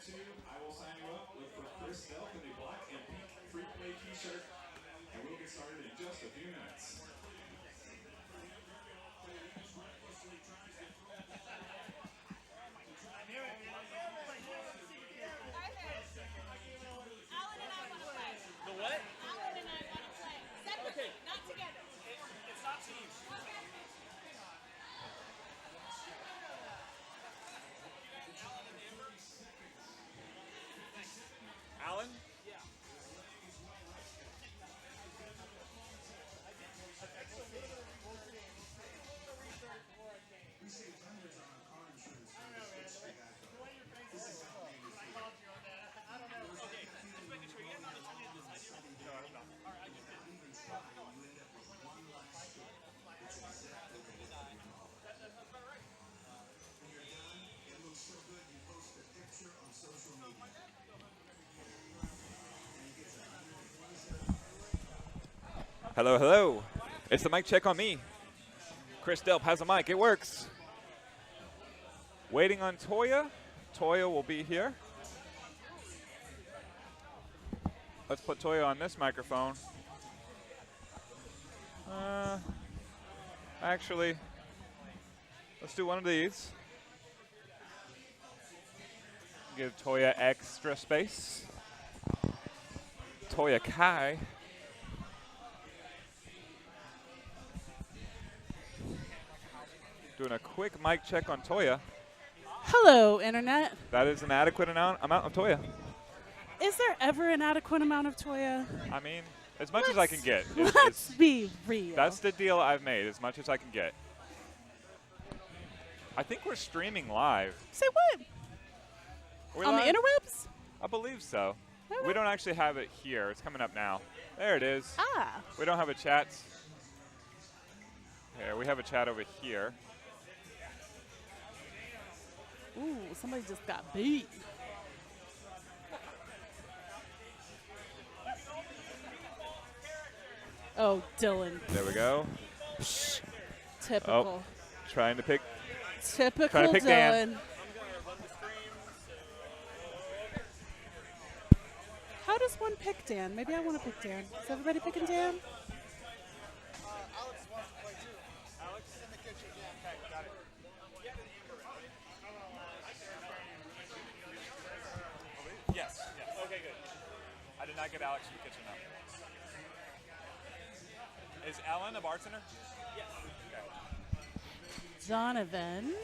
to, I will sign you up. Look for Chris Delp in the black and pink free play t-shirt, and we'll get started in just a few minutes. The what? Alan and I want to play. Separately, Okay. not together. It's not teams. Okay. Alan? Hello, hello. It's the mic check on me. Chris Delp has a mic. It works. Waiting on Toya. Toya will be here. Let's put Toya on this microphone. Actually, let's do one of these. Give Toya extra space. Toya Kai. Doing a quick mic check on Toya. Hello, Internet. That is an adequate amount of Toya. Is there ever an adequate amount of Toya? I mean, as much as I can get. Let's be real. That's the deal I've made, as much as I can get. I think we're streaming live. Say what? We're On live? the interwebs? I believe so. Okay. We don't actually have it here. It's coming up now. There it is. Ah. We don't have a chat. Here, we have a chat over here. Ooh, somebody just got beat. Oh, Dylan. There we go. Typical. Trying to pick. Typical trying to pick Dan. Dylan. How does one pick Dan? Maybe I want to pick Dan. Is everybody picking Dan? Alex wants to play too. Alex in the kitchen. Yeah, okay, got it. Yes. Okay, good. I did not get Alex in the kitchen now. Is Ellen a bartender? Yes. Okay. Donovan.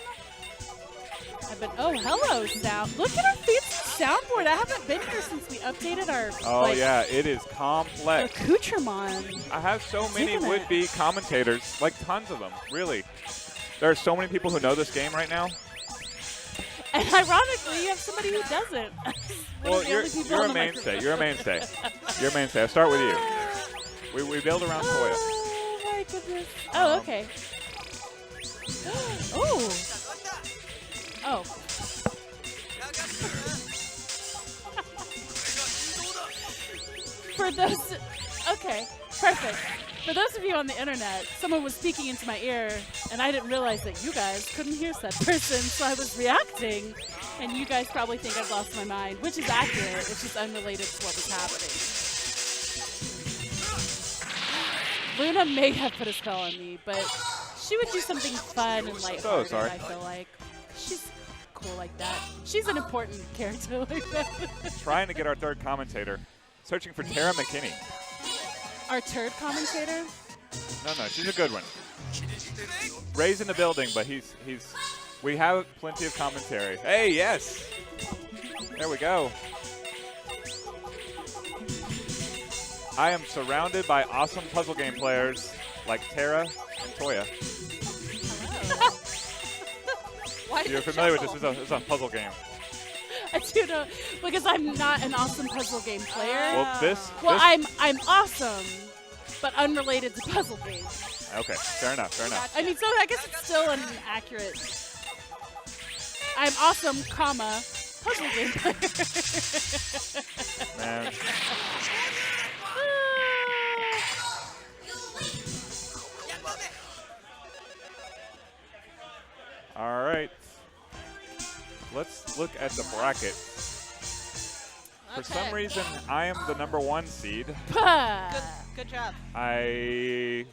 Oh, hello, sound. Look at our fancy soundboard. I haven't been here since we updated our Yeah, it is complex. accoutrement. I have so many Isn't it? would-be commentators, like tons of them, really. There are so many people who know this game right now. And ironically, you have somebody who doesn't. Well, you're a mainstay. You're a mainstay. You're a mainstay. I'll start with you. We build around Toya. Oh, my goodness. Oh, okay. Oh. Oh. For those, okay, perfect. For those of you on the internet, someone was speaking into my ear, and I didn't realize that you guys couldn't hear said person, so I was reacting, and you guys probably think I've lost my mind, which is accurate. It's just unrelated to what was happening. Luna may have put a spell on me, but she would do something fun and lighthearted, sorry. I feel like. She's cool like that. She's an important character like that. Trying to get our third commentator. Searching for Tara McKinney. Our turd commentator? No, she's a good one. Ray's in the building, but we have plenty of commentary. Hey, yes. There we go. I am surrounded by awesome puzzle game players like Tara and Toya. Why You're familiar with this. It's a puzzle game. I do know, because I'm not an awesome puzzle game player. Well, I'm awesome, but unrelated to puzzle games. Okay, fair enough. I mean, so I guess it's still an accurate. I'm awesome, comma, puzzle game player. Man. All right. Let's look at the bracket. For some reason, I am the #1 seed. Good job. I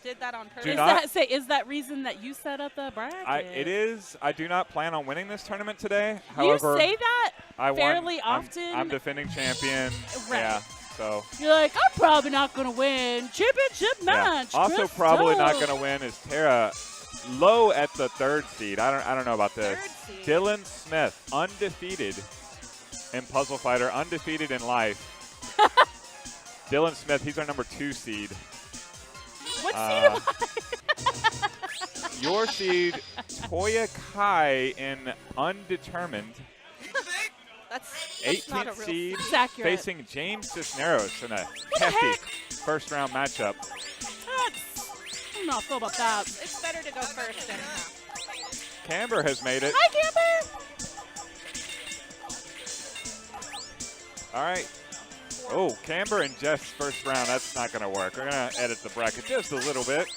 Did that on purpose. Do not- Is that reason that you set up the bracket? it is. I do not plan on winning this tournament today. You However, say that I won. fairly often. I'm defending champion. Right. Yeah. So. You're like, I'm probably not going to win. Championship match. Yeah. Also, Chris probably not Stowe. going to win is Tara. Low at the 3rd seed. I don't know about this. 3rd seed. Dylan Smith, undefeated in Puzzle Fighter, undefeated in life. Dylan Smith, he's our #2 seed. What seed am I? Your seed, Toya Kai in undetermined. That's 18th not a real seed, It's accurate. facing James Cisneros in a the hefty heck? first-round matchup. I don't know how I feel about that. It's better to go first anyhow. Camber has made it. Hi, Camber. All right. Oh, Camber and Jess first round. That's not going to work. We're going to edit the bracket just a little bit.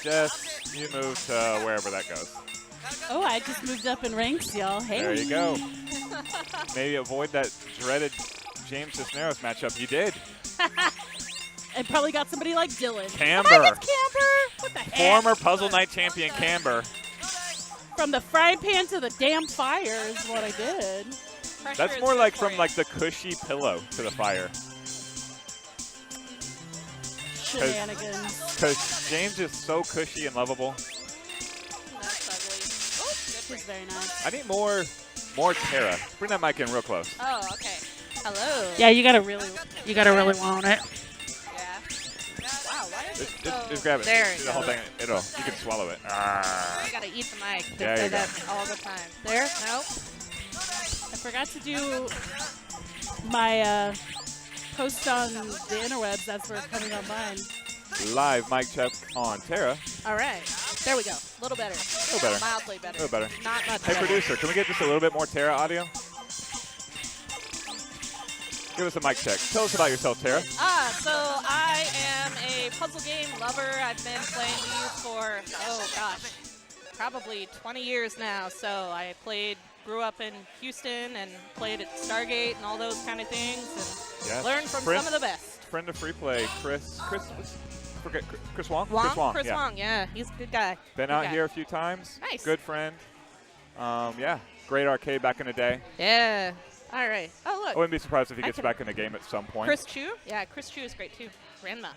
Jess, you move to wherever that goes. Oh, I just moved up in ranks, y'all. Hey. There you go. Maybe avoid that dreaded James Cisneros matchup. You did. And probably got somebody like Dylan. Camber. Come on, it's Camber. What the heck? Former Puzzle Night champion Camber. From the frying pan to the damn fire is what I did. Pressure That's is more good like for from you. like the cushy pillow to the fire. Shenanigans. Because James is so cushy and lovable. That's ugly. Oh, good She's very nice. I need more Tara. Bring that mic in real close. Oh, okay. Hello. Yeah, you gotta really want it. Yeah. Wow, why is it Just grab it. There Do it the whole goes. thing. You can swallow it. You gotta eat the mic. They There say you go. that all the time. There? Nope. I forgot to do my post on the interwebs as we're coming online. Live mic check on Tara. All right. There we go. A little better. A little better. Mildly better. A little better. Not much Hey, better. producer, can we get just a little bit more Tara audio? Give us a mic check. Tell us about yourself, Tara. So I am a puzzle game lover. I've been playing these for, oh gosh, probably 20 years now. So I grew up in Houston and played at Stargate and all those kind of things and Yes. learned from Friend- some of the best. Friend of Free Play, Chris Wong? Wong? Chris Wong, Chris yeah. Wong, yeah. He's a good guy. Been Good out guy. here a few times. Nice. Good friend. Yeah, great arcade back in the day. Yeah. All right. Oh, I look. wouldn't be surprised if he I gets can- back in the game at some point. Chris Chu? Yeah, Chris Chu is great too. Ranma.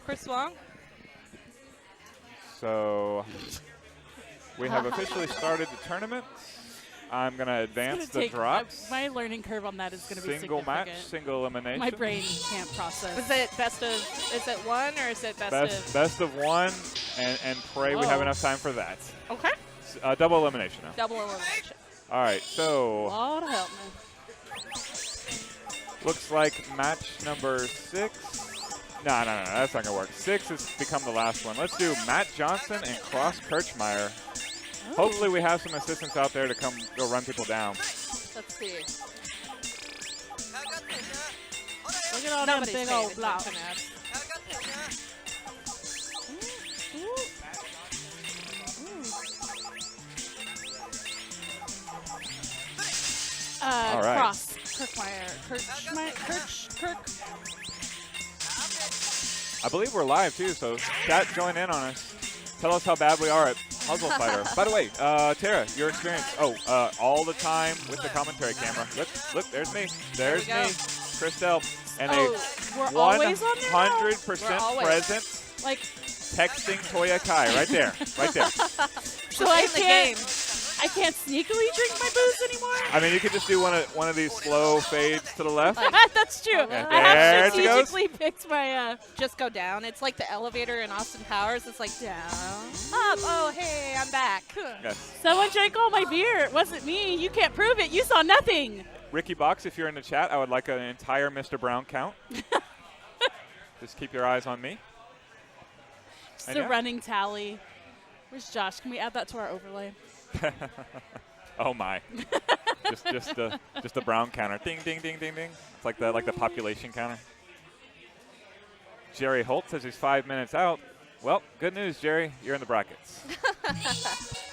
Chris Wong? So we have officially started the tournament. I'm going to advance the drops. My learning curve on that is going to be Single match, significant. single elimination. My brain can't process. Is it is it one or is it Best of one, and pray we have Whoa. enough time for that. Okay. Double elimination now. Double elimination. All right, so Lord help me. looks like match number 6. No, that's not going to work. 6 has become the last one. Let's do Matt Johnson and Cross Kirchmeier. Hopefully we have some assistants out there to go run people down. Let's see. Look at all them Nobody's big paying old blocks. attention to us. All right. Cross. Kirk. I believe we're live too, so chat, join in on us. Tell us how bad we are at Puzzle Fighter. By the way, Tara, your experience. All the time with the commentary camera. Look, there's me. There's There we me, go. Christelle, and we're always on there now? 100% We're always. present Like, texting Toya Kai right there, right there. so I in the game. can't sneakily drink my booze anymore? I mean, you could just do one of these slow fades to the left. That's true. Yeah, I have there she goes. strategically picked my, Just go down. It's like the elevator in Austin Powers. It's like down, up. Oh, hey, I'm back. Yes. someone drank all my beer. It wasn't me. You can't prove it. You saw nothing. Ricky Box, if you're in the chat, I would like an entire Mr. Brown count. Just keep your eyes on me. It's And the yeah. running tally. Where's Josh? Can we add that to our overlay? Oh my! just the Brown counter. Ding ding ding ding ding. It's like the population counter. Jerry Holt says he's 5 minutes out. Well, good news, Jerry. You're in the brackets.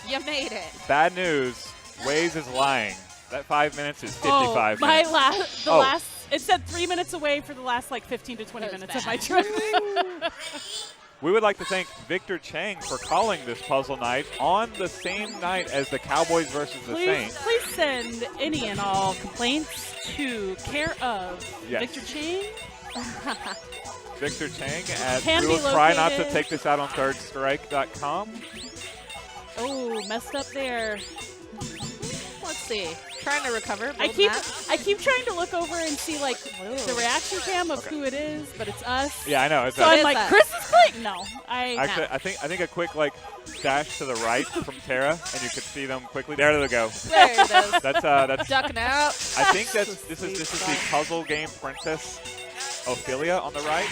You made it. Bad news. Waze is lying. That 5 minutes is 55 minutes. Last. It said 3 minutes away for the last like 15 to 20 minutes of my trip. We would like to thank Victor Chang for calling this puzzle night on the same night as the Cowboys versus the Saints. Please send any and all complaints to care of Victor Chang. Victor Chang at Can we be will try not to located. take this out on thirdstrike.com. Oh, messed up there. Let's see. Trying to recover. I build keep trying to look over and see like the reaction cam of who it is, but it's us. Yeah, I know. It's So us. I'm like, Chris is playing. No, Actually, I think a quick like dash to the right from Tara, and you could see them quickly. There they go. There it is. That's. Ducking out. I think this is the puzzle game princess Ophelia on the right.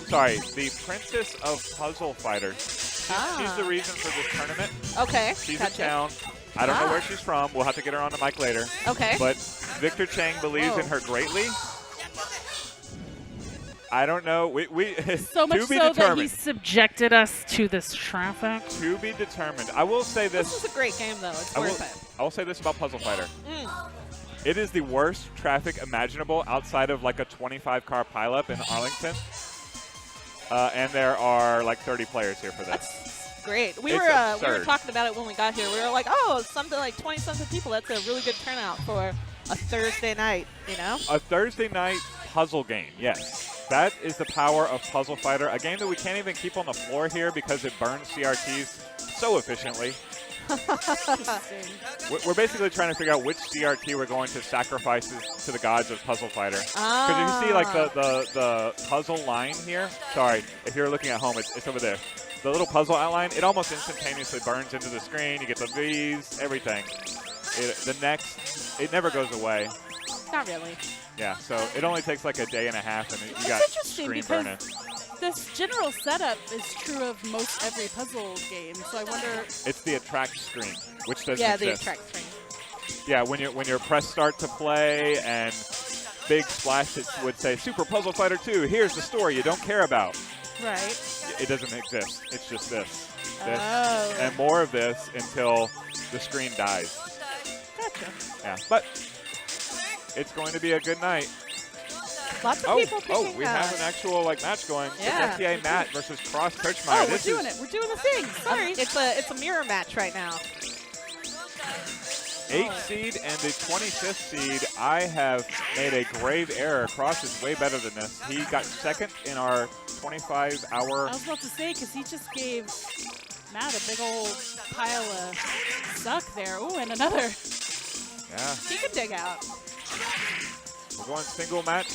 Sorry, the princess of puzzle fighter. She's the reason for this tournament. Okay. She's gotcha. in town. I don't know where she's from. We'll have to get her on the mic later. Okay. But Victor Chang believes in her greatly. I don't know. We so much to be so determined. that he subjected us to this traffic. To be determined. I will say this. This is a great game, though. It's worth it. I will say this about Puzzle Fighter. It is the worst traffic imaginable outside of like a 25-car pileup in Arlington. And there are like 30 players here for this. That's great. We It's were absurd. talking about it when we got here. We were like, oh, something like 20-something people. That's a really good turnout for a Thursday night, you know? A Thursday night puzzle game, yes. That is the power of Puzzle Fighter, a game that we can't even keep on the floor here because it burns CRTs so efficiently. We're basically trying to figure out which CRT we're going to sacrifice to the gods of Puzzle Fighter. Because if you see like the puzzle line here, sorry, if you're looking at home, it's over there. The little puzzle outline, it almost instantaneously burns into the screen. You get the V's, everything. It never goes away. Not really. Yeah, so it only takes like a day and a half, and you got interesting screen because burning. this general setup is true of most every puzzle game. So I wonder. It's the attract screen, which doesn't Yeah, exist. the attract screen. Yeah, when you press start to play and Big Splash it would say Super Puzzle Fighter 2. Here's the story you don't care about. Right. It doesn't exist. It's just this, Oh. and more of this until the screen dies. Gotcha. Yeah, but it's going to be a good night. Lots of people picking we have an actual like match going. Yeah. It's FTA Matt versus Cross Kirchmeier. Oh, we're doing it. We're doing the thing. Sorry. It's a mirror match right now. 8th seed and the 25th seed. I have made a grave error. Cross is way better than this. He got second in our 25-hour. I was about to say, because he just gave Matt a big old pile of suck there. Ooh, and another. Yeah, He can dig out. we're going single match,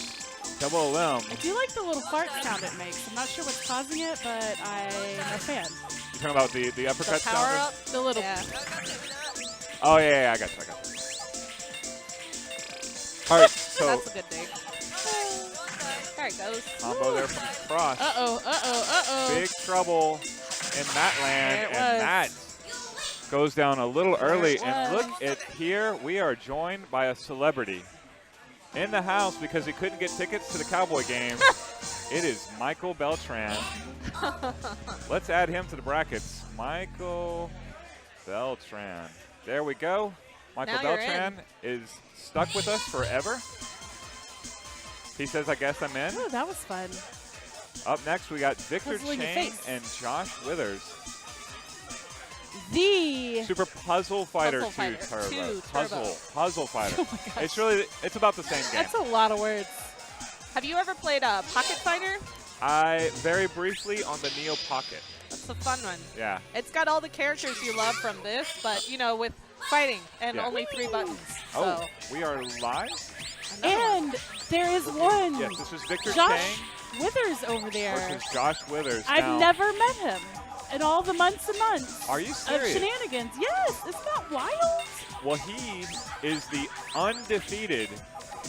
double limb. I do like the little fart sound it makes. I'm not sure what's causing it, but I'm a fan. You talking about the uppercut The power sound? up. The little. Yeah. Oh yeah, I got you. All right, so That's a good dig. There it goes. combo there from Cross. Uh-oh. Big trouble in Matland, There it and was. Matt goes down a little early. it And was. look at here, we are joined by a celebrity in the house because he couldn't get tickets to the Cowboy game. It is Michael Beltran. Let's add him to the brackets. Michael Beltran. There we go. Michael Now you're Beltran is stuck with us forever. He says, I guess I'm in. Oh, that was fun. Up next, we got Victor Puzzling your Chang face. and Josh Withers. The. Super Puzzle Fighter Puzzle 2 Fighter Turbo. 2 Puzzle Fighter. Oh my gosh. It's about the same game. That's a lot of words. Have you ever played a Pocket Fighter? I very briefly on the Neo Pocket. That's a fun one. Yeah. It's got all the characters you love from this, but you know, with fighting and Yeah. only 3 buttons. Oh, So, we are live? another one. And there is one. Yes, this is Victor Josh Chang Withers over there. versus Josh Withers. I've Now, never met him in all the months and months Are you of serious? shenanigans. Yes, isn't that wild? Well, he is the undefeated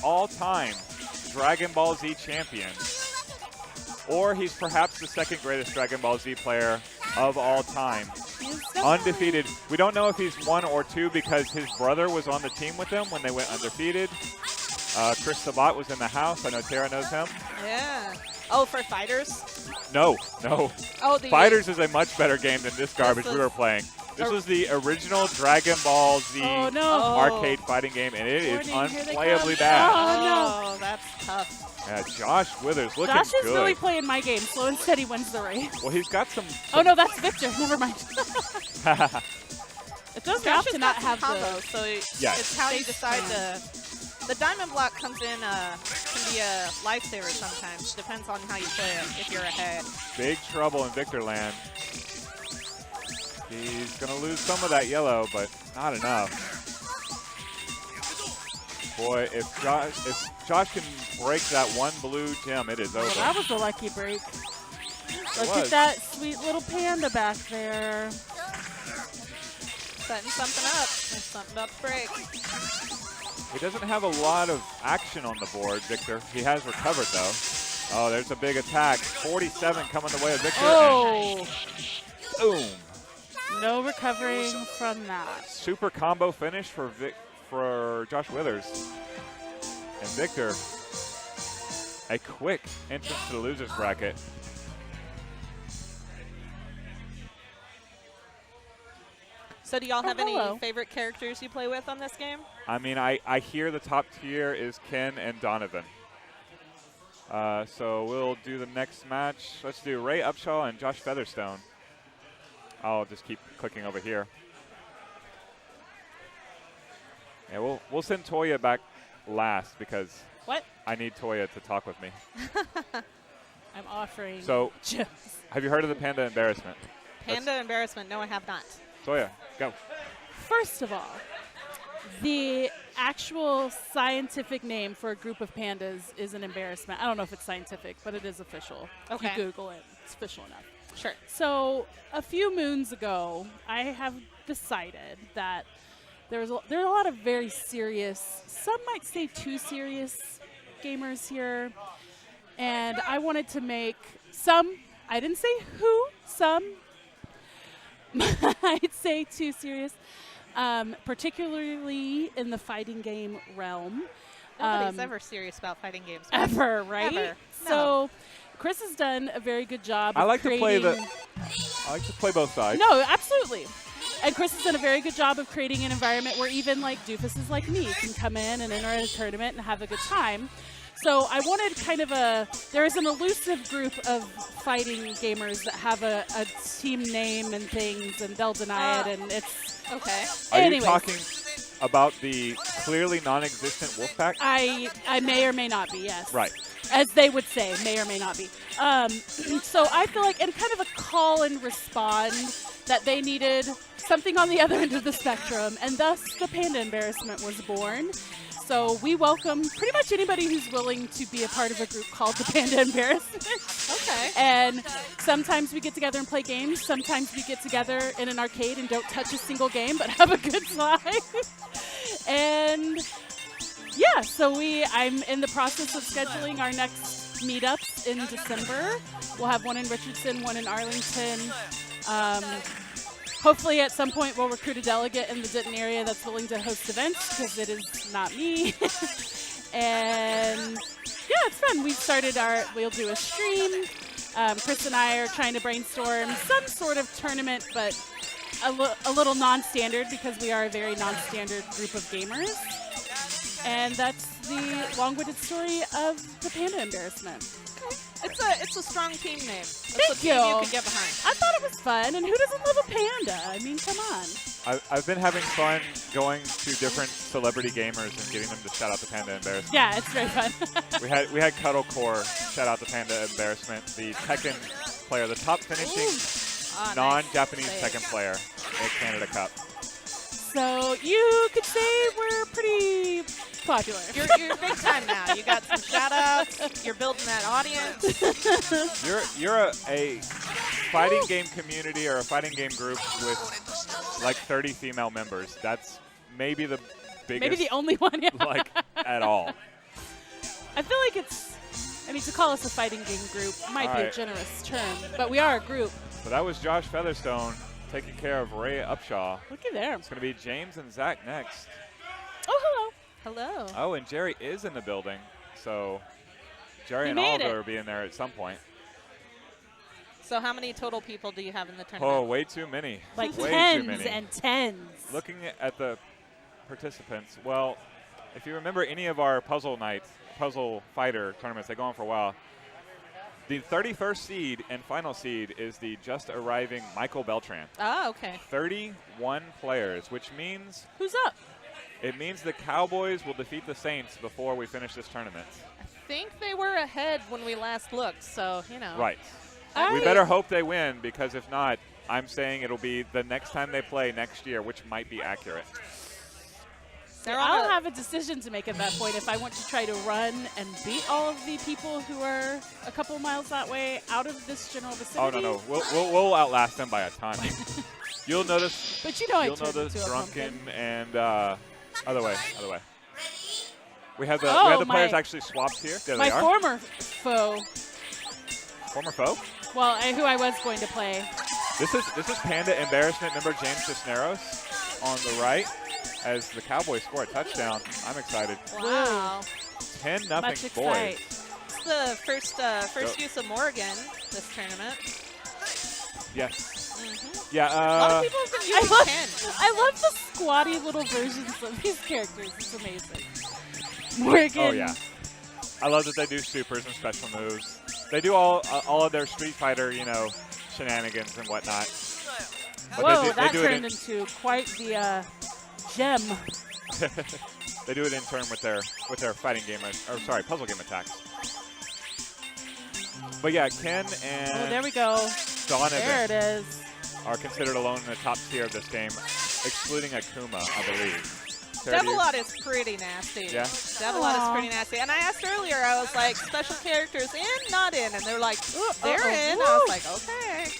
all-time Dragon Ball Z champion. Or he's perhaps the second greatest Dragon Ball Z player of all time. He's definitely- Undefeated. We don't know if he's 1 or 2 because his brother was on the team with him when they went undefeated. Chris Sabat was in the house. I know Tara knows him. Yeah. Oh, for fighters? No. Oh, the Fighters is a much better game than this garbage we was- were playing. This was the original Dragon Ball Z Oh, no. arcade fighting game, and it is Warning, here they unplayably come. bad. Oh, that's tough. Yeah, Josh Withers looking Josh is good. really playing my game. Slow and steady wins the race. Well, he's got some. Oh, no, that's Victor. Never mind. It doesn't Josh have has to got not some have combos, the... so Yes. it's how you decide to. The diamond block comes in, can be a lifesaver sometimes. Depends on how you play it, if you're ahead. Big trouble in Victor land. He's going to lose some of that yellow, but not enough. Boy, if Josh can break that one blue gem, it is over. Well, that was a lucky break. Look at was. that sweet little panda back there. Setting something up. There's something about to break. He doesn't have a lot of action on the board, Victor. He has recovered, though. Oh, there's a big attack. 47 coming the way of Victor. Oh, Boom. no recovering from that. Super combo finish for Josh Withers. And Victor, a quick entrance to the loser's bracket. So do y'all have hello. any favorite characters you play with on this game? I mean, I hear the top tier is Ken and Donovan. So we'll do the next match. Let's do Ray Upshaw and Josh Featherstone. I'll just keep clicking over here. Yeah, we'll send Toya back last because What? I need Toya to talk with me. I'm offering So, gems. have you heard of the Panda Embarrassment? Panda embarrassment? No, I have not. Toya, go. First of all, the actual scientific name for a group of pandas is an embarrassment. I don't know if it's scientific, but it is official. Okay. If you Google it, it's official enough. Sure. So a few moons ago, I have decided that there are a lot of very serious, some might say too serious gamers here, and I wanted to make some, I didn't say who, some, I'd say too serious, particularly in the fighting game realm. Nobody's ever serious about fighting games. Ever, right? Ever. So Chris has done a very good job. I of like to play creating- I like to play both sides. No, absolutely. And Chris has done a very good job of creating an environment where even like doofuses like me can come in and enter a tournament and have a good time. So I wanted kind of there is an elusive group of fighting gamers that have a team name and things, and they'll deny it, and it's... Okay. Are Anyways. you talking about the clearly non-existent Wolfpack? I may or may not be, yes. Right. As they would say, may or may not be. So I feel like, and kind of a call and respond, that they needed something on the other end of the spectrum, and thus the Panda Embarrassment was born. So we welcome pretty much anybody who's willing to be a part of a group called the Panda Embarrassment. Okay. And sometimes we get together and play games. Sometimes we get together in an arcade and don't touch a single game, but have a good time. And yeah, so I'm in the process of scheduling our next meetups in December. We'll have one in Richardson, one in Arlington. Hopefully at some point we'll recruit a delegate in the Denton area that's willing to host events, because it is not me. And yeah, it's fun. We'll do a stream. Chris and I are trying to brainstorm some sort of tournament, but a little non-standard, because we are a very non-standard group of gamers. And that's the long-winded story of the Panda Embarrassment. It's a strong team name. It's Thank a team you. you could get behind. I thought it was fun, and who doesn't love a panda? I mean, come on. I've been having fun going to different celebrity gamers and getting them to shout out the Panda Embarrassment. Yeah, it's very fun. We had Cuddlecore shout out the Panda Embarrassment, the Tekken player, the top finishing non-Japanese Nice. Tekken player at Canada Cup. So you could say we're pretty popular. You're big time now. You got some shout outs. You're building that audience. You're a fighting game community or a fighting game group with like 30 female members. That's maybe the biggest. Maybe the only one. Yeah. Like at all. I feel like to call us a fighting game group might be a right. generous term, but we are a group. So that was Josh Featherstone taking care of Ray Upshaw. Looky there. It's going to be James and Zach next. Oh, hello. Hello. Oh, and Jerry is in the building. So Jerry He and made Oliver it. will be in there at some point. So how many total people do you have in the Oh, tournament? way too many. Like way tens too many. and tens. Looking at the participants, well, if you remember any of our puzzle nights, puzzle fighter tournaments, they go on for a while. The 31st seed and final seed is the just arriving Michael Beltran. Oh, okay. 31 players, which means Who's up? it means the Cowboys will defeat the Saints before we finish this tournament. I think they were ahead when we last looked, so, you know. Right. All We right. better hope they win, because if not, I'm saying it'll be the next time they play next year, which might be accurate. They're on I'll a- have a decision to make at that point if I want to try to run and beat all of the people who are a couple miles that way out of this general Oh, vicinity. no. We'll outlast them by a ton. You'll notice. But you know I You'll turned notice into a drunken pumpkin. and other way. We have the Oh, players my- actually swapped here. There My they are. former foe, Former foe. well, who I was going to play. This is Panda Embarrassment member James Cisneros on the right as the Cowboys score a touchdown. I'm excited. Wow. 10-0 Much boys. excite. It's the first use of Morgan this tournament. Yes. Mm-hmm. Yeah. A lot of people have been I using love, 10. I love the squatty little versions of these characters. It's amazing. Morgan. Oh yeah. I love that they do supers and special moves. They do all of their Street Fighter, shenanigans and whatnot. But Whoa, they that do it turned into quite the gem. They do it in turn with their fighting game, puzzle game attacks. But yeah, Ken and Oh, there we go. Donovan There it is. are considered alone in the top tier of this game, excluding Akuma, I believe. Sarah, do you- Devilot is pretty nasty. Yeah? Devilot is Aw. pretty nasty. And I asked earlier, I was like, special characters in, not in? And they're like, they're uh-oh, in. woo. I was like, okay.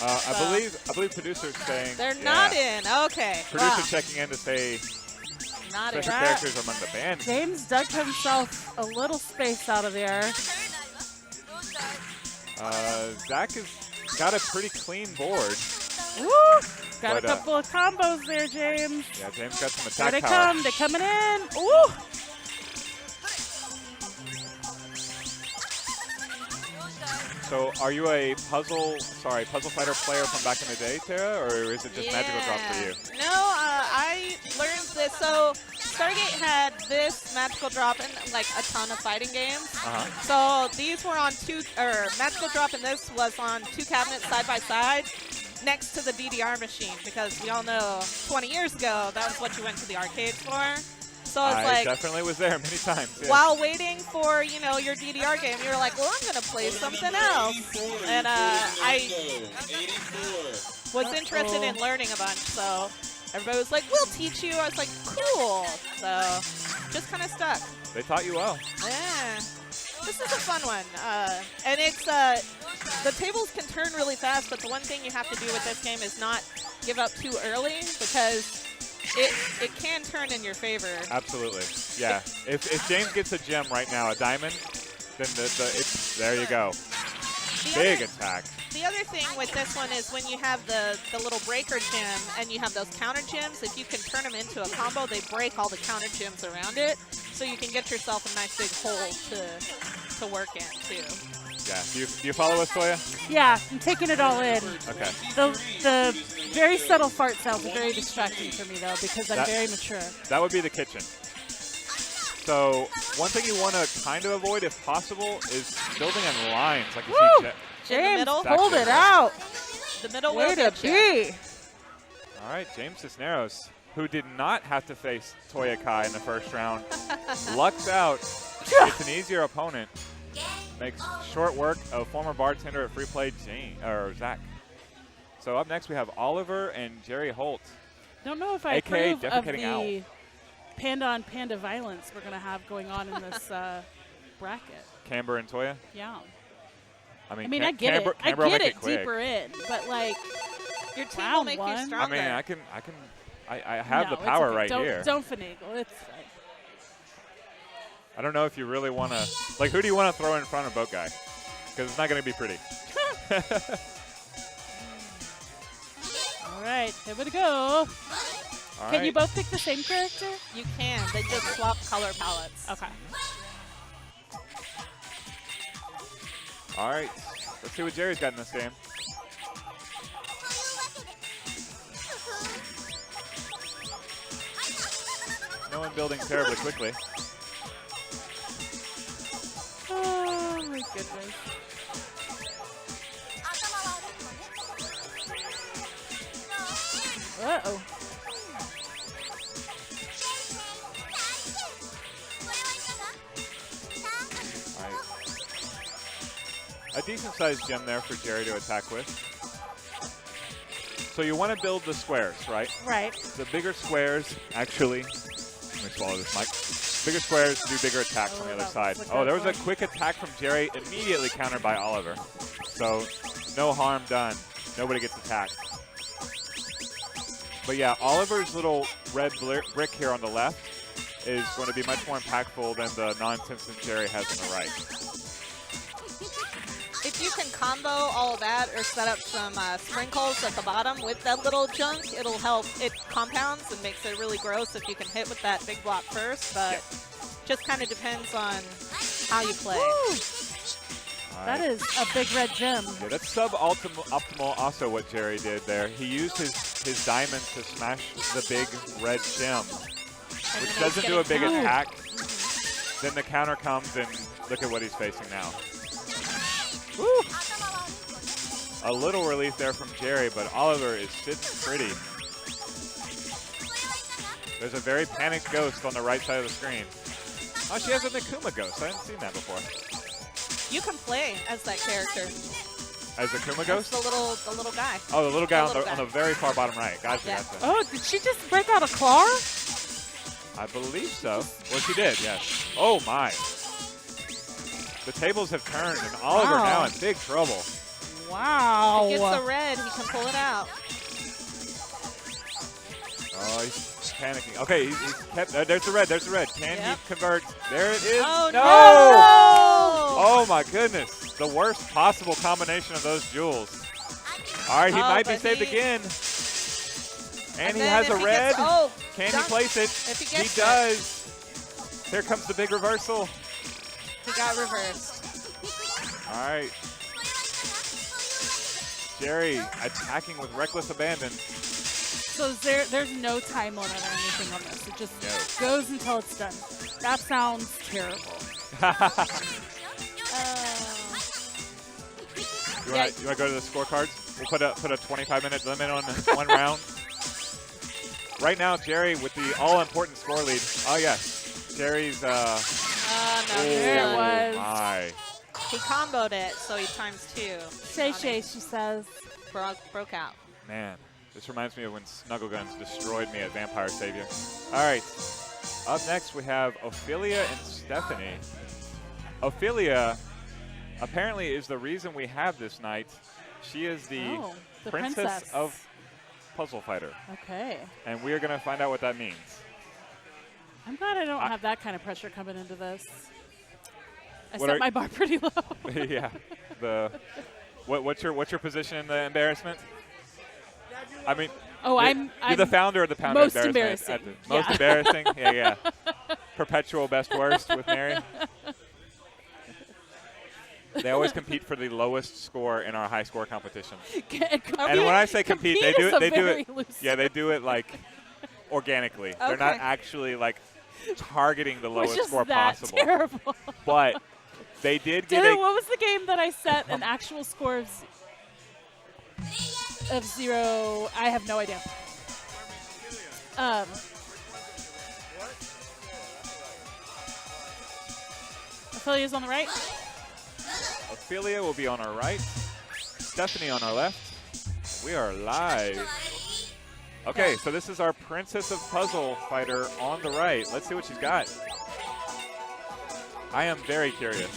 I believe producer's saying They're yeah. not in. Okay. Producer Wow. checking in to say Not in. special characters are among the banned. James dug himself a little space out of there. Zach has got a pretty clean board. Woo! Got But, a couple of combos there, James. Yeah, James got some Here attack they power. come. They're coming in. Ooh! So, are you a puzzle fighter player from back in the day, Tara, or is it just magical drop for you? No, I learned this. So Stargate had this magical drop in like a ton of fighting games. So these were on magical drop, and this was on two cabinets side by side next to the DDR machine, because we all know 20 years ago that was what you went to the arcades for. So it's I like, definitely was there many times. Yeah. while waiting for, your DDR game, you were like, well, I'm going to play something else. And I was interested in learning a bunch, so everybody was like, we'll teach you. I was like, cool. So just kind of stuck. They taught you well. Yeah. This is a fun one. And it's, the tables can turn really fast, but the one thing you have to do with this game is not give up too early, because it can turn in your favor. Absolutely. Yeah. If James gets a gem right now, a diamond, then there you go. Big attack. The other thing with this one is when you have the little breaker gem and you have those counter gems, if you can turn them into a combo, they break all the counter gems around it, so you can get yourself a nice big hole to work in too. Yeah. Do you follow us, Toya? Yeah, I'm taking it all in. Okay. The very subtle fart sounds are very distracting for me, though, because I'm That- very mature. That would be the kitchen. So one thing you want to kind of avoid, if possible, is building in lines like you Woo! see. In the James, middle? hold it out. The middle Way will to get you. be. All right, James Cisneros, who did not have to face Toya Kai in the first round, lucks out. It's an easier opponent. Makes short work of former bartender at Free Play Zach. So up next we have Oliver and Jerry Holt. Don't know if I AKA approve of defecating the panda-on-panda violence we're going to have going on in this bracket. Camber and Toya. Yeah. I mean, I get Camber, it. I Camber will get make it quick. deeper in, but like Your team will round make one. you I stronger. mean, I have no, the it's power okay. right don't, here. Don't finagle. It's fine. I don't know if you really want to, like, who do you want to throw in front of Boat Guy? Because it's not going to be pretty. All right, here we go. All Can you right. both pick the same character? You can. They just swap color palettes. Okay. All right. Let's see what Jerry's got in this game. no one building terribly quickly. Oh my goodness. Uh-oh. A decent-sized gem there for Jerry to attack with. So you want to build the squares, right? Right. The bigger squares, actually, let me swallow this mic. Bigger squares do bigger attacks on the other side. Oh, there was a quick attack from Jerry, immediately countered by Oliver. So no harm done. Nobody gets attacked. But yeah, Oliver's little red brick here on the left is going to be much more impactful than the nonsense that Jerry has on the right. If you can combo all of that or set up some sprinkles at the bottom with that little junk, it'll help. It compounds and makes it really gross if you can hit with that big block first, but just kind of depends on how you play. That is a big red gem. Yeah, that's sub-optimal also what Jerry did there. He used his diamond to smash the big red gem, which doesn't do a big attack. Then the counter comes, and look at what he's facing now. Woo! A little relief there from Jerry, but Oliver is sitting pretty. There's a very panicked ghost on the right side of the screen. Oh, she has a Nakuma ghost. I haven't seen that before. You can play as that character. As the Kuma ghost? The little guy. Oh, the little guy on the very far bottom right. Gotcha, Yeah. gotcha. Oh, did she just break out a claw? I believe so. Well, she did, yes. Oh, my. The tables have turned, and Oliver now in big trouble. Wow. If he gets the red, he can pull it out. Oh, he's panicking. Okay, he's kept. There's the red. There's the red. Can he convert? There it is. Oh, no! Oh, my goodness. The worst possible combination of those jewels. All right, he might be saved again. And he has a red. Can he place it? If he gets He does. Here comes the big reversal. He got reversed. All right. Jerry attacking with reckless abandon. So there's no time limit or anything on this. It just goes until it's done. That sounds terrible. You want to go to the scorecards? We'll put a 25-minute limit on one round. Right now, Jerry with the all-important score lead. Oh, yes. Jerry's... no, there it was. My. He comboed it, so he times 2. Shay, she says. Broke out. Man, this reminds me of when Snuggle Guns destroyed me at Vampire Savior. All right. Up next, we have Ophelia and Stephanie. Ophelia apparently is the reason we have this night. She is the princess of Puzzle Fighter. Okay. And we are going to find out what that means. I'm glad I don't have that kind of pressure coming into this. I What set my bar pretty low. Yeah. What's your position in the embarrassment? I mean, you're the founder of the Pound most of embarrassing. Most embarrassing. Yeah. Perpetual best worst with Mary. They always compete for the lowest score in our high score competition. And when I say compete, they do it. Yeah, they do it like organically. Okay. They're not actually like targeting the lowest score possible. Terrible. But they did get what was the game that I set an actual score of 0? I have no idea. Ophelia's on the right. Ophelia will be on our right. Stephanie on our left. We are live. Okay, so this is our Princess of Puzzle Fighter on the right. Let's see what she's got. I am very curious.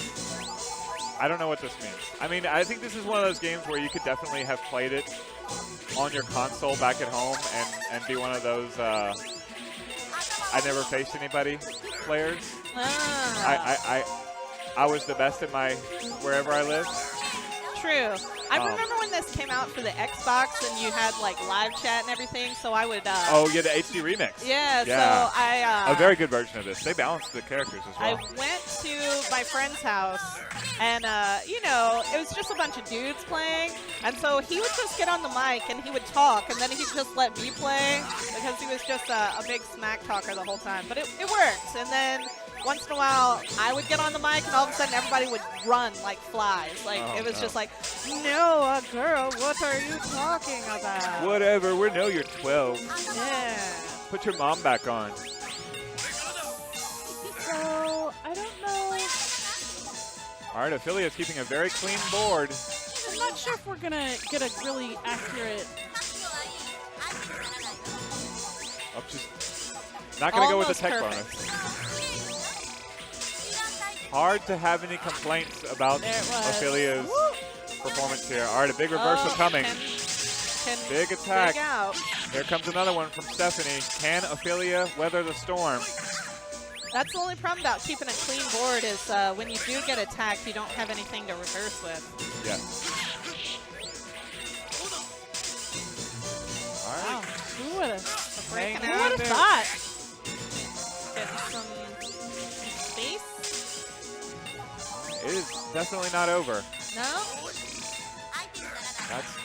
I don't know what this means. I mean, I think this is one of those games where you could definitely have played it on your console back at home and be one of those I never faced anybody players. I was the best in my wherever I lived. True. I remember when this came out for the Xbox and you had like live chat and everything, so I would. Oh, yeah, the HD remix. Yeah. Yeah. So I. A very good version of this. They balanced the characters as I well. went to my friend's house, and you know, it was just a bunch of dudes playing, and so he would just get on the mic and he would talk, and then he'd just let me play because he was just a big smack talker the whole time. But it worked, and then once in a while I would get on the mic, and all of a sudden everybody would run like flies. Like it was just like, no, girl, what are you talking about? Whatever. We know you're 12. Yeah. Put your mom back on. So, I don't know. All right, Affiliate's keeping a very clean board. I'm not sure if we're going to get a really accurate. Oh, just not going to go with the tech Almost bonus. Hard to have any complaints about There it was. Affilia's performance here. All right, a big reversal coming. Can Big attack. dig out. Here comes another one from Stephanie. Can Ophelia weather the storm? That's the only problem about keeping a clean board is when you do get attacked, you don't have anything to reverse with. Yes. All right. Wow. Who would have? Breaking Hang Who out. would have thought? Getting some space. It is definitely not over. No? That's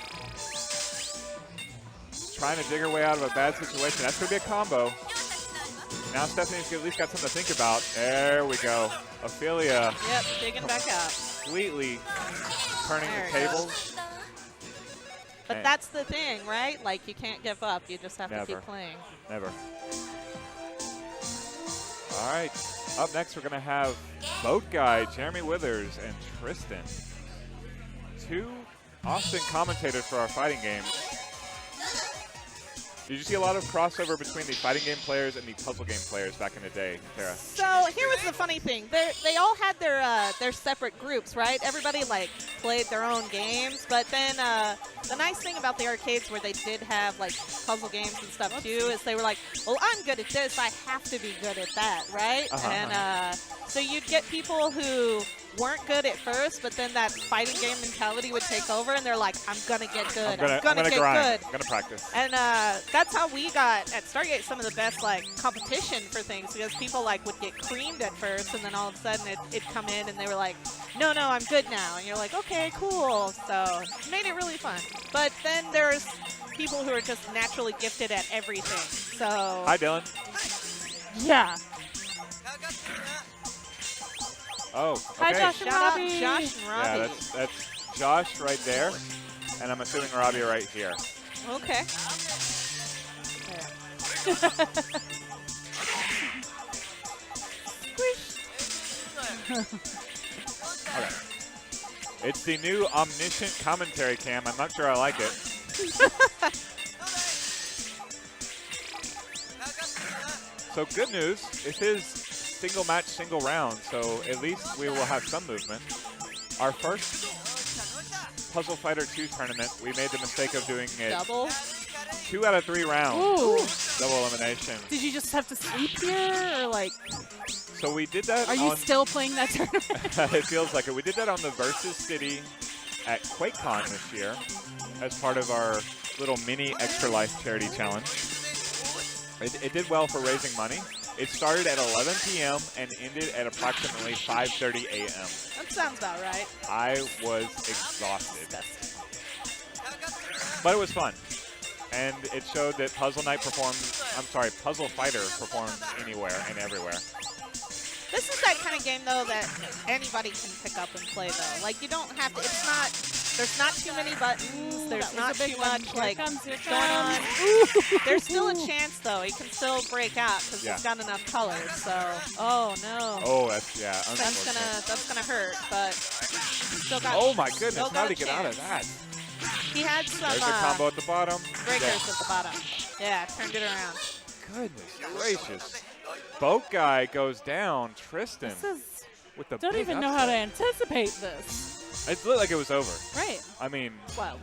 trying to dig her way out of a bad situation. That's going to be a combo. Now Stephanie's at least got something to think about. There we go. Ophelia Yep, digging back out. completely turning There the it tables. But And that's the thing, right? Like, you can't give up. You just have to Never. keep playing. never. All right. Up next, we're going to have Boat Guy, Jeremy Withers, and Tristan. Two Austin commentators for our fighting games. Did you see a lot of crossover between the fighting game players and the puzzle game players back in the day, Tara? So here was the funny thing. They all had their separate groups, right? Everybody like played their own games, but then the nice thing about the arcades where they did have like puzzle games and stuff too is they were like, well, I'm good at this, I have to be good at that, right? And so you'd get people who weren't good at first, but then that fighting game mentality would take over, and they're like, I'm gonna get good. I'm gonna get grind. good. I'm gonna practice. And that's how we got at Stargate some of the best like competition for things, because people like would get creamed at first, and then all of a sudden it'd come in and they were like, no, I'm good now. And you're like, okay, cool. So it made it really fun. But then there's people who are just naturally gifted at everything. So Hi, Dylan. Yeah. Oh, okay. Hi, Josh and shout out Robbie. Josh and Robbie. Yeah, that's Josh right there, and I'm assuming Robbie right here. Okay. Okay. It's the new omniscient commentary cam. I'm not sure I like it. So good news, it is single match, single round, so at least we will have some movement. Our first Puzzle Fighter 2 tournament, we made the mistake of doing it Double. 2 out of 3 rounds. Ooh. Double elimination. Did you just have to sleep here, or like, So we did that are you on still playing that tournament? it feels like it. We did that on the Versus City at QuakeCon this year as part of our little mini Extra Life charity challenge. It did well for raising money. It started at 11 p.m. and ended at approximately 5:30 a.m. That sounds about right. I was exhausted. But it was fun. And it showed that Puzzle Fighter performs anywhere and everywhere. This is that kind of game, though, that anybody can pick up and play, though. Like, you don't have to, there's not too many buttons, there's not too much, like, going on. There's still a chance, though. He can still break out, because he's got enough colors, so. Oh, no. Oh, that's unfortunate. That's gonna hurt, but still got. Oh my goodness, still how got did he a get out of chance. that? He had some There's a combo at the bottom. breakers at the bottom. Yeah, turned it around. Goodness gracious. Boat Guy goes down. Tristan with the Don't big even know how to upset. anticipate this. It looked like it was over. Right. I mean, Well,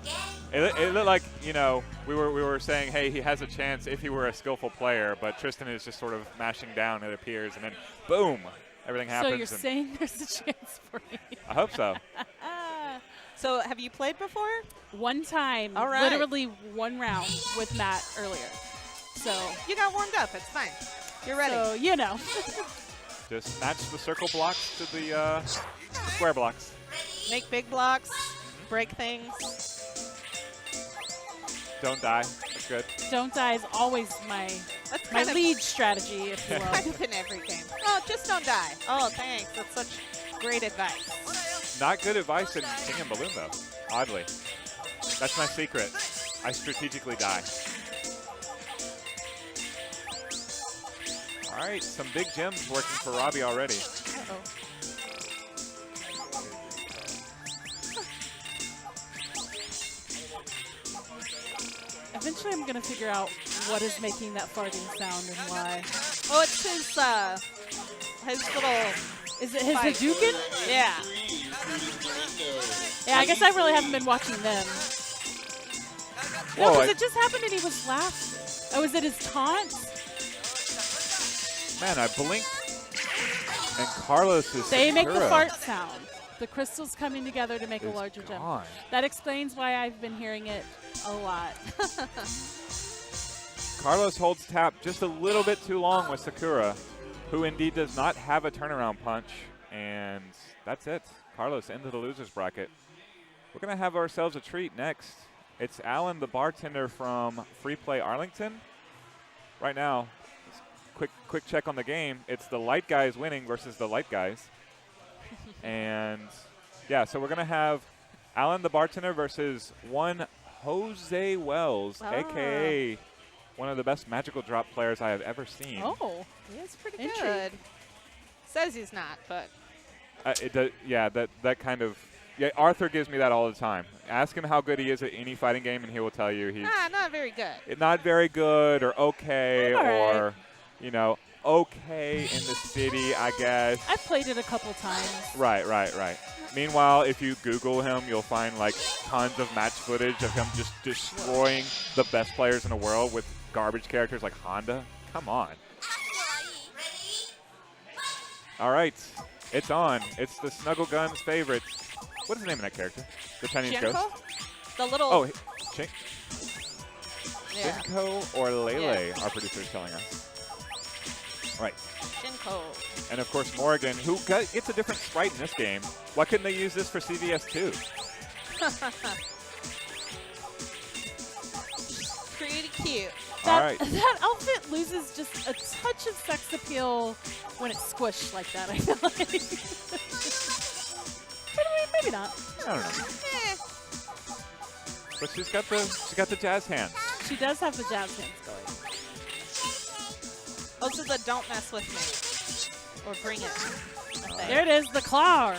it looked like, you know, we were saying, hey, he has a chance if he were a skillful player, but Tristan is just sort of mashing down, it appears, and then boom, everything happens. so you're and saying there's a chance for me. I hope so. So have you played before? One time, All right. literally one round with Matt earlier. So You got warmed up. It's fine. You're ready. So, you know. Just match the circle blocks to the square blocks. Make big blocks, break things. Don't die. That's good. Don't die is always my That's my kind of, lead strategy, if you kind will. of in every game. Oh, just don't die. Oh, thanks. That's such great advice. Not good advice in King and Balloon, though. Oddly. That's my secret. I strategically die. All right, some big gems working for Robbie already. Uh-oh. Eventually, I'm going to figure out what is making that farting sound and why. Oh, it's his little. Is it his Fight. Hadouken? Yeah. Yeah, I guess I really haven't been watching them. No, Whoa, because it just happened and he was laughing. Oh, is it his taunt? man, I blinked. And Carlos is They make the Sakura fart sound. The crystals coming together to make a is larger gem. gone. That explains why I've been hearing it a lot. Carlos holds tap just a little bit too long with Sakura, who indeed does not have a turnaround punch. And that's it. Carlos into the loser's bracket. We're going to have ourselves a treat next. It's Alan, the bartender from Free Play Arlington. Right now, quick check on the game. It's the light guys winning versus the light guys. And, yeah, so we're going to have Alan, the bartender, versus one Jose Wells, a.k.a. one of the best magical drop players I have ever seen. Oh, He is pretty Intrigue. good. Says he's not, but. Yeah, that kind of. Yeah, Arthur gives me that all the time. Ask him how good he is at any fighting game, and he will tell you he's Not very good. not very good or okay All right. or, you know, okay in the city, I guess. I've played it a couple times. Right. Meanwhile, if you Google him, you'll find like tons of match footage of him just destroying the best players in the world with garbage characters like Honda. Come on. All right, it's on. It's the Snuggle Guns favorite. What is the name of that character? The Chinese ghost? Shinko? The little. Oh, yeah. Shinko or Lele, our producer's telling us. Right. Shinko. And of course, Morgan, who gets a different sprite in this game. Why couldn't they use this for CVS 2? Pretty cute. All right. That outfit loses just a touch of sex appeal when it's squished like that, I feel like. But I mean, maybe not. I don't know. Eh. But she's got the jazz hands. She does have the jazz hands going. Oh, this is a don't mess with me. Or bring it. There it is, the claw.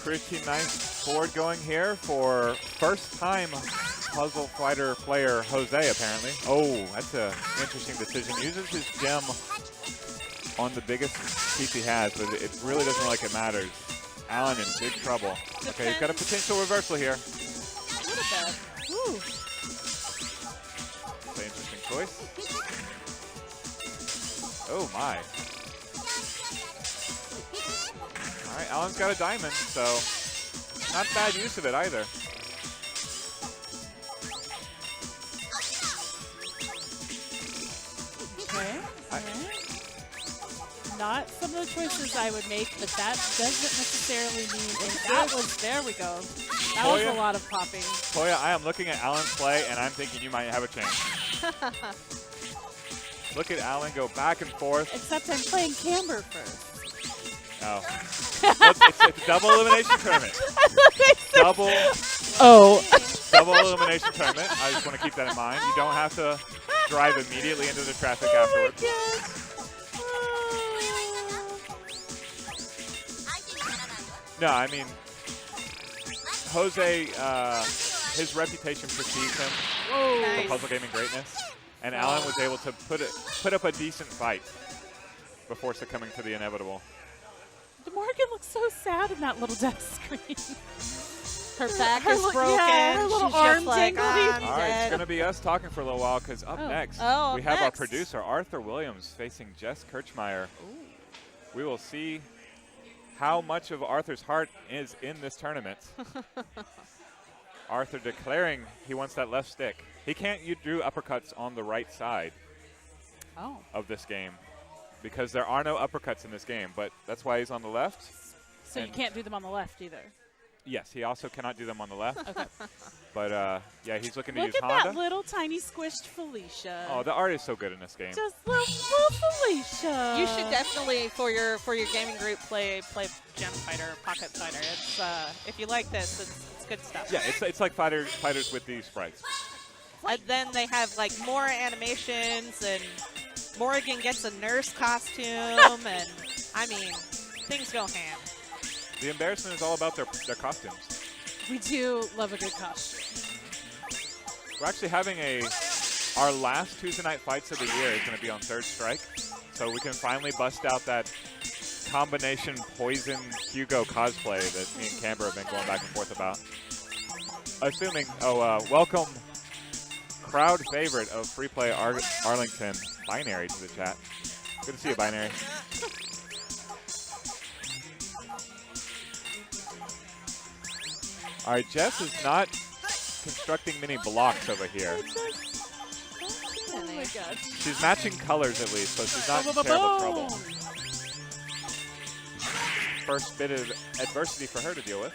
Pretty nice board going here for first time puzzle fighter player Jose, apparently. Oh, that's an interesting decision. Uses his gem on the biggest piece he has, but it really doesn't look like it matters. Alan in big trouble. Okay, he's got a potential reversal here. A little bit. Ooh. That's an interesting choice. Oh, my. All right, Alan's got a diamond, so not bad use of it either. Okay. Alright. Not some of the choices I would make, but that doesn't necessarily mean that was, there we go. That was a lot of popping. Toya, I am looking at Alan's play, and I'm thinking you might have a chance. Look at Alan go back and forth. Except I'm playing Camber first. Oh. It's a double elimination tournament. Double elimination tournament. I just want to keep that in mind. You don't have to drive immediately into the traffic afterwards. No, I mean, Jose, his reputation precedes him for puzzle gaming greatness, and Alan was able to put up a decent fight before succumbing to the inevitable. Morgan looks so sad in that little death screen. Her back is broken. Yeah, her little She's arm just like, tingled. I'm All right, it's dead. going to be us talking for a little while because up next, Oh, we have our next. producer, Arthur Williams, facing Jess Kirchmeier. We will see how much of Arthur's heart is in this tournament. Arthur declaring he wants that left stick. He can't do uppercuts on the right side of this game because there are no uppercuts in this game, but that's why he's on the left. So you can't do them on the left either. Yes, he also cannot do them on the left. Okay. But, yeah, he's looking to use Look at Honda. that little tiny squished Felicia. Oh, the art is so good in this game. Just little Felicia. You should definitely for your gaming group play Gem Fighter, Pocket Fighter. It's if you like this, it's good stuff. Yeah, it's like fighters with these sprites. And then they have like more animations, and Morrigan gets a nurse costume, and I mean, things go ham. The embarrassment is all about their costumes. We do love a good costume. We're actually having our last Tuesday night fights of the year is going to be on Third Strike, so we can finally bust out that combination Poison Hugo cosplay that me and Camber have been going back and forth about. Assuming, welcome crowd favorite of Free Play Arlington, Binary, to the chat. Good to see you, Binary. All right, Jess is not constructing many blocks over here. Oh my gosh. She's matching colors at least, so she's not in terrible trouble. First bit of adversity for her to deal with.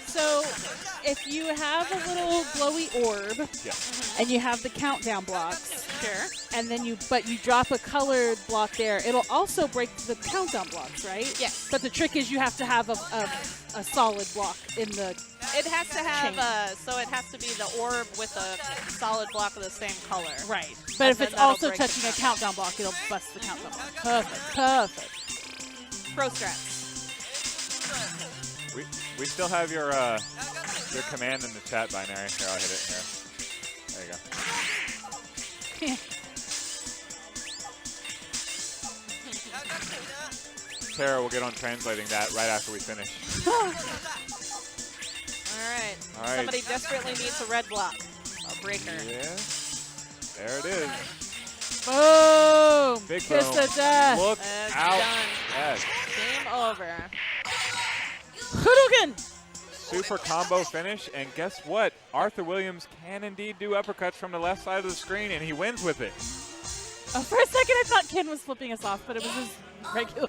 So if you have a little glowy orb and you have the countdown blocks, and then you drop a colored block there, it'll also break the countdown blocks, right? Yes. But the trick is you have to have a solid block in the It has to have chain. so it has to be the orb with a solid block of the same color. Right. But And if then it's that'll also break the touching a countdown block, it'll bust the countdown block. Perfect. Perfect. Pro strats. We still have your command in the chat, Binary. Here, I'll hit it here. There you go. Tara will get on translating that right after we finish. All right. Somebody desperately needs a red block. A breaker. Yeah. There it is. Boom! Big Kiss boom. of death. Look That's out. done. Yes. Game over. Hadouken! Super combo finish, and guess what? Arthur Williams can indeed do uppercuts from the left side of the screen, and he wins with it. Oh, for a second, I thought Ken was flipping us off, but it was his regular.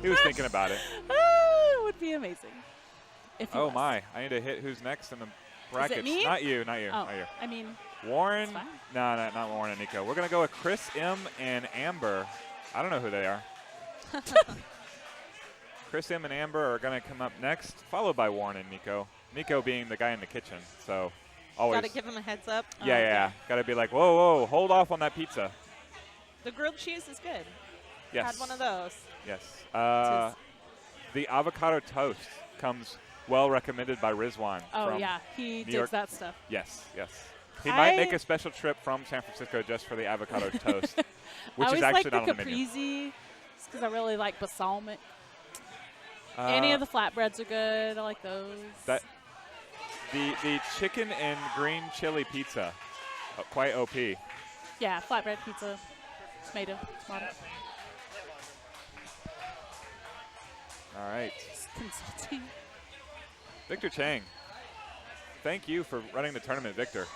He was thinking about it. It would be amazing. If he Oh was. my! I need to hit who's next in the brackets. me? Not you. Not you. Oh, Not you. I mean, Warren. It's fine. No, not Warren and Nico. We're gonna go with Chris M and Amber. I don't know who they are. Chris M and Amber are gonna come up next, followed by Warren and Nico. Nico being the guy in the kitchen, so always. Gotta give him a heads up. Yeah. Gotta be like, whoa, hold off on that pizza. The grilled cheese is good. Yes. Had one of those. Yes. The avocado toast comes well recommended by Rizwan. oh from yeah, he New York. digs that stuff. Yes. He might make a special trip from San Francisco just for the avocado toast, which I is always actually like not the on the menu. caprese, because I really like balsamic. Any of the flatbreads are good. I like those. The chicken and green chili pizza, quite OP. Yeah, flatbread pizza, tomato. All right, Consulting. Victor Chang. Thank you for running the tournament, Victor.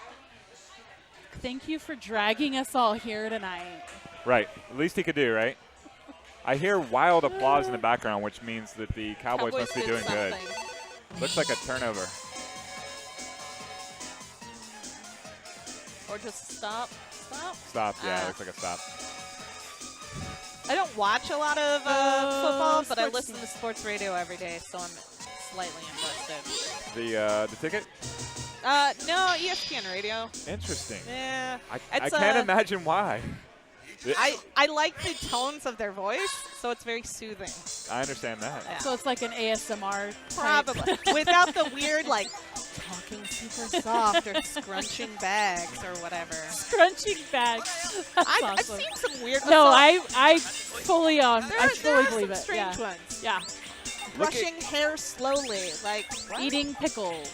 Thank you for dragging us all here tonight. Right, at least he could do, right? I hear wild applause in the background, which means that the Cowboys must be did doing good. something. Looks like a turnover. Or just stop. Stop, yeah, looks like a stop. I don't watch a lot of football, but I sports listen to sports radio every day, so I'm slightly invested. The ticket? No, ESPN radio. Interesting. Yeah. I It's, can't imagine why. I like the tones of their voice, so it's very soothing. I understand that. Yeah. So it's like an ASMR type. Probably. Without the weird, like, talking super soft or scrunching bags or whatever. Scrunching bags. That's I've awesome. seen some weird No, ones. I fully There fully are believe some it. strange Yeah. ones. Yeah. Brushing hair slowly, like what? Eating pickles.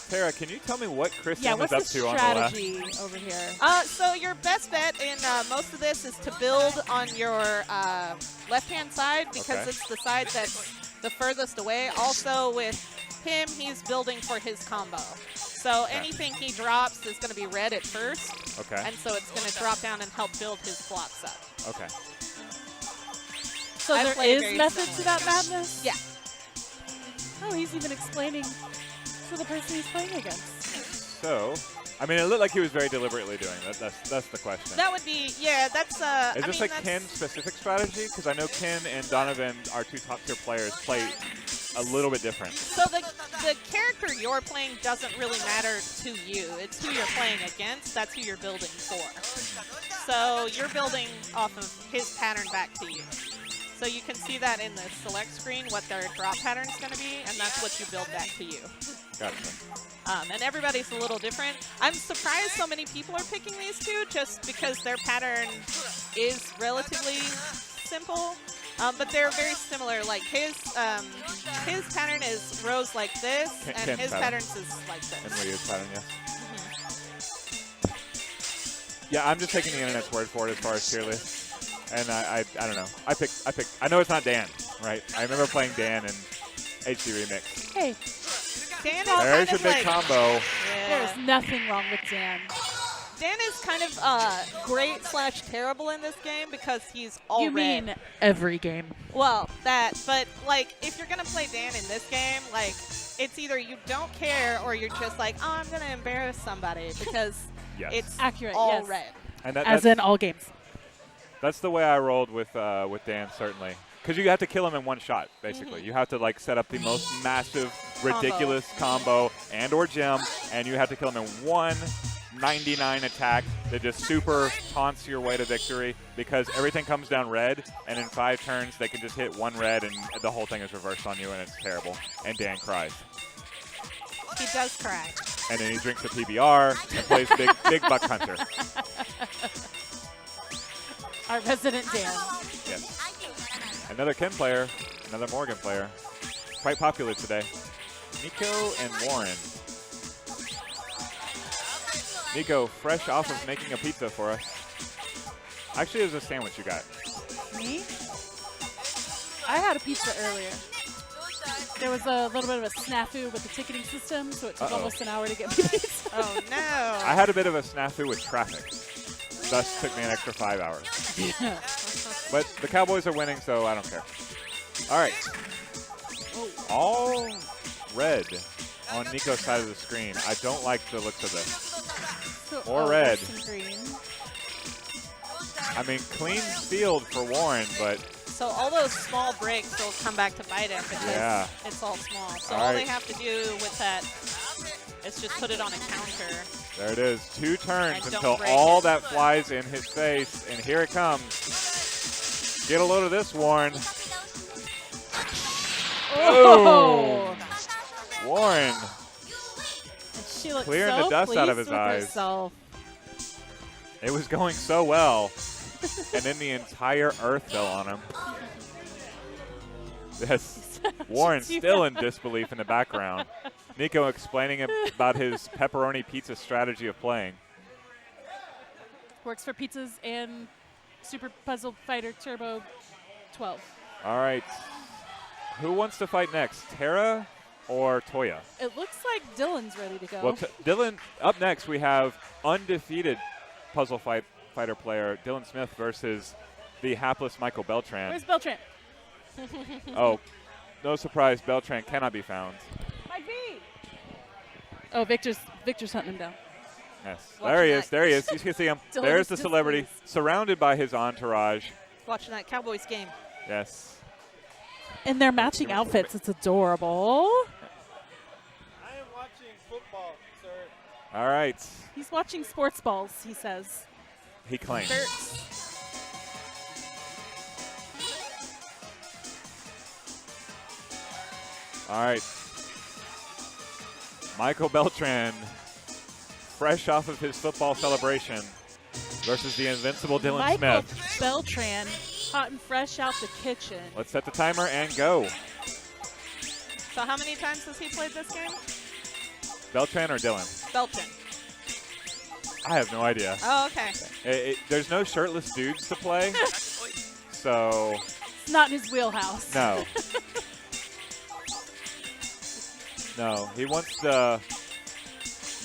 Tara, can you tell me what Chris Yeah, M is what's up the to on the left? strategy over here? So your best bet in most of this is to build on your left-hand side because Okay. it's the side that's the furthest away. Also with him, he's building for his combo. So anything he drops is going to be red at first. Okay. And so it's going to drop down and help build his blocks up. Okay. So I there play is very method to similar. that madness? Yeah. Oh, he's even explaining to the person he's playing against. So, I mean, it looked like he was very deliberately doing that. That's the question. That would be, yeah, that's, Is this a Ken-specific strategy? Because I know Ken and Donovan, our two top-tier players, play a little bit different. So the character you're playing doesn't really matter to you. It's who you're playing against. That's who you're building for. So you're building off of his pattern back to you. So you can see that in the select screen, what their drop pattern is going to be, and that's what you build back to you. Gotcha. And everybody's a little different. I'm surprised so many people are picking these two just because their pattern is relatively simple. But they're very similar. Like his pattern is rows like this, and Ken's his pattern. patterns is like this. And Ryu's pattern, yes. Yeah, I'm just taking the internet's word for it as far as tier lists. And I don't know. I know it's not Dan, right? I remember playing Dan in HD Remix. Hey, Dan is There's kind your of big like, combo. yeah. there's nothing wrong with Dan. Dan is kind of great/terrible in this game because he's all You red. mean every game. Well, that, but like if you're gonna play Dan in this game, like it's either you don't care or you're just like, oh, I'm gonna embarrass somebody because Yes. it's Accurate, all yes. red. And As in all games. that's the way I rolled with Dan, certainly. Because you have to kill him in one shot, basically. You have to like set up the most massive, ridiculous combo and or gem, and you have to kill him in one 99 attack that just super taunts your way to victory because everything comes down red, and in 5 turns they can just hit one red and the whole thing is reversed on you, and it's terrible. And Dan cries. He does cry. And then he drinks a PBR and plays Big Buck Hunter. Our resident Dan. Yes. Another Ken player, another Morgan player. Quite popular today. Nico and Warren. Nico, fresh off of making a pizza for us. Actually, it was a sandwich you got. Me? I had a pizza earlier. There was a little bit of a snafu with the ticketing system, so it took almost an hour to get me pizza. Oh no! I had a bit of a snafu with traffic. Thus took me an extra 5 hours. But the Cowboys are winning, so I don't care. All right. All red on Nico's side of the screen. I don't like the looks of this. So, Or red. there's some green. I mean, clean field for Warren, but So all those small breaks will come back to bite him because Yeah. it's all small. So All all right. they have to do with that is just put it on a counter. there it is. 2 turns And don't until break all it. that flies in his face, and here it comes. Get a load of this, Warren. Oh! Warren. She looks Clearing so the dust out of his pleased with eyes. herself. It was going so well, and then the entire earth fell on him. Yes, Warren still in disbelief in the background. Nico explaining about his pepperoni pizza strategy of playing. Works for pizzas and Super Puzzle Fighter Turbo 12. All right, who wants to fight next, Tara or Toya? It looks like Dylan's ready to go. Well, Dylan, up next we have undefeated puzzle fighter player Dylan Smith versus the hapless Michael Beltran. Where's Beltran? Oh, no surprise, Beltran cannot be found. Mike B! Oh, Victor's hunting him down. Yes, Watching there he is. that. There he is. You can see him. Dylan There's is the celebrity, displeased. surrounded by his entourage. Watching that Cowboys game. Yes. And their matching outfits. It's adorable. I am watching football, sir. All right. He's watching sports balls, he says. He claims. Shirts. All right. Michael Beltran, fresh off of his football celebration, versus the invincible Dylan Michael Smith. Beltran, hot and fresh out the kitchen. Let's set the timer and go. So how many times has he played this game? Beltran or Dylan? Beltran. I have no idea. Oh, okay. There's no shirtless dudes to play, so It's not in his wheelhouse. no. No, he wants the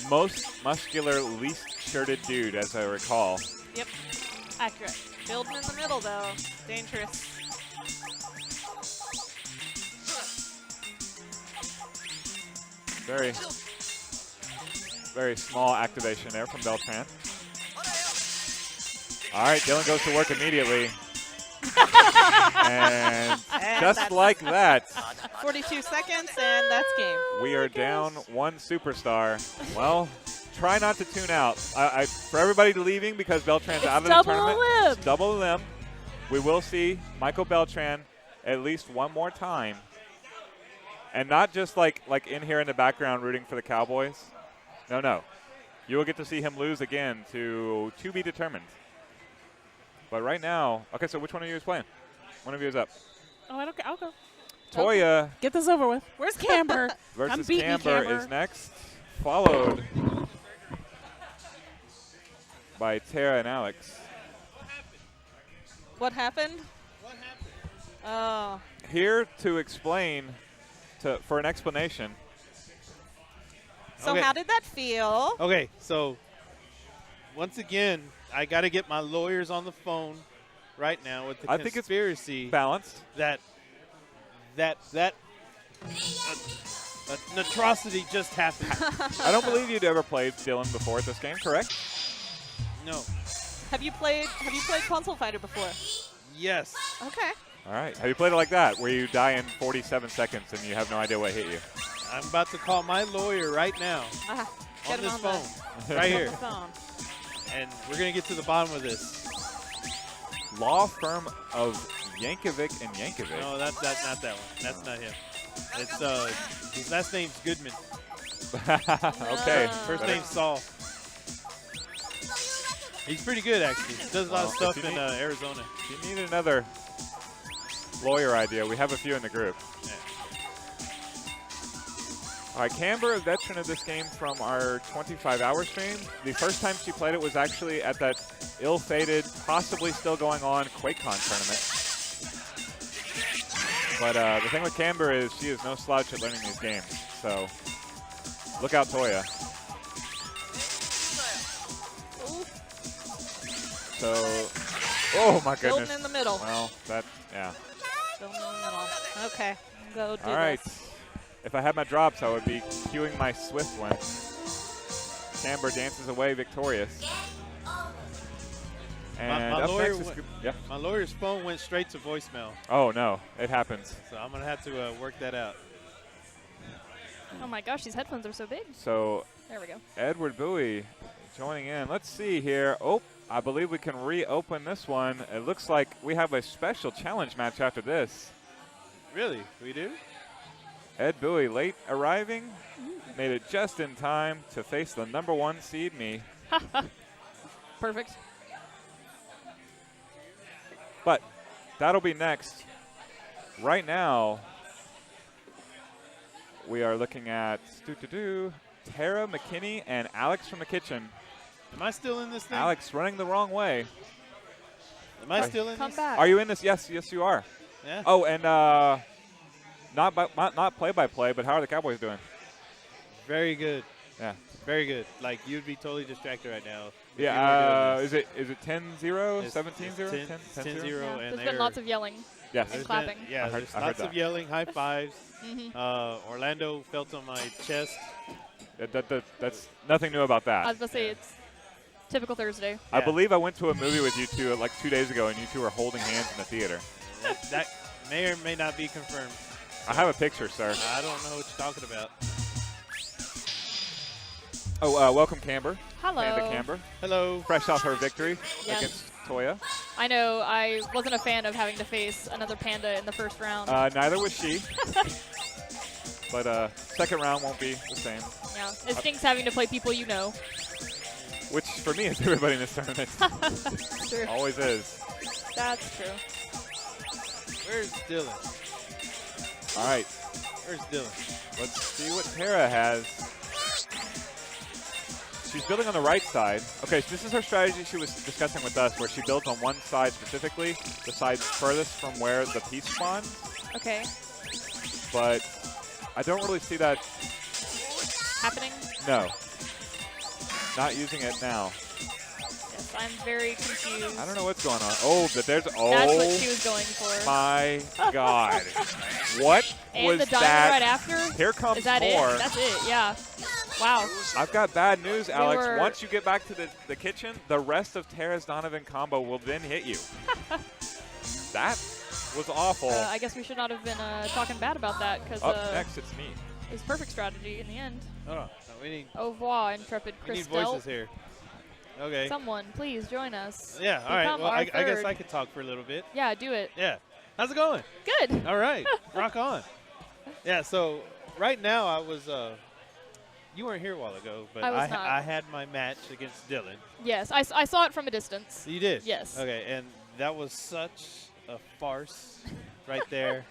most muscular, least shirted dude, as I recall. Yep. Accurate. Building in the middle, though. Dangerous. Very, very small activation there from Beltran. All right, Dylan goes to work immediately. and just that's like that, 42 seconds, and that's game. we are down one superstar. Well, try not to tune out. For everybody leaving because Beltran's out of the double tournament, limb. it's double limb. We will see Michael Beltran at least one more time. And not just like in here in the background rooting for the Cowboys. No. You will get to see him lose again to be determined. But right now, okay, so which one of you is playing? One of you is up. Oh, I don't care. I'll go. Toya Get this over with. Where's Camber? versus beating you, Camber Camber. is next, followed by Tara and Alex. What happened? Oh. Here to explain, for an explanation. So Okay. how did that feel? Okay, so once again, I got to get my lawyers on the phone right now with the I think it's conspiracy Balanced. that an atrocity just happened. I don't believe you'd ever played Dylan before at this game, correct? No. Have you played Console Fighter before? Yes. Okay. All right. Have you played it like that, where you die in 47 seconds and you have no idea what hit you? I'm about to call my lawyer right now Get on him this on phone, right the here, phone. and we're going to get to the bottom of this. Law firm of Yankovic and Yankovic. No, that's not that one. That's not him. It's his last name's Goodman. Okay. First Better- name's Saul. He's pretty good, actually. He does a lot of Well, stuff if you in need- Arizona. If you need another lawyer idea, we have a few in the group. Yeah. All right, Camber, a veteran of this game from our 25-hour stream. The first time she played it was actually at that ill-fated, possibly still going on QuakeCon tournament. But the thing with Camber is she is no slouch at learning these games. So look out, Toya. So, oh my goodness. Building in the middle. Well, yeah. Building in the middle. Okay. Go do All right. this. If I had my drops, I would be cueing my Swift one. Camber dances away victorious. And My up lawyer next is went- yeah. My lawyer's phone went straight to voicemail, Oh no, it happens. so I'm going to have to work that out. Oh my gosh, these headphones are so big. So There we go. Edward Bowie joining in. Let's see here. Oh, I believe we can reopen this one. It looks like we have a special challenge match after this. Really? We do? Ed Bowie late arriving, made it just in time to face the #1 seed me. Perfect. But that'll be next. Right now, we are looking at Tara McKinney and Alex from the kitchen. Am I still in this thing? Alex running the wrong way. Am I still in Come this? back. Are you in this? Yes, you are. Yeah? Oh, and not play-by-play, but how are the Cowboys doing? Very good. Yeah. Very good. Like, you'd be totally distracted right now. if you Yeah. were doing this. Is it 10-0, It's 17-0, 10-0, Yeah, and there's they're been lots of yelling. Yes. And there's clapping. been- yeah, I heard there's lots that. of yelling, high fives. Mhm. Orlando felt on my chest. That's nothing new about that. I was going to say it's typical Thursday. I Yeah. believe I went to a movie with you two like 2 days ago, and you two were holding hands in the theater. That may or may not be confirmed. I have a picture, sir. I don't know what you're talking about. Oh, welcome, Camber. Hello. Panda Camber. Hello. Fresh off her victory Yes. against Toya. I know I wasn't a fan of having to face another panda in the first round. Neither was she. But second round won't be the same, Yeah, it stinks having to play people you know. which for me is everybody in this tournament. True. Always is. That's true. Where's Dylan? All right, Where's Dylan? let's see what Tara has. she's building on the right side. Okay, so this is her strategy she was discussing with us, where she builds on one side specifically, the side furthest from where the piece spawns. Okay. But I don't really see that. Happening? No. Not using it now. Yes, I'm very confused. I don't know what's going on. Oh, but there's. Oh. That's what she was going for. My God. What and was the diamond that? right after? Here comes Is that more. it? That's it, yeah. Wow. I've got bad news, Alex. were- Once you get back to the kitchen, the rest of Tara's Donovan combo will then hit you. That was awful. I guess we should not have been talking bad about that because Up next, it's me. it was perfect strategy in the end. Hold on. No, we need Au revoir, intrepid we need Christelle. voices here. Okay. Someone, please join us. Yeah. All right. Become Well, our I guess third. I could talk for a little bit. Yeah, do it. Yeah. How's it going? Good. All right. Rock on. Yeah. So right now I was. You weren't here a while ago, but I was not. I had my match against Dylan. Yes, I saw it from a distance. You did? Yes. Okay, and that was such a farce right there.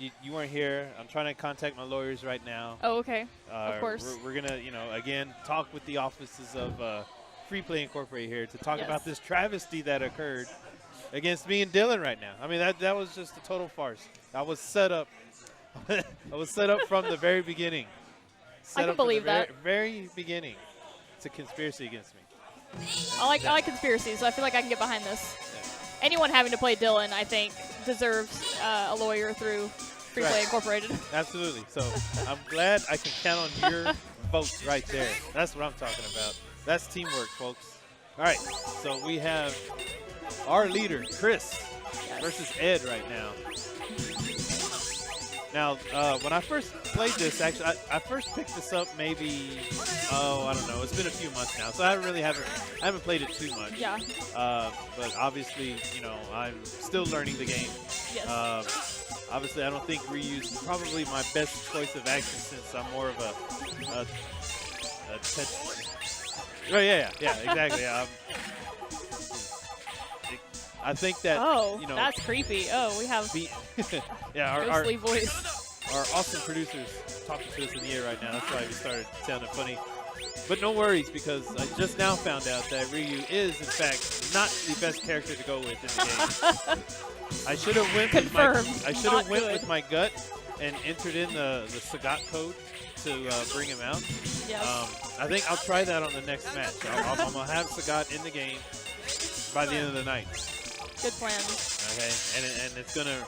You weren't here. I'm trying to contact my lawyers right now. Oh, okay. Of course. We're going to, again, talk with the offices of Free Play Incorporated here to talk Yes. about this travesty that occurred against me and Dylan right now. I mean, that was just a total farce. I was set up. I was set up from the very beginning. I can believe that. Very beginning. It's a conspiracy against me. I like conspiracies, so I feel like I can get behind this. Anyone having to play Dylan, I think, deserves a lawyer through Free Play Right. Incorporated. Absolutely. So I'm glad I can count on your vote right there. That's what I'm talking about. That's teamwork, folks. All right. So we have our leader, Chris, versus Ed right now. Now, when I first played this, actually, I first picked this up maybe, I don't know. It's been a few months now, so I haven't played it too much. Yeah. But obviously, I'm still learning the game. Yes. Obviously, I don't think Ryu is probably my best choice of action since I'm more of a Oh, yeah, exactly. I think that, Oh, that's creepy. Oh, we have yeah, our ghostly voice. awesome producers talking to us in the air right now. That's why we started sounding funny. But no worries, because I just now found out that Ryu is, in fact, not the best character to go with in the game. I should have went Confirmed. with my gut and entered in the Sagat code to bring him out. Yes. I think I'll try that on the next match. I'm going to have Sagat in the game by the end of the night. Good plan. Okay, and it's going to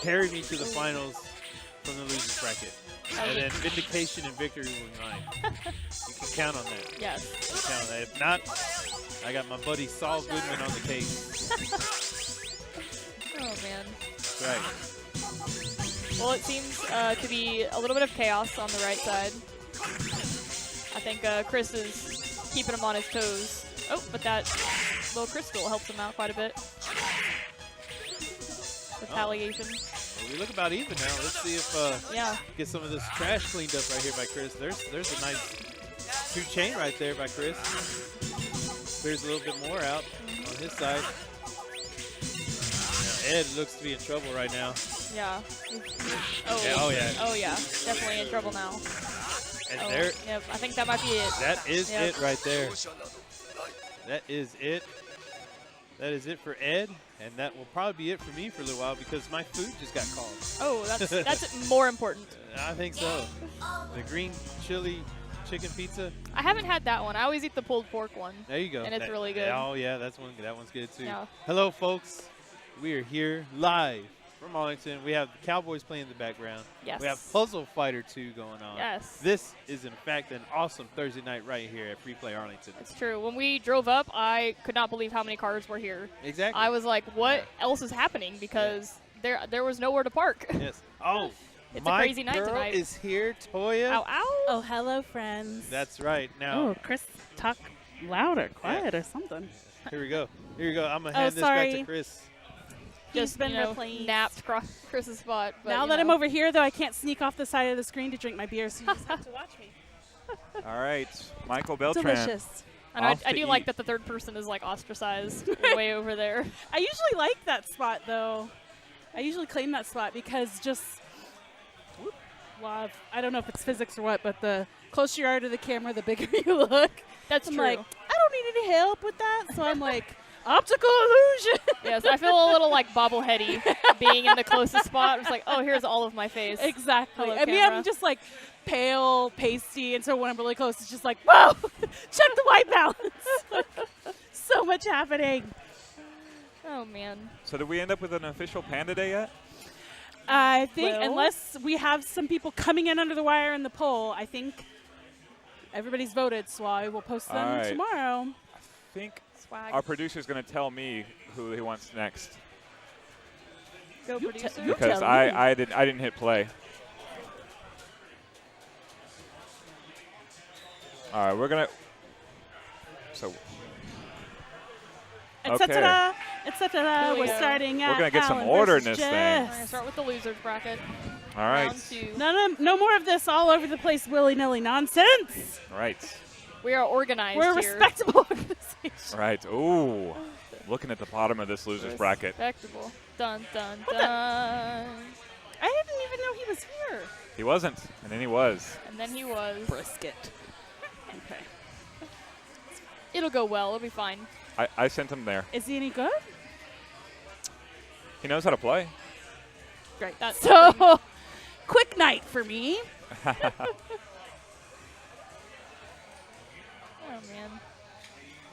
carry me to the finals from the losers bracket. And then vindication and victory will be mine. You can count on that. Yes. You can count on that. If not, I got my buddy Saul Goodman on the case. Oh, man. That's right. Well, it seems to be a little bit of chaos on the right side. I think Chris is keeping him on his toes. Oh, but that little crystal helps him out quite a bit. Retaliation. Well, we look about even now. Let's see if get some of this trash cleaned up right here by Chris. There's a nice 2-chain right there by Chris. Clears a little bit more out on his side. Now Ed looks to be in trouble right now. Yeah. Oh yeah. Oh, yeah. Definitely in trouble now. And Oh, there, yep, I think that might be it. that is Yep. it right there. That is it. That is it for Ed, and that will probably be it for me for a little while because my food just got called. Oh, that's more important. I think so. The green chili chicken pizza. I haven't had that one. I always eat the pulled pork one. There you go. And it's really good. Oh yeah, that one's good too. Yeah. Hello, folks. We are here live from Arlington. We have the Cowboys playing in the background. Yes. We have Puzzle Fighter 2 going on. Yes. This is in fact an awesome Thursday night right here at Free Play Arlington. It's true. When we drove up, I could not believe how many cars were here. Exactly. I was like, what else is happening? Because there was nowhere to park. Yes. Oh. It's a crazy night girl tonight. is here, Toya. Ow, ow. Oh, hello, friends. That's right. Now, Oh, Chris, talk louder, quiet, or something. here we go. Here we go. I'm going to Oh, hand this back to sorry. Chris. Just been you know, replaced. napped Chris's spot. But, Now you that I'm know. over here, though, I can't sneak off the side of the screen to drink my beer, so you just have to watch me. All right, Michael Beltran. Delicious. And off I to do like eat. that the third person is like ostracized way over there. I usually like that spot, though. I usually claim that spot because just Suave. I don't know if it's physics or what, but the closer you are to the camera, the bigger you look. That's I'm true. like, I don't need any help with that. So I'm like, optical illusion. Yes, I feel a little like bobbleheady being in the closest spot. It's like, oh, here's all of my face. Exactly. Hello, I mean, camera. I'm just like pale, pasty, and so when I'm really close, it's just like, whoa, check the white balance. So much happening. Oh, man. So did we end up with an official Panda Day yet? I think Well- unless we have some people coming in under the wire in the poll, I think everybody's voted, so I will post them All right. tomorrow. I think Swag. our producer's going to tell me who he wants next Go You producer. You because tell me. I didn't hit play. All right, we're gonna. So Et Okay. cetera, et cetera. Here we We're go. starting at gonna get some Alan order in versus this thing. We're going to Jess. start with the losers bracket. all right, Round 2. No more of this all over the place willy-nilly nonsense. right, We are organized We're a here. respectable organization. right. Ooh, looking at the bottom of this losers bracket. Respectable. Dun, dun, What dun. I didn't even know he was here. He wasn't, and then he was. And then he was. Brisket. Okay. It'll go well. It'll be fine. I sent him there. Is he any good? He knows how to play. Great. That's So, quick night for me. Oh, man.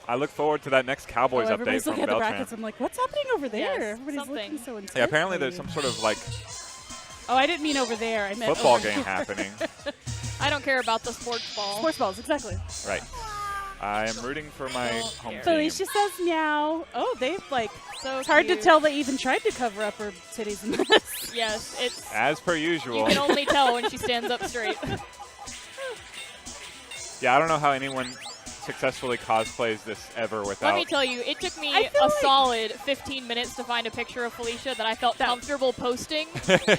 I look forward to that next Cowboys update Everybody's from looking at the Beltran. brackets. I'm like, what's happening over there? Yes, Everybody's something. looking so intense. Yeah, apparently there's some sort of like Oh, I didn't mean over there. I meant football over game here. happening. I don't care about the sports ball. Sports balls, exactly. Right. I am rooting for my Don't home care. team. Felicia says meow. Oh, they've like. So It's hard to cute. tell they even tried to cover up her titties in this. Yes, it's. As per You usual. can only tell when she stands up straight. Yeah, I don't know how anyone successfully cosplays this ever without. Let me tell you, it took me I feel a like- solid 15 minutes to find a picture of Felicia that I felt comfortable posting.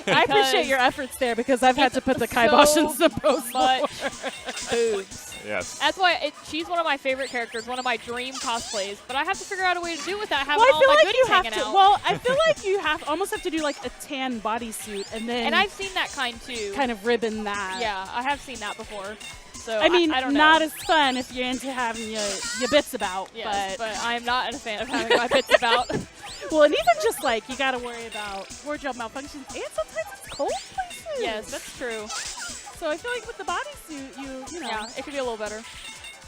I appreciate your efforts there because I've had to put the kibosh so in some posts much before. boobs. Yes. That's why she's one of my favorite characters, one of my dream cosplays. But I have to figure out a way to do it without having Well, I all feel my like goodies you have hanging to. out. Well, I feel like you almost have to do like a tan bodysuit and then And I've seen that kind too. kind of ribbon that. Yeah, I have seen that before. So I mean, I don't know. not as fun if you're into having your bits about, Yes, but but I'm not a fan of having my bits about. well, and even just like you got to worry about wardrobe malfunctions, and sometimes it's cold places. Yes, that's true. So I feel like with the bodysuit, you know. Yeah, it could be a little better.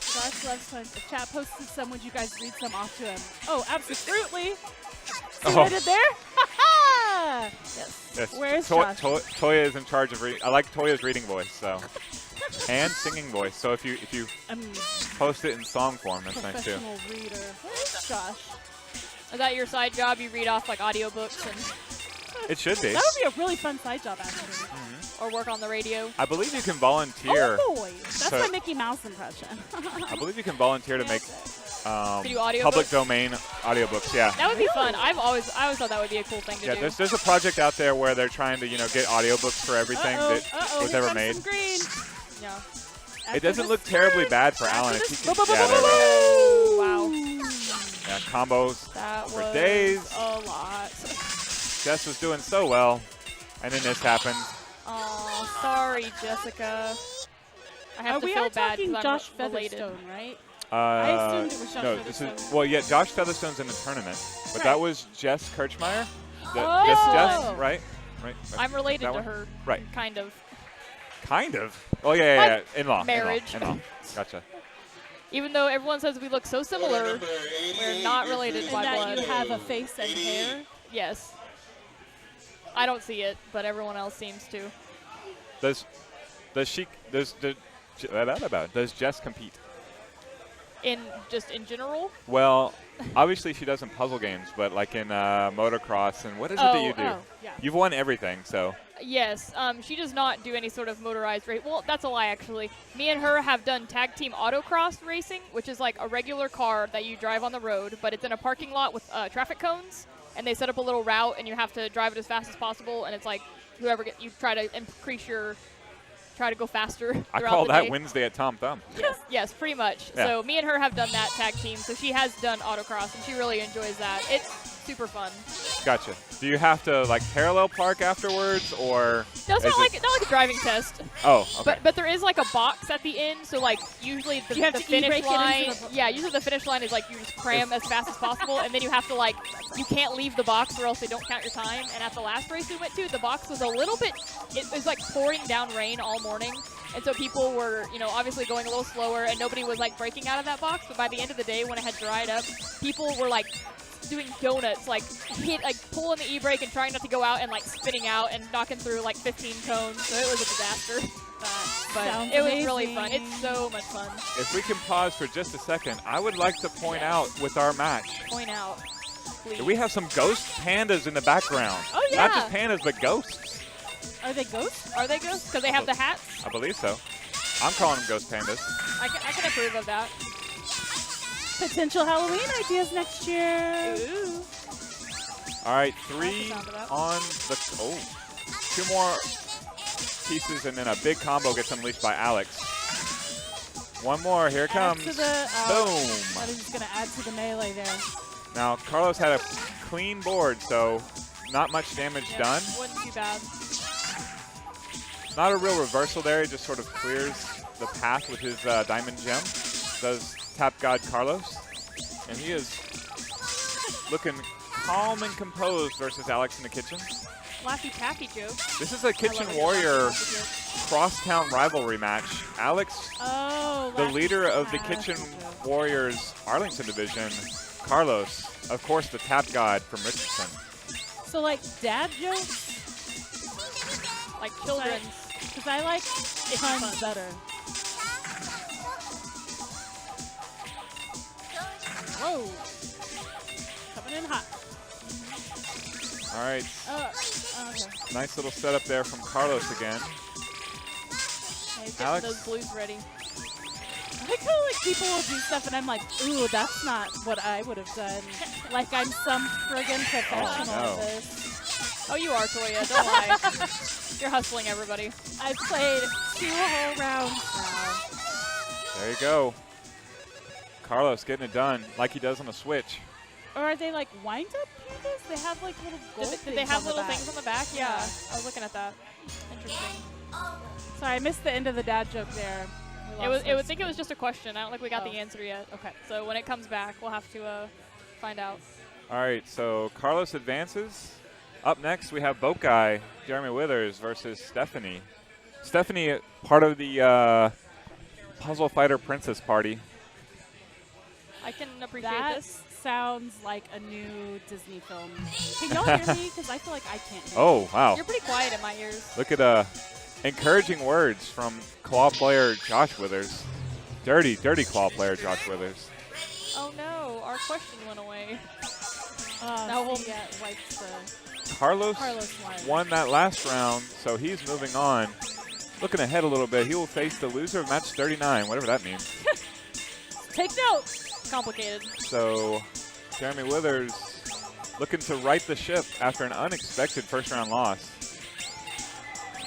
Josh loves times. If chat posted some, would you guys read some off to him? Oh, absolutely. See what I did there? Ha Yes. Yes. Where's Josh? Toya is in charge of reading. I like Toya's reading voice, so and singing voice. So if you post it in song form, that's nice too. Professional reader. Where's Josh? Is that your side job? You read off like audiobooks and It should be. That would be a really fun side job, actually. or work on the radio. I believe you can volunteer. Oh boy, that's So- my Mickey Mouse impression. I believe you can volunteer to make To do audiobooks? public domain audiobooks. Yeah. That would be fun. I always thought that would be a cool thing to Yeah, do. there's a project out there where they're trying to get audiobooks for everything that was here ever comes made. some green. Yeah. It doesn't look terribly bad for Alan. If he can, yeah, there we go. Oh, wow. Yeah, combos. That For was days. a lot. Jess was doing so well, and then this happened. Oh, sorry, Jessica. I have to We feel are bad talking 'cause Josh I'm related. Featherstone, right? I assumed it was Josh no, this is Featherstone. yeah. Josh Featherstone's in the tournament, but Right. that was Jess Kirchmeier. Oh. Jess, right? Right. I'm related That to one? her. Right. Kind of. Kind of. Oh yeah. In-law. marriage. In-law. Gotcha. Even though everyone says we look so similar, we're not related by And that blood. you have a face and hair. Yes. I don't see it, but everyone else seems to. Does Jess compete? In general. Well, obviously she does in puzzle games, but like in motocross and what is it that you do? Yeah. You've won everything, so Yes, she does not do any sort of motorized race. Well, that's a lie, actually. Me and her have done tag team autocross racing, which is like a regular car that you drive on the road, but it's in a parking lot with traffic cones, and they set up a little route, and you have to drive it as fast as possible, and it's like whoever you try to increase your, try to go faster. I throughout call the that day. Wednesday at Tom Thumb. Yes, pretty much. Yeah. So me and her have done that tag team, so she has done autocross, and she really enjoys that. It's super fun. Gotcha. Do you have to like parallel park afterwards, or? No, it's is not like a driving test. Oh, okay. But there is like a box at the end, so like usually You have the to finish e-brake it line. into the Yeah, usually the finish line is like you just cram as fast as possible, and then you have to like you can't leave the box or else they don't count your time. And at the last race we went to, the box was a little bit. It was like pouring down rain all morning, and so people were obviously going a little slower, and nobody was like breaking out of that box. But by the end of the day, when it had dried up, people were like doing donuts, like pulling the e-brake and trying not to go out and like spinning out and knocking through like 15 cones. So it was a disaster. But Sounds it was really fun. amazing. It's so much fun. If we can pause for just a second, I would like to point out with our match, Point out, please. we have some ghost pandas in the background. Oh, yeah. Not just pandas, but ghosts. Are they ghosts? Are they ghosts? Because they have the hats? I believe so. I'm calling them ghost pandas. I can approve of that. Potential Halloween ideas next year. Ooh. All right, I like the sound of that. on the. Oh, 2 more pieces, and then a big combo gets unleashed by Alex. 1 more. Here it Add comes. to the, Boom. That is just going to add to the melee there. Now, Carlos had a clean board, so not much damage Yeah, done. Wasn't too bad. Not a real reversal there. He just sort of clears the path with his diamond gem. Does Tap God Carlos. And he is looking calm and composed versus Alex in the kitchen. Laffy Taffy joke. This is a I Kitchen love it. Warrior Taffy joke. crosstown rivalry match. Alex, Oh, the Laffy leader of the Taffy Kitchen joke. Warriors Arlington division. Carlos, of course, the Tap God from Richardson. So, like, dad jokes? Like children's. Because I like puns better. Whoa. Coming in hot. All right, Okay. nice little setup there from Carlos again. Yeah, he's getting Alex? those blues ready. I like how like people will do stuff and I'm like, ooh, that's not what I would have done. Like I'm some friggin' professional no. at this. Oh, you are, Toya. Don't lie. You're hustling everybody. I've played 2 whole rounds now. There you go. Carlos getting it done like he does on the Switch. Or are they like wind-up pandas? They have like little gold Did they things have on the little back. things on the back? Yeah. I was looking at that. Interesting. Sorry, I missed the end of the dad joke there. We lost It my would think it was just a question. I don't think we got Oh. the answer yet. Okay. So when it comes back, we'll have to find out. All right, so Carlos advances. Up next, we have Boat Guy, Jeremy Withers versus Stephanie. Stephanie, part of the Puzzle Fighter Princess Party. I can appreciate That this. sounds like a new Disney film. Can y'all hear me? Because I feel like I can't hear Oh, wow. You're pretty quiet in my ears. Look at encouraging words from claw player Josh Withers. Dirty claw player Josh Withers. Oh no, our question went away. Now we'll- wipes the Carlos Carlos line. won that last round, so he's moving on. Looking ahead a little bit, he will face the loser of match 39, whatever that means. Take note. Complicated. So Jeremy Withers looking to right the ship after an unexpected first round loss.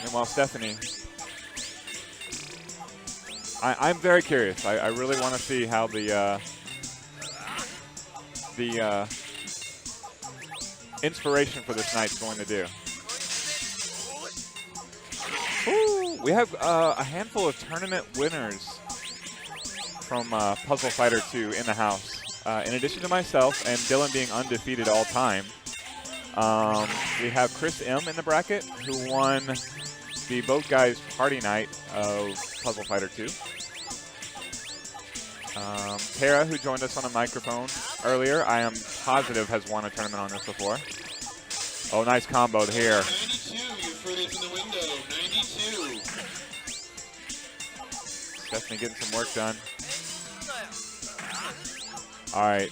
And while Stephanie, I'm very curious. I really want to see how the inspiration for this night's going to do. Ooh, we have a handful of tournament winners from Puzzle Fighter 2 in the house. In addition to myself and Dylan being undefeated all time, we have Chris M in the bracket who won the Boat Guys Party Night of Puzzle Fighter 2. Tara, who joined us on a microphone earlier, I am positive has won a tournament on this before. Oh, nice combo here. 92, you're further from the window. 92. Stephanie getting some work done. All right,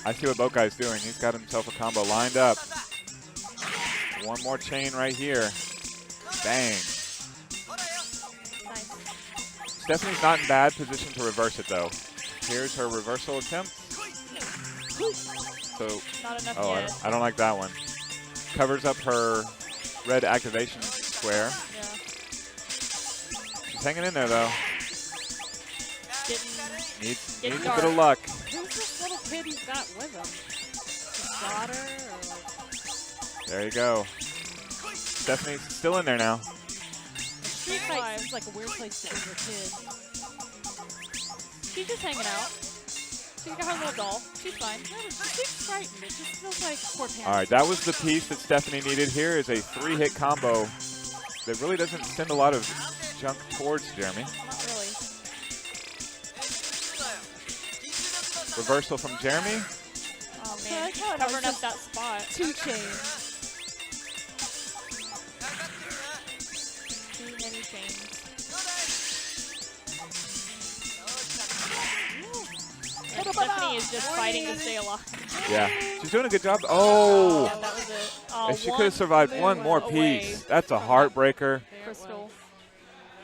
I see what Boat Guy's doing. He's got himself a combo lined up. One more chain right here. Bang. Nice. Stephanie's not in bad position to reverse it though. Here's her reversal attempt. So, Not enough oh, yet. I don't like that one. Covers up her red activation square. Yeah. She's hanging in there though. Getting Needs a dark. bit of luck. Who's this little kid he's got with him? His daughter or like There you go. Stephanie's still in there now. Street fight seems like a weird place to be as a kid. She's just hanging out. She's got her little doll. She's fine. No, she seems frightened. It just feels like poor parents. All right, that was the piece that Stephanie needed here is a 3-hit combo that really doesn't send a lot of junk towards Jeremy. Not really. Reversal from Jeremy. Oh I man, like how it covering has up that spot. 2 chains. Too many chains. And Stephanie is just fighting to stay alive. Yeah, she's doing a good job. Oh, Yeah, that was it. and she could have survived one more away piece. That's a heartbreaker. Crystal.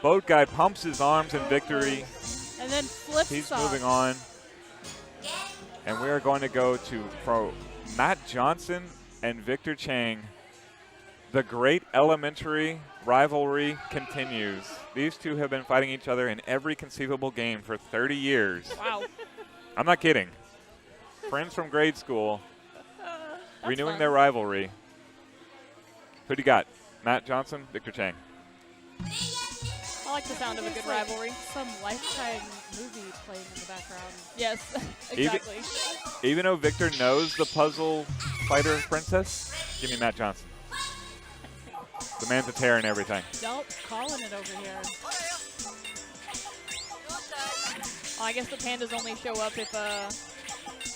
Boat guy pumps his arms in victory. And then flips He's off. moving on. And we are going to go to pro Matt Johnson and Victor Chang. The great elementary rivalry continues. These two have been fighting each other in every conceivable game for 30 years. Wow. I'm not kidding. Friends from grade school, renewing their rivalry. Who do you got? Matt Johnson, Victor Chang. I like the sound of a good rivalry. Some Lifetime movie playing in the background. Yes, exactly. Even though Victor knows the puzzle fighter princess, give me Matt Johnson. The man's a tear and everything. Delp calling it over here. Well, I guess the pandas only show up if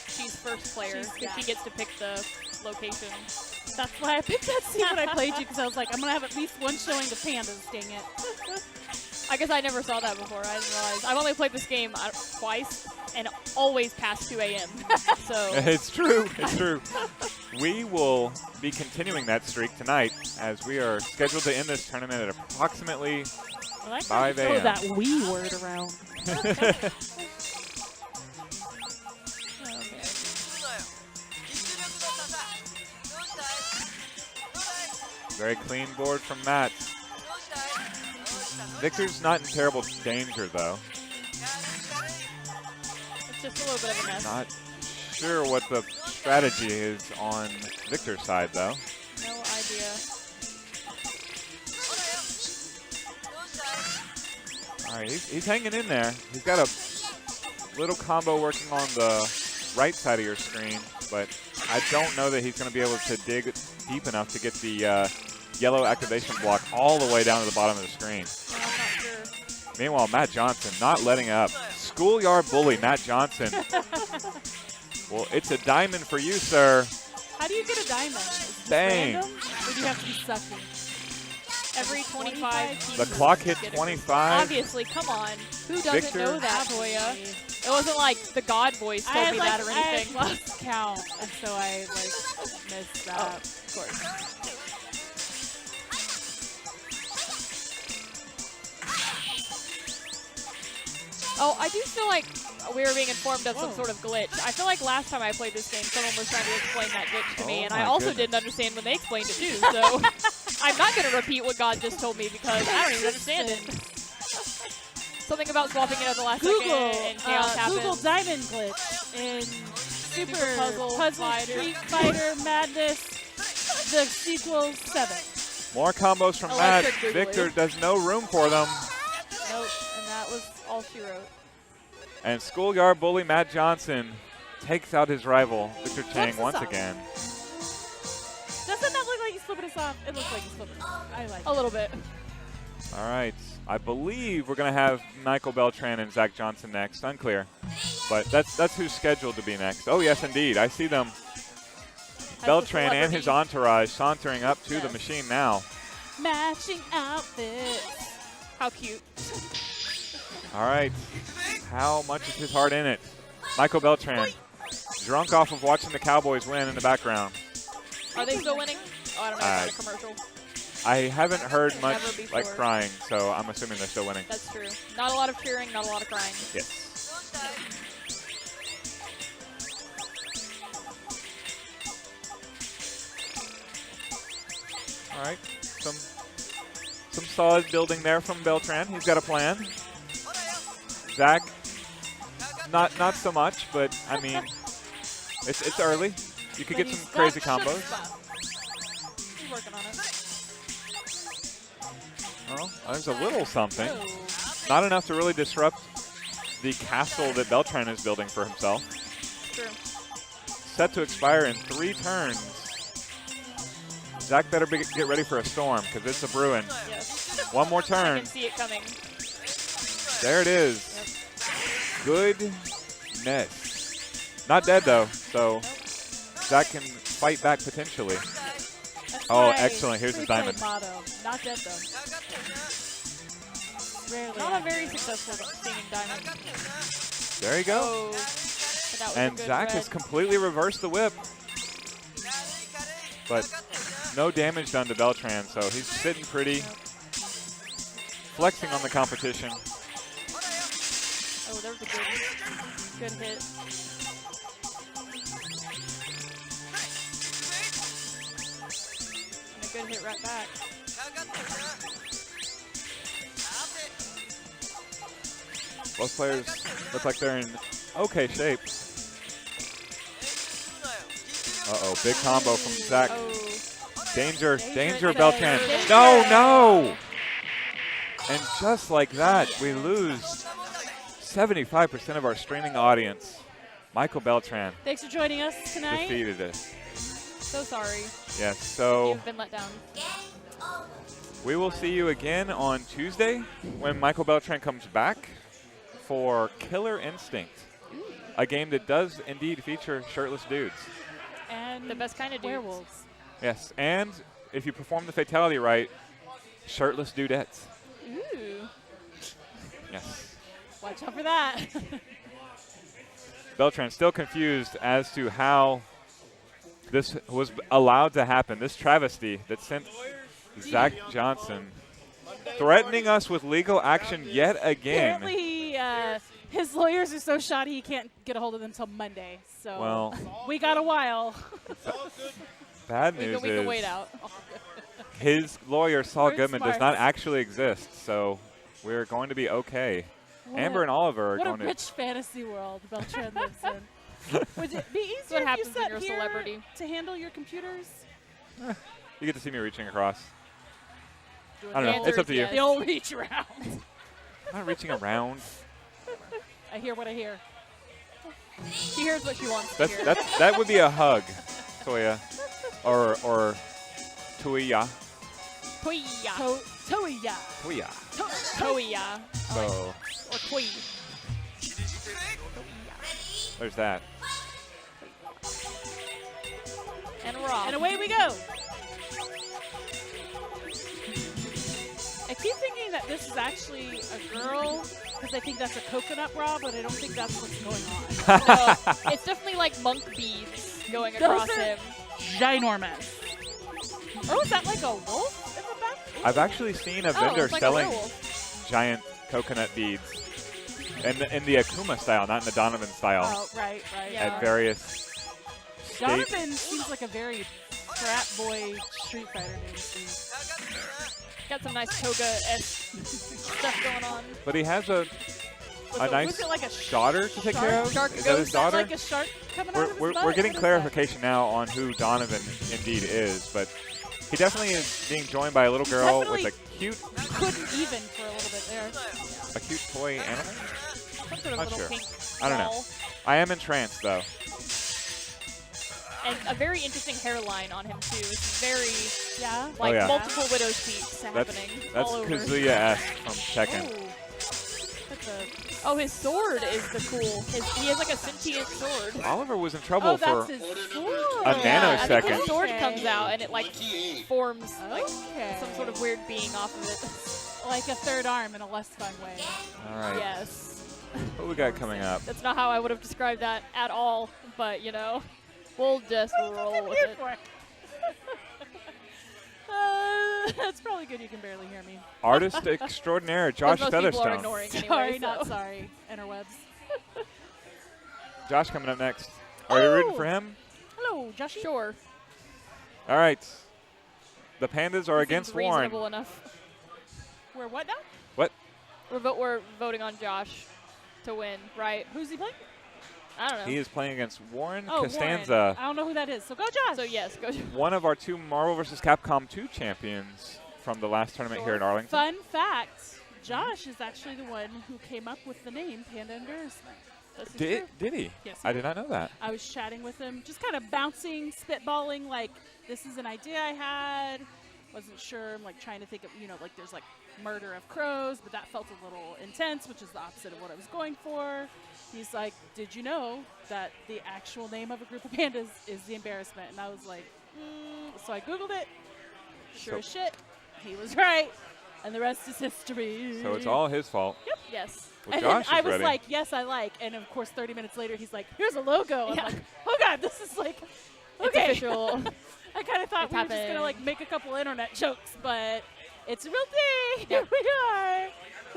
she's first player, because she gets to pick the location. That's why I picked that scene when I played you, because I was like, I'm going to have at least one showing the pandas, dang it. I guess I never saw that before. I didn't realize. I've only played this game twice, and always past 2 a.m. So It's true. It's true. We will be continuing that streak tonight as we are scheduled to end this tournament at approximately I like how you 5 throw a.m. that "we" word around. Very clean board from Matt. Victor's not in terrible danger, though. it's just a little bit of a mess. Not sure what the strategy is on Victor's side, though. No idea. All right, he's hanging in there. He's got a little combo working on the right side of your screen, but I don't know that he's going to be able to dig deep enough to get the yellow activation block all the way down to the bottom of the screen. No, I'm not sure. Meanwhile, Matt Johnson not letting up. Schoolyard bully, Matt Johnson. Well, it's a diamond for you, sir. How do you get a diamond? Is it just Bang. random, or do you have to be sucking? Every 25 pieces. The clock hit get it. 25. Obviously, come on. Who doesn't Victor. know that, Toya? It wasn't like the God voice told me that or I anything. had lost count, and so I missed that. Oh, of course. Oh, I do feel like we were being informed of some sort of glitch. I feel like last time I played this game, someone was trying to explain that glitch to me, and I my also goodness. didn't understand when they explained it too. So I'm not going to repeat what God just told me because I don't even understand it. Something about swapping it at the last Google, second and chaos happens. Google diamond glitch in Super Puzzle Fighter. Street Fighter Madness, the sequel 7. More combos from Matt. Electric Boogaloo. Victor does no room for them. Nope, and that was all she wrote. And schoolyard bully Matt Johnson takes out his rival, Victor Chang, Flips us once off. again. Doesn't that look like he's flipping us off? It looks like he's flipping us off. I like A it. little bit. All right. I believe we're going to have Michael Beltran and Zach Johnson next. Unclear. But that's who's scheduled to be next. Oh, yes, indeed. I see them. That's Beltran the and his celebrity. entourage sauntering up to the Yes. machine now. Matching outfits. How cute. All right. How much is his heart in it? Michael Beltran, drunk off of watching the Cowboys win in the background. Are they still winning? Oh, I don't know. It's not a commercial. I haven't heard much Never like before. crying, so I'm assuming they're still winning. That's true. Not a lot of cheering, not a lot of crying. Yes. All right. Some solid building there from Beltran. He's got a plan. Zach, not so much, but I mean, it's early. You could But get he's some got crazy shook combos. stuff. He's working on it. Well, there's a little something. Oh. Not enough to really disrupt the castle that Beltran is building for himself. True. Set to expire in 3 turns. Zach better get ready for a storm because it's a brewing. Yes. One more I turn. can see it coming. There it is. Goodness. Not dead though, so Zach can fight back potentially. That's Oh, my excellent. Here's his free play diamond. Motto. Not dead though. Rarely. Not a very successful singing diamond. There you go. Oh. But that was a And good Zach red. has completely reversed the whip. But no damage done to Beltran, so he's sitting pretty. Flexing on the competition. Oh, there was a good hit. And a good hit right back. Both players look like they're in okay shape. Uh-oh, big combo from Zach. Oh. Danger, danger, Danger. Beltran. Danger. No, no! And just like that, we lose 75% of our streaming audience. Michael Beltran Thanks for joining us tonight. defeated it. So sorry. Yes, so You've been let down. we will see you again on Tuesday when Michael Beltran comes back for Killer Instinct, a game that does indeed feature shirtless dudes. And The best kind of dudes. werewolves. Yes, and if you perform the fatality right, shirtless dudettes. Ooh. Yes. Watch out for that. Beltran still confused as to how this was allowed to happen. This travesty that sent Zach Johnson threatening us with legal action yet again. Apparently, his lawyers are so shoddy he can't get a hold of them until Monday. So Well, we got a while. bad We news can wait is out. his lawyer, Saul We're Goodman, does smart. not actually exist, so we're going to be okay. What Amber a- and Oliver are What a going to. rich fantasy world Beltran lives in. Would it be easier what if happens you when sat you're a here celebrity. to handle your computers? You get to see me reaching across. Doing I don't know. the It's old- up to you. Yes. The old reach around. I'm not reaching around. I hear what I hear. She hears what she wants to hear. That would be a hug, Toya, or Tuya. Toya. Toya. Tuya. Toya. So Or Toy. there's that. And Rob. And away we go. I keep thinking that this is actually a girl because I think that's a coconut bra, but I don't think that's what's going on. No, it's definitely like monk beads going Those across are- him. Ginormous. Oh, is that like a wolf in the back? I've actually seen a Oh, vendor it's like a selling werewolf. giant coconut beads in the Akuma style, not in the Donovan style, Oh, right. Yeah. at various states. Donovan seems like a very frat boy Street Fighter name to me. Got some nice toga-esque stuff going on. But he has a Was nice it like a daughter to take care of. Shark Is that his ghost? daughter? Like a shark coming out of his We're butt? getting What is clarification now on who Donovan indeed is, but he definitely is being joined by a little girl with a cute that? Couldn't even for a little bit there. toy animal. Some sort of Not little sure. pink I don't know. ball. I am entranced though. And a very interesting hairline on him too. It's very Yeah. like yeah. multiple widow's peaks That's happening that's all over. Kazuya-esque from Tekken. Oh. That's a, Oh, his sword is the cool. He has like a sentient sword. Oliver was in trouble oh, for that's his sword. a Yeah, I think nanosecond. his sword Okay. comes out and it like forms like Okay. some sort of weird being off of it. Like a third arm in a less fun way. All right. Yes. What we got coming up? That's not how I would have described that at all, but you know, we'll just roll with it. That's probably good you can barely hear me. Artist extraordinaire Josh Most people are Featherstone. ignoring anyway, Sorry, so. not sorry. Interwebs. Josh coming up next. Are you rooting Oh. for him? Hello, Joshy. Sure. All right. The Pandas are Seems against Warren. reasonable enough. We're what now? What? We're voting on Josh to win, right? Who's he playing? I don't know. He is playing against Warren Oh, Costanza, Warren. I don't know who that is. So go, Josh. So yes, go. one of our 2 Marvel vs. Capcom 2 champions from the last tournament here in Arlington. Fun fact, Josh is actually the one who came up with the name Panda Embarrassment. This is true. Did he? Yes, I did not know that. I was chatting with him, just kind of bouncing, spitballing, like, this is an idea I had. Wasn't sure. I'm like trying to think of, like there's like murder of crows, but that felt a little intense, which is the opposite of what I was going for. He's like, did you know that the actual name of a group of pandas is the Embarrassment? And I was like, so I Googled it. Sure as shit, he was right. And the rest is history. So it's all his fault. Yep. Yes. Well, And Josh then I is was ready. like, yes, I like. And of course, 30 minutes later, he's like, here's a logo. I'm Yeah. like, oh God, this is like, It's okay. official. I kind of thought It's we were just going to like happening. make a couple internet jokes, but it's a real thing. Yep. Here we are.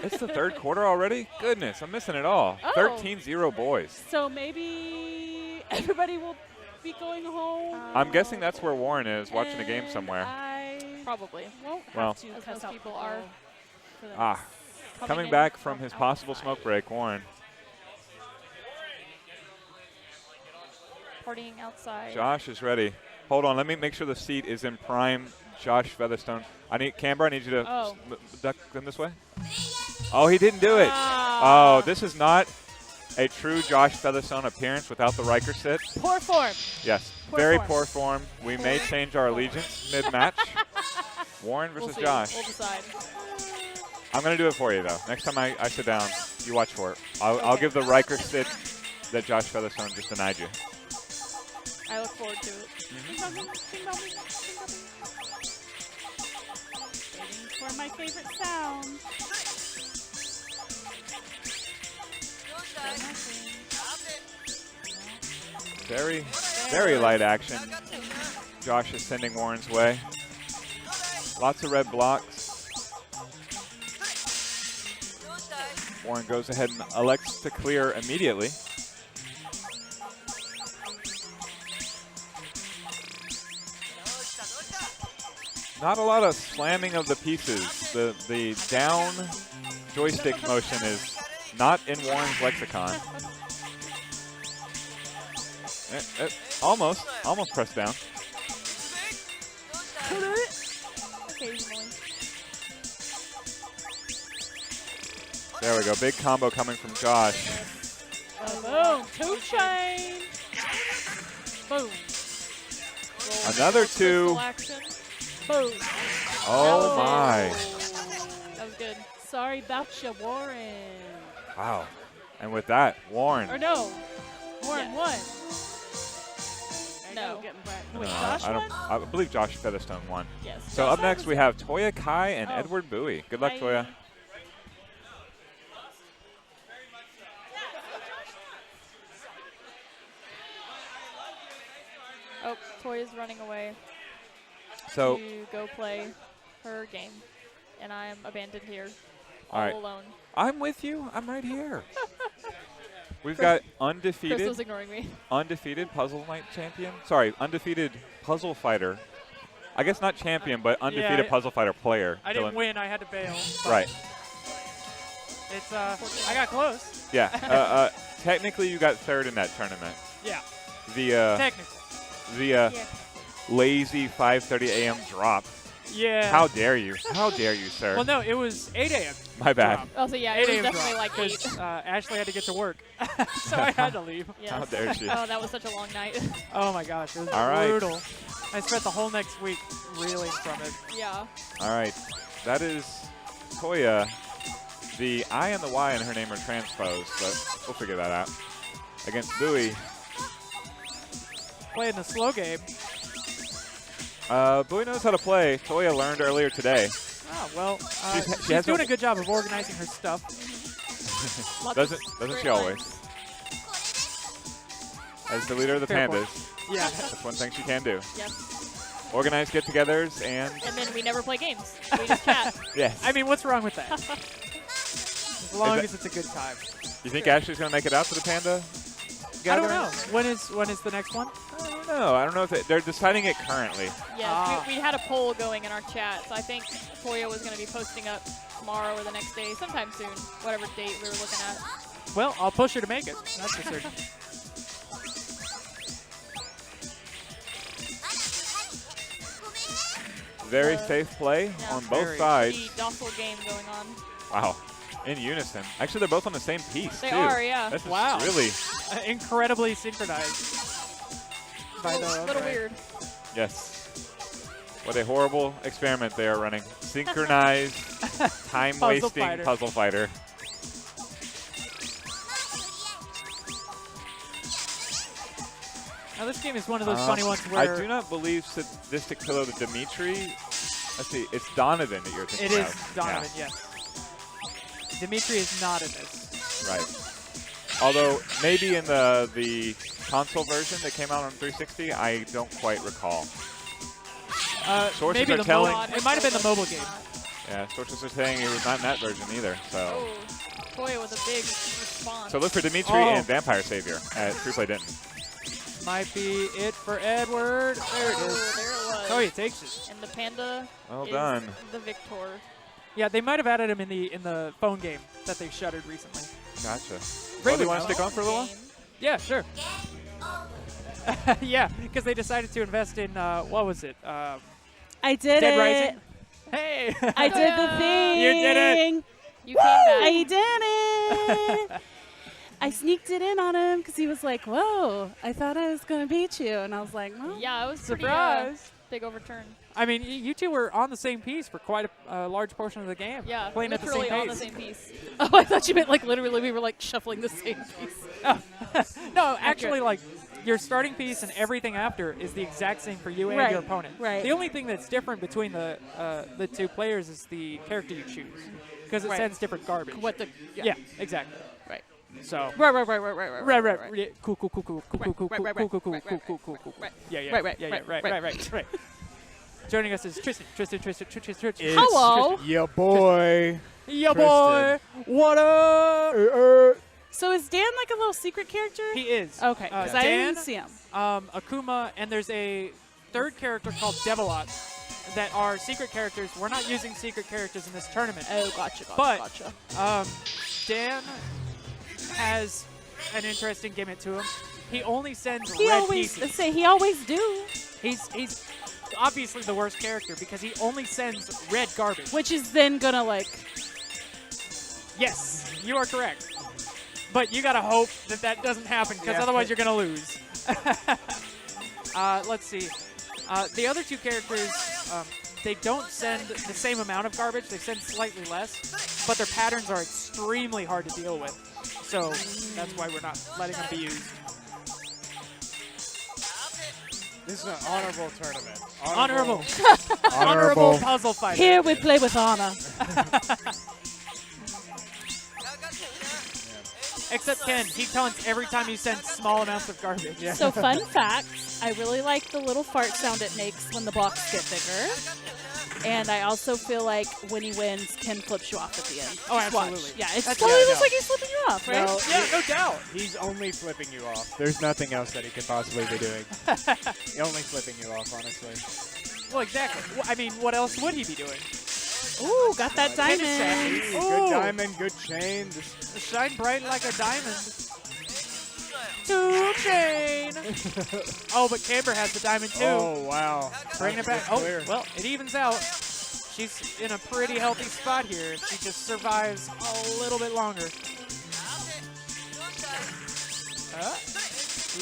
It's the 3rd quarter already? Goodness, I'm missing it all. Oh. 13-0 boys. So maybe everybody will be going home. I'm guessing that's where Warren is, watching a game and somewhere. I Probably. won't have Well. to As cuss most out people are. for the Ah, next- coming in back from from his possible outside. smoke break, Warren. Partying outside. Josh is ready. Hold on, let me make sure the seat is in prime Josh Featherstone. Camber, I need you to Oh. duck them this way. Oh, he didn't do it. Ah. Oh, this is not a true Josh Featherstone appearance without the Riker sit. Poor form. Yes, Poor very form. poor form. We may change our allegiance mid-match. Warren We'll versus see. Josh. We'll decide. I'm going to do it for you, though. Next time I sit down, you watch for it. I'll give the Riker sit that Josh Featherstone just denied you. I look forward to it. Waiting for my favorite sound. Very, very light action. Josh is sending Warren's way. Lots of red blocks. Warren goes ahead and elects to clear immediately. Not a lot of slamming of the pieces. The down joystick motion is not in Warren's lexicon. Almost pressed down. Occasionally. There we go. Big combo coming from Josh. Boom. Two chain. Boom. Another 2. Crystal action. Boom. Oh my. That was good. Sorry about you, Warren. Wow. And with that, Warren. Or no. Warren Yeah. won. No. Getting back. Wait, Uh, Josh won? I believe Josh Featherstone won. Yes. So up next we have Toya Kai and Oh. Edward Bowie. Good luck, Hi. Toya. Oh, Toya's running away So to go play her game, and I am abandoned here, All all right. alone. I'm with you. I'm right here. We've got Chris undefeated was ignoring me. Puzzle Night champion. Sorry, undefeated puzzle fighter. I guess not champion, but undefeated I- puzzle fighter player. I didn't Dylan. win. I had to bail. but Right. It's I got close. Yeah. Technically, you got 3rd in that tournament. Yeah. The Technically. lazy 5:30 a.m. drop. Yeah. How dare you? How dare you, sir? Well, no, it was 8 a.m. My bad. drop. Oh, so yeah, 8 it was a.m. definitely drop, like 8. because Ashley had to get to work, so I had to leave. Yes. How dare she? Oh, that was such a long night. Oh my gosh, it was All right. brutal. I spent the whole next week reeling from it. Yeah. All right. That is Toya. The I and the Y in her name are transposed, but we'll figure that out. Against Bowie. Playing the slow game. Bowie knows how to play. Toya learned earlier today. Oh, well, she has she's doing a- a good job of organizing her stuff. Lots Doesn't of she straight always? lines. As the leader of the Fair point. Pandas, Yeah. that's one thing she can do. Yes. Organize get-togethers and And then we never play games. We just chat. yes. I mean, what's wrong with that? As long that- as it's a good time. You think Ashley's gonna make it out to the Panda? I don't gathering? know. When is the next one? I don't know. I don't know if they're deciding it currently. Yes, Ah. we had a poll going in our chat, so I think Toya was going to be posting up tomorrow or the next day, sometime soon, whatever date we were looking at. Well, I'll push her to make it. That's for certain. Very the safe play Yeah. on both Very. sides. the docile game going on. Wow. In unison. Actually, they're both on the same piece, They too. are, yeah. That's just Wow. really, Incredibly synchronized. By A the little weird. yes. What a horrible experiment they are running. Synchronized, time-wasting fighter. puzzle fighter. Now this game is one of those funny ones where I do not believe Sadistic Pillow to Dimitri. Let's see, it's Donovan that you're thinking it is of. Donovan, yes. Dimitri is not in this. Yeah, right. Although, maybe in the console version that came out on 360, I don't quite recall. Sources Maybe are the telling- mobile. It might have been the mobile game. Yeah, sources are saying he was not in that version either, so. Oh, Toya with a big response. So look for Dimitri Oh. and Vampire Savior at Freeplay Denton. Might be it for Edward. There it Oh, is. there it was. Toya takes it. And the panda Well is done. the victor. Yeah, they might have added him in the phone game that they've shuttered recently. Gotcha. Great Well, do you one. want to stick on for a little while? Game. Yeah, sure. Yeah, because they decided to invest in what was it? I did Dead it. Rising. Hey, I did the thing. You did it. You came back. I did it. I sneaked it in on him because he was like, "Whoa, I thought I was gonna beat you," and I was like, "Well, Yeah, it was pretty, Surprise. big overturn. I mean, you two were on the same piece for quite a large portion of the game. Yeah, playing at the literally same on the pace. same piece. Oh, I thought you meant like literally we were like shuffling the same piece." No, actually, like your starting piece and everything after is the exact same for you and Right, your opponent. right. The only thing that's different between the two players is the character you choose, because it Right. sends different garbage. What the? Yeah, exactly. Right. So. Right. Yeah, cool. Right. Joining us is Tristan. Hello. Yeah, boy. Yeah, boy. What up? So is Dan like a little secret character? He is. Okay, because I Dan, didn't see him. Akuma, and there's a third character called Devilot that are secret characters. We're not using secret characters in this tournament. Oh, gotcha. But Dan has an interesting gimmick to him. He only sends He red always pieces. he always do, He's obviously the worst character because he only sends red garbage. which is then gonna like. Yes, you are correct. But you gotta hope that that doesn't happen because otherwise you're gonna lose. Let's see. The other two characters, they don't send the same amount of garbage. They send slightly less, but their patterns are extremely hard to deal with. So that's why we're not letting them be used. This is an honorable tournament. Honorable puzzle fighter. Here we play with honor. Except Ken, he taunts every time you send small amounts of garbage. Yeah. So fun fact, I really like the little fart sound it makes when the blocks get bigger. And I also feel like when he wins, Ken flips you off at the end. Oh, Just watch. absolutely. Yeah, it That's- totally yeah, looks no. like he's flipping you off, right? No, Yeah, no doubt. He's only flipping you off. There's nothing else that he could possibly be doing. Only flipping you off, honestly. Well, exactly. Well, I mean, what else would he be doing? Ooh, got that Ken is diamond. sassy. Good Ooh. diamond, good chain. Shine bright like a diamond. Two chain. Oh, but Camber has the diamond too. Oh, wow. Bringing it back. That's Oh, clear. well, it evens out. She's in a pretty healthy spot here. She just survives a little bit longer.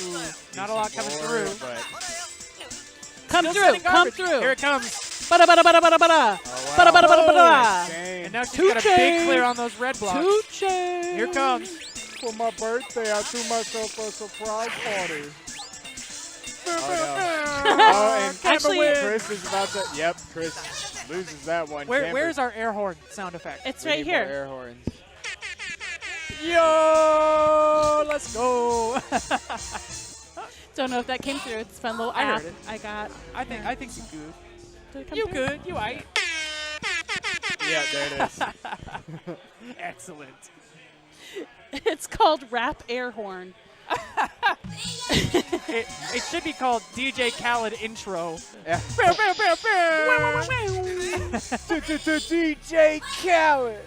Ooh, not a lot coming through. But Come Still through, sending come garbage. through. Here it comes. Bada bada bada bada bada. oh, Bada wow. bada bada bada. Chain. And now she's Two got a big chains. clear on those red blocks. Two chains. Here it comes. For my birthday, I threw myself a surprise party. Oh, no. Oh, and Actually- Chris is about to. Yep, Chris loses that one. Where's our air horn sound effect? It's We right need more here. air horns. Yo, let's go. Don't know if that came through. It's a fun little I heard app it. I got. I think you good. Did it come You through? good. You aight. Yeah, there it is. Excellent. It's called Rap Air Horn. It should be called DJ Khaled Intro. Yeah. DJ Khaled.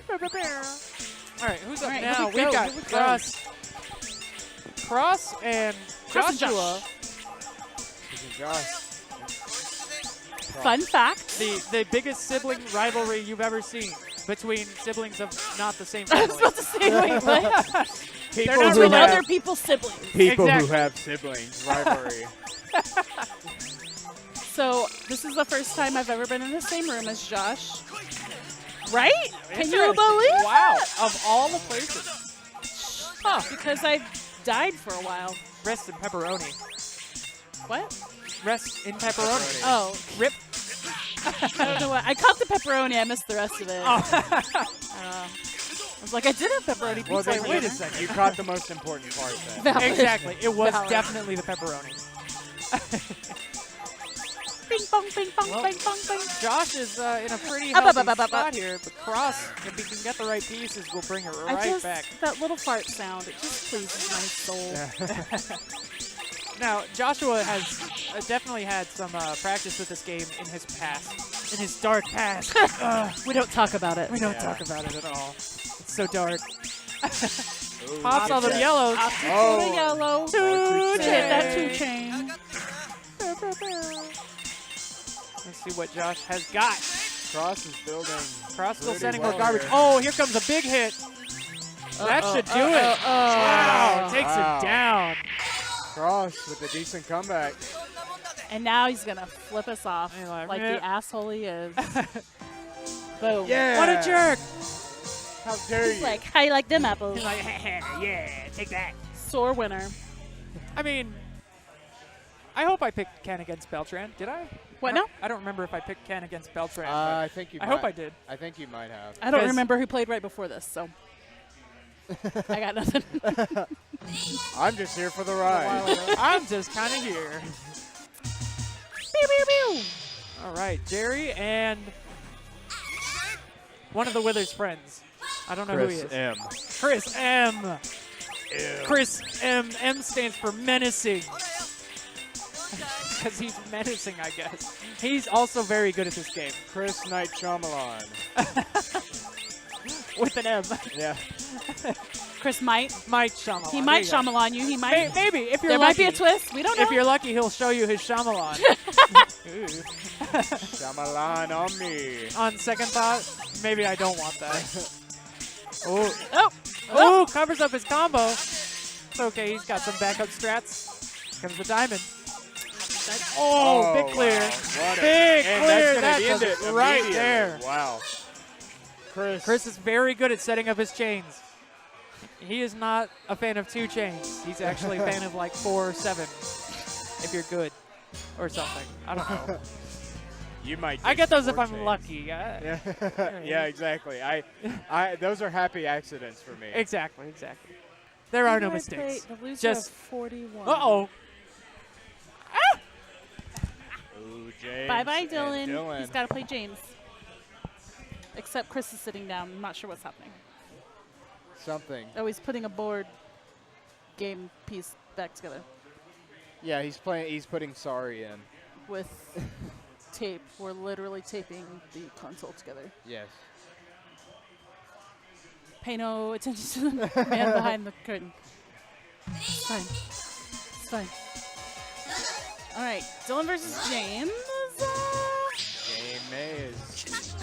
All right, who's up All right, now? here we We've go, got here we go. Cross and Cross and Joshua. Josh. This is Josh. Fun fact. The biggest sibling rivalry you've ever seen between siblings of not the same I was family. about to say, wait, what? People not who With have, other people's siblings. people Exactly. who have siblings rivalry. So this is the first time I've ever been in the same room as Josh. Right? Can you Interesting. believe Wow, that? of all the places. Huh. Because I died for a while. Rest in pepperoni. What? Rest in pepperoni. Oh, Rip. I don't know what. I caught the pepperoni. I missed the rest of it. I was like, I did have pepperoni pizza. Well, then for wait a dinner. second. You caught the most important part then. Valid. Exactly. It was Valid. definitely the pepperoni. Bing bong, bing bong, Well, bing bong, bing. Josh is in a pretty Up, up, healthy up, up, up, spot up. here, but Cross, if he can get the right pieces, will bring it I right just, back. that little fart sound, it just pleases my soul. Now, Joshua has definitely had some practice with this game in his past, in his dark past. We don't talk about it. We don't talk about it at all. It's so dark. Pops all the yellows. Oh. The yellow. Two To hit that 2 chain. Let's see what Josh has got. Cross is building. Cross still pretty sending well more garbage. here. Oh, here comes a big hit. That should do it. Wow, takes Wow. it down. Cross with a decent comeback. And now he's going to flip us off You're like, like "Meh." the asshole he is. Boom. Yeah. What a jerk. How dare He's you? like, how you like them apples? He's like, yeah, take that. Sore winner. I mean, I hope I picked Ken against Beltran. Did I? What now? I don't remember if I picked Ken against Beltran. I think you. I might. hope I did. I think you might have. I don't 'Cause- remember who played right before this, so I got nothing. I'm just here for the ride. I'm just kind of here. Pew, pew, pew. All right, Jerry and one of the Withers friends. I don't know who he Chris is. M. Chris M. Chris M. M stands for menacing. Because he's menacing, I guess. He's also very good at this game. Chris Knight Shyamalan. With an M. Yeah. Chris might. Might Shyamalan. He There might you go. Shyamalan you. He might. Maybe, if you're There lucky. might be a twist. We don't know. If you're lucky, he'll show you his Shyamalan. Ooh. Shyamalan on me. On second thought, maybe I don't want that. Oh, Oh. oh, covers up his combo. It's okay, he's got some backup strats. Comes the diamond. Oh, big clear. Wow. What a- Big and clear. That's That gonna end does it it right immediately. there. Wow. Chris is very good at setting up his chains. He is not a fan of 2 chains. He's actually a fan of like 4 or 7, if you're good, or something. I don't know. You might. I get those if 4 I'm chains. lucky. Yeah. Yeah, exactly. Those are happy accidents for me. Exactly. There are no Who did I mistakes. play? The loser Just- of 41. Uh-oh. Ooh, James Bye-bye, and Dylan. He's got to play James. Except Chris is sitting down. I'm not sure what's happening. Something. Oh, he's putting a board game piece back together Yeah, he's playing. He's putting Sorry in. with tape. We're literally taping the console together. Yes. Pay no attention to the man behind the curtain. It's fine. It's fine. All right, Dylan versus James. Game Maze.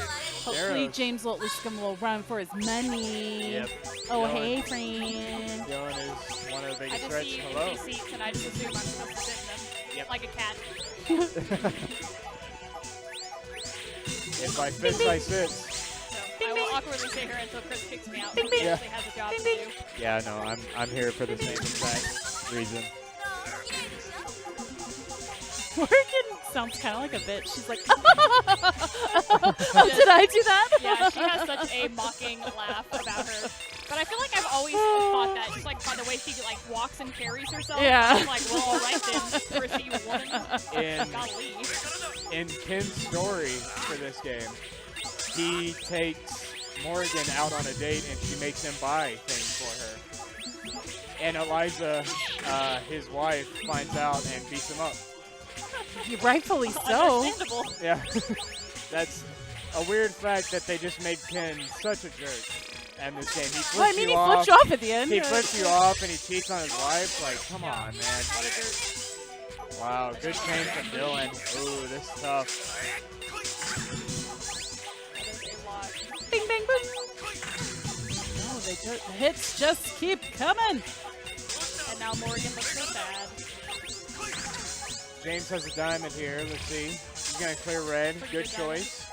Hopefully Arrows. James will at least give him a little run for his money. Yep. Oh, Dylan. hey, friend. Dylan is one of the I biggest just threats. see Hello. empty seats and I just assume I'm supposed to sit in them. Yep. Like a cat. If I fits, I sits. So I will awkwardly sit here until Chris kicks me out. Bing, He bing. actually has a job to do. Yeah, no, I'm here for the same exact reason. Morgan sounds kind of like a bitch. She's like, oh, did I do that? Yeah, she has such a mocking laugh about her. But I feel like I've always thought that, just like by the way she like walks and carries herself. Yeah. I'm like, well, all right then, Chris, you woman. In Golly. in Ken's story for this game, he takes Morgan out on a date and she makes him buy things for her. And Eliza, his wife, finds out and beats him up. Rightfully so. Understandable. Yeah. That's a weird fact that they just made Ken such a jerk in this game. He flips Well, I mean, you he off. flipped you off at the end. He flips you off and he cheats on his wife. Like, come on, man. Wow, good change from Dylan. Ooh, this is tough. That is a lot. Bing, bing, bing. Oh, the hits just keep coming. And now Morgan looks so sad. James has a diamond here. Let's see. He's going to clear red. Pretty Good good choice.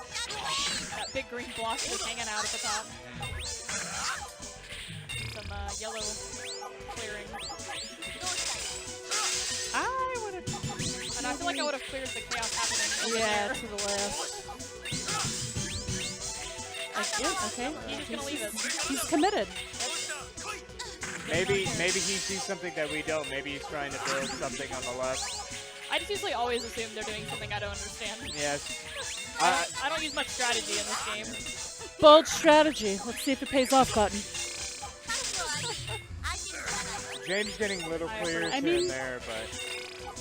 That big green block is hanging out at the top. Some yellow clearing. I would have. And I feel like I would have cleared the chaos happening over Yeah, there. to the left. Okay. He's just going to leave us. He's committed. Maybe he sees something that we don't. Maybe he's trying to build something on the left. I just usually always assume they're doing something I don't understand. Yes. I don't use much strategy in this game. Bold strategy. Let's see if it pays off, Cotton. James getting little clears I here mean- and there, but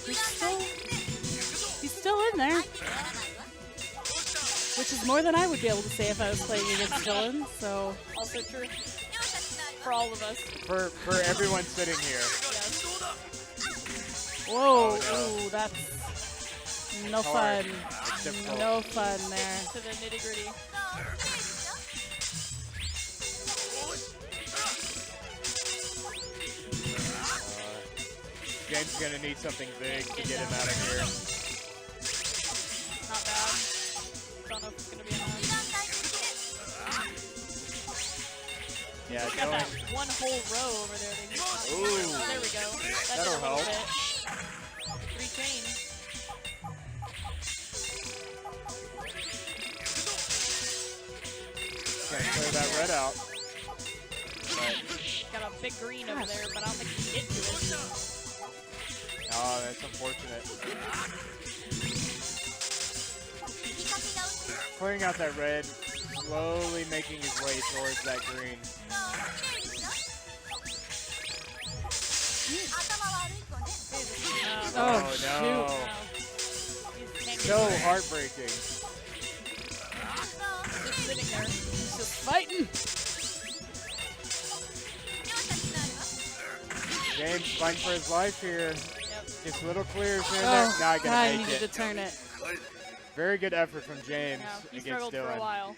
He's still in there. Which is more than I would be able to say if I was playing against Dylan, so. Also true. For all of us. for everyone sitting here. Yes. Whoa, Oh, no. ooh, that's no Hard. fun. It's difficult. No fun there. To the nitty gritty. James is going to need something big to get him out of here. Not bad. Don't know if it's going to be enough. Yeah, Got Dylan. that one whole row over there. They just Ooh. Oh, there we go. That That'll did a little help. bit. 3 chain. Gonna clear that red out. But, Got a big green over there, but I don't think he can get to it. oh, that's unfortunate. Clearing out that red, slowly making his way towards that green. Oh, no. He's So heartbreaking. just sitting there. Just fighting. James fighting for his life here. Yep. Gets little clears here and Oh, there. Not I gonna make needed it. to turn it. Very good effort from James Yeah, he against struggled for a Dylan. while.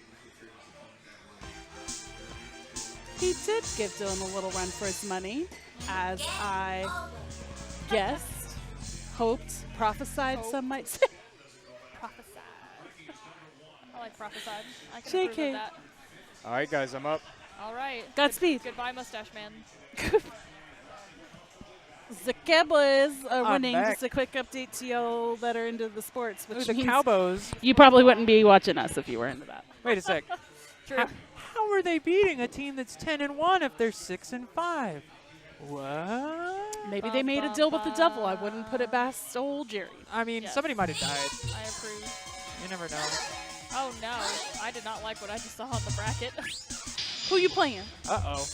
He did give Dylan a little run for his money, as I guessed, hoped, prophesied, some might say. Prophesied. I like prophesied. I can JK. approve of that. All right, guys, I'm up. All right. Godspeed. Goodbye, mustache man. The Cowboys are I'm winning. back. Just a quick update to y'all that are into the sports, Ooh, which the means Cowboys. you probably wouldn't be watching us if you were into that. Wait a sec. True. How are they beating a team that's 10-1 if they're 6-5? What? Maybe they made a deal with the devil. I wouldn't put it past old Jerry. I mean, Yes. somebody might have died. I approve. You never know. Oh no, I did not like what I just saw on the bracket. Who you playing? Uh-oh.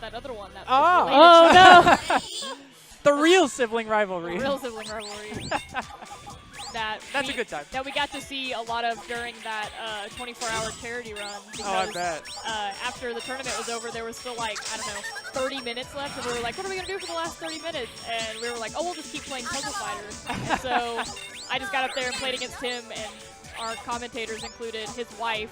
That other one. That Oh. was related Oh, no. The real sibling rivalry. to real sibling rivalry. That's a good time. That we got to see a lot of during that 24-hour charity run. Oh, I Because bet. after the tournament was over, there was still like, I don't know, 30 minutes left. And we were like, what are we going to do for the last 30 minutes? And we were like, oh, we'll just keep playing Puzzle Fighter. And so I just got up there and played against him, and our commentators included his wife,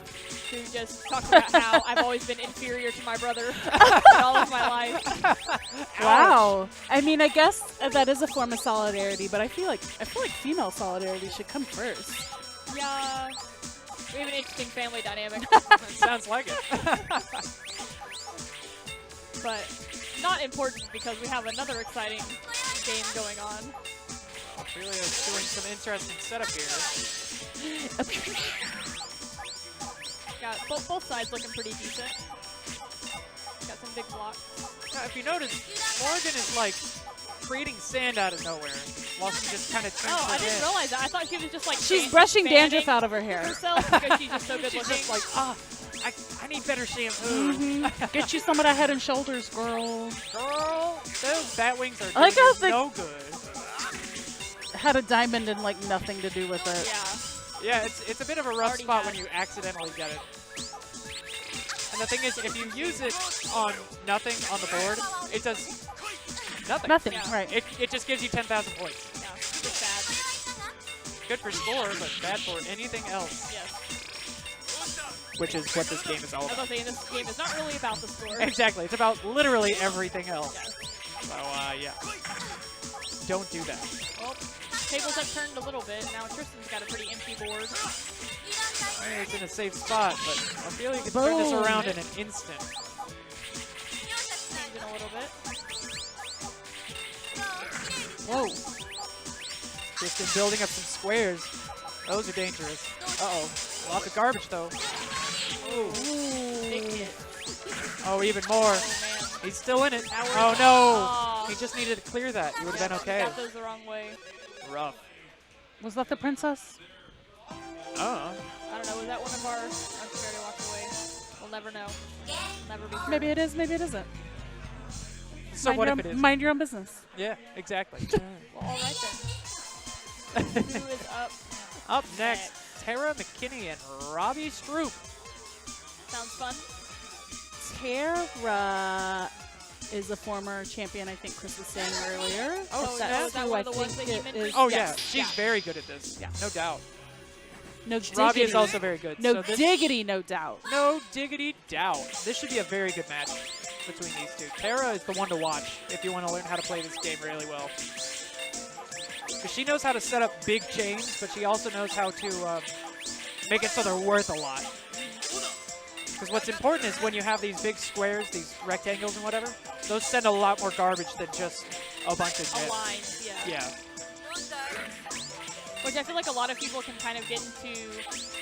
who just talked about how I've always been inferior to my brother in all of my life. Wow. I mean, I guess that is a form of solidarity, but I feel like female solidarity should come first. Yeah, we have an interesting family dynamic, Sounds like it. but not important because we have another exciting game going on. Aprilia doing some interesting setup here. Got both sides looking pretty decent. Got some big blocks. Now, if you notice, Morgan is like creating sand out of nowhere while she just kind of turns Oh, I it didn't in. realize that. I thought she was just like She's brushing fanning dandruff out of her hair. herself because she's just so good She's looking. just like, I need better shampoo. Get you some of that Head and Shoulders, girl. Girl, those bat wings are I like how doing they- no good. Had a diamond and like nothing to do with it. Yeah. Yeah, it's a bit of a rough Already spot had. when you accidentally get it. And the thing is, if you use it on nothing on the board, it does nothing. Nothing, Yeah. right. It just gives you 10,000 points. Yeah. good for score, but bad for anything else, Yes. which is what this game is all I was about. about to say, this game is not really about the score. Exactly. It's about literally everything else. Yes. So, yeah. Don't do that. Well, tables have turned a little bit. Now Tristan's got a pretty empty board. It's in a safe spot, but I feel you can turn this Boom. around in an instant. Even a little bit. Whoa. Just been building up some squares. Those are dangerous. Uh-oh. Lots of garbage, though. Big hit. Oh, even more. Oh, man. He's still in it. Now we're- Oh, no. Aw. He just needed to clear that. You would have Yep, been he okay. got those the wrong way. Rough. Was that the princess? Oh. I don't know. Was that one of our? I'm scared to walk away. We'll never know. Never be sure. Maybe it is, maybe it isn't. So mind what your if it is? Mind your own business. Yeah, exactly. Well, all right then. Who is up? Up next, Tara McKinney and Robbie Stroop. Sounds fun. Tara is a former champion, I think Chris was saying earlier. Oh, that's is that who one I of the ones think that you it mentioned? is. Oh, Yes. yeah. She's very good at this. Yeah. No doubt. No Robbie is diggity. also very good. No so this, diggity, no doubt. no diggity doubt. This should be a very good match between these two. Tara is the one to watch if you want to learn how to play this game really well. Because she knows how to set up big chains, but she also knows how to make it so they're worth a lot. Because what's important is when you have these big squares, these rectangles and whatever, those send a lot more garbage than just a bunch of A nets. line, yeah. Yeah. Which I feel like a lot of people can kind of get into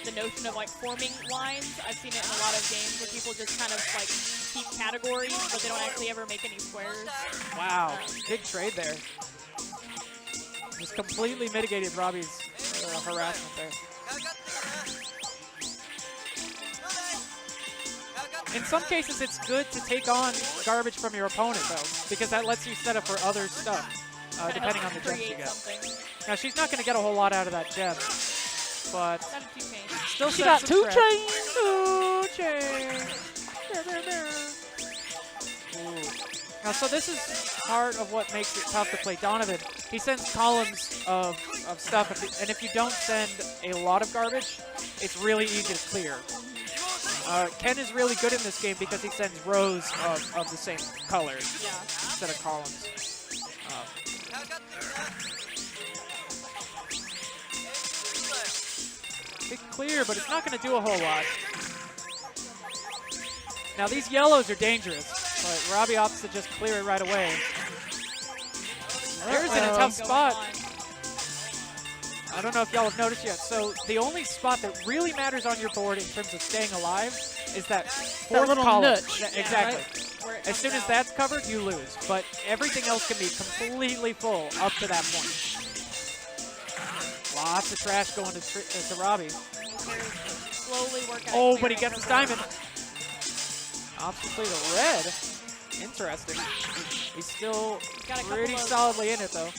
the notion of like forming lines. I've seen it in a lot of games where people just kind of like keep categories, but they don't actually ever make any squares. Wow. Big trade there. Just completely mitigated Robbie's harassment there. In some cases, it's good to take on garbage from your opponent, though, because that lets you set up for other stuff, Kinda depending on helps the gems you create get. something. Now, she's not going to get a whole lot out of that gem, but Not a few chains. still She sets got some two trash. chains. 2 chains. There. Ooh. Now, so this is part of what makes it tough to play Donovan. He sends columns of stuff, and if you don't send a lot of garbage, it's really easy to clear. Ken is really good in this game because he sends rows of the same color Yeah. instead of columns. It's clear, but it's not going to do a whole lot. Now, these yellows are dangerous, but Robbie opts to just clear it right away. There's in a tough spot. I don't know if y'all have noticed yet. So the only spot that really matters on your board in terms of staying alive is that fourth little column. notch. Yeah, Yeah, exactly. right? Where it As soon comes as out. that's covered, you lose. But everything else can be completely full up to that point. Lots of trash going to Robbie. Slowly work at Oh, clearing but he gets her his board. diamond. Opts to play the red. Interesting. He's still Got a couple pretty of- solidly in it, though.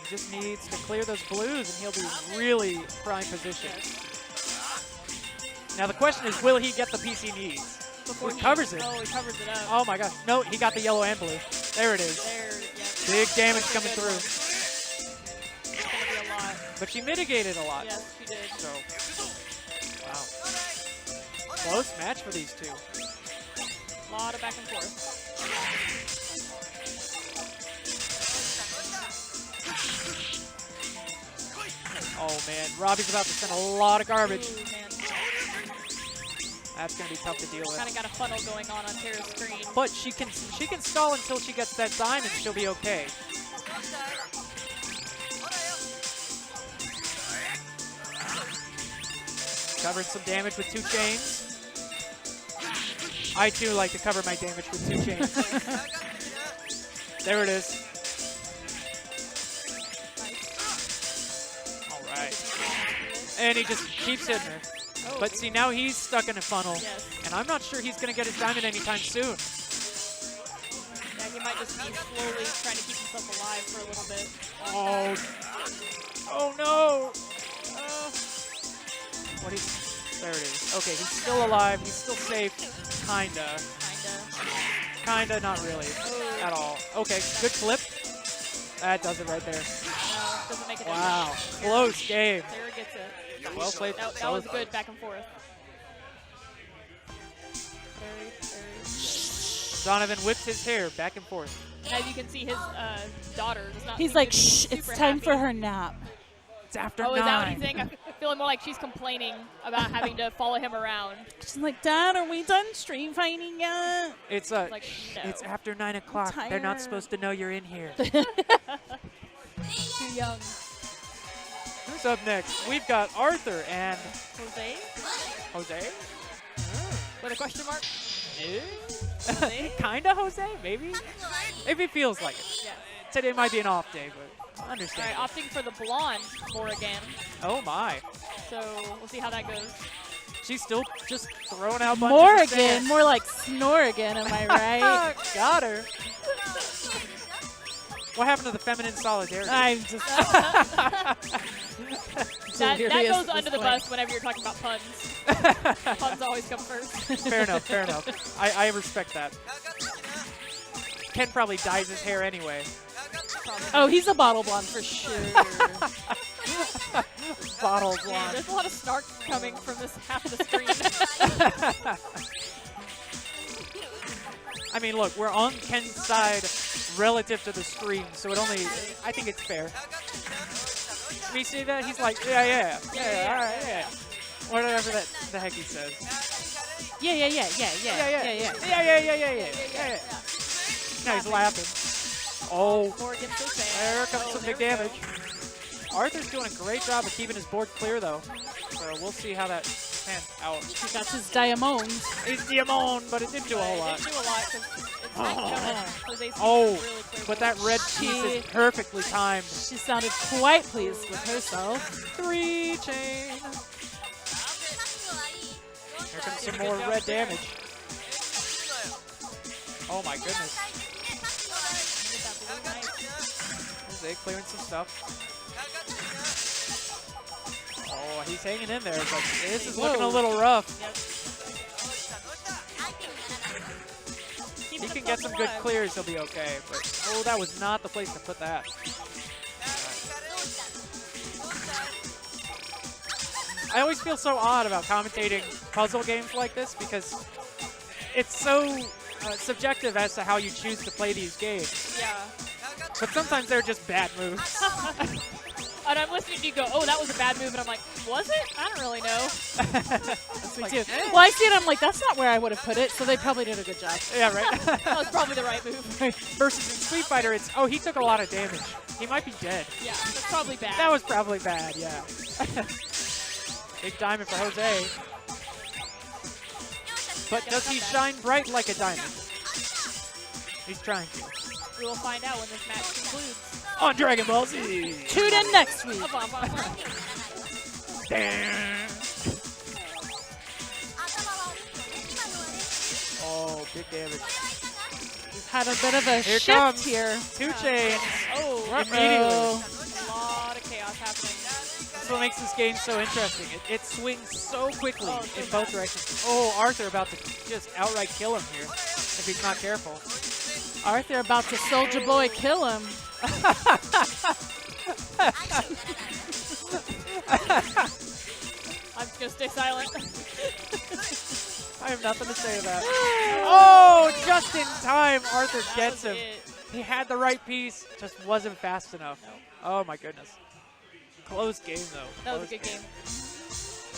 Just needs to clear those blues, and he'll be really prime position. Now the question is, will he get the piece he needs? Before He covers it. Oh, he covers it up. Oh my gosh! No, he got the yellow and blue. There it is. There, yeah. Big damage coming Good through, one. It's gonna be a lot. but she mitigated a lot. Yes, she did. So, wow, close match for these two. A lot of back and forth. Oh man, Robbie's about to send a lot of garbage. Ooh, man. That's gonna be tough to deal Kind with. of got a funnel going on Tara's screen. But she can stall until she gets that diamond. She'll be okay. Covering some damage with 2 chains. I too like to cover my damage with 2 chains. There it is. All right. And he just keeps hitting her. Oh, But see, now he's stuck in a funnel. yes. And I'm not sure he's going to get his diamond anytime soon. Yeah, he might just be slowly trying to keep himself alive for a little bit. Oh no! There it is. Okay, he's still alive. He's still safe. Kinda. Kinda. Not really. Oh. At all. Okay, good flip. That does it right there. No. Doesn't make a Wow, difference. close game. Sarah gets it. Well played. That was good back and forth. Very, very. Donovan whipped his hair back and forth. And as you can see, his daughter does not. He's seem like, to be shh, it's super time happy. for her nap. It's after Oh, 9. is that what he's saying? I'm feeling more like she's complaining about having to follow him around. She's like, Dad, are we done stream fighting yet? It's Like, no. It's after 9 o'clock. They're not tired. supposed to know you're in here. Too young. Who's up next? We've got Arthur and Jose? Jose. With a question mark? Kinda Jose, maybe. If it feels like it. Yeah. Today might be an off day, but I All understand. right, opting for the blonde Morrigan. Oh my. So we'll see how that goes. She's still just throwing out bunches of Morrigan, sand. more like Snorrigan, am I right? Got her. What happened to the feminine solidarity? I'm just. That delirious goes at under this the point. bus whenever you're talking about puns. Puns always come first. Fair enough, fair enough. I respect that. Ken probably dyes his hair anyway. Oh, he's a bottle blonde for sure. Bottle Yeah, blonde. there's a lot of snark coming from this half of the screen. I mean, look, we're on Ken's side relative to the screen, so I think it's fair. Me see that? He's like, yeah, all right, yeah. Whatever the heck he says. Yeah. Now he's laughing. Oh, Morgan's so sad. there comes some there big we go. damage. Arthur's doing a great job of keeping his board clear, though. So we'll see how that pans out. He got his diamond. It's Diamond, but it didn't do a whole It lot. didn't do a lot because it's nice coming. Jose seems Oh, really clear but that red piece is perfectly timed. She sounded quite pleased with herself. 3 chain. Here comes some more red damage. Oh my goodness. Jose clearing some stuff. Oh, he's hanging in there, but this is looking a little rough. He can get some good clears, he'll be okay. But oh, that was not the place to put that. I always feel so odd about commentating puzzle games like this because it's so subjective as to how you choose to play these games. Yeah. But sometimes they're just bad moves. And I'm listening to you go, oh, that was a bad move. And I'm like, was it? I don't really know. Me too. Well, I see it. I'm like, that's not where I would have put it. So they probably did a good job. Yeah, right? That was probably the right move. Versus in Street Fighter, it's, oh, he took a lot of damage. He might be dead. Yeah, that's probably bad. That was probably bad, yeah. Big diamond for Jose. But does he shine bright like a diamond? He's trying to. We will find out when this match concludes. On Dragon Ball Z! Tune in next week. Oh, big damage. We've had a bit of a Here shift comes here. 2 chains. Oh, Immediately. a lot of chaos happening. That's what makes this game so interesting. It swings so quickly Oh, so in both fast. directions. Oh, Arthur about to just outright kill him here if he's not careful. Arthur about to Soldier Boy kill him. I'm just going to stay silent. I have nothing to say to that. Oh, just in time, Arthur That gets was him. it. He had the right piece, just wasn't fast enough. Oh my goodness. Close game though. That was a Close good game.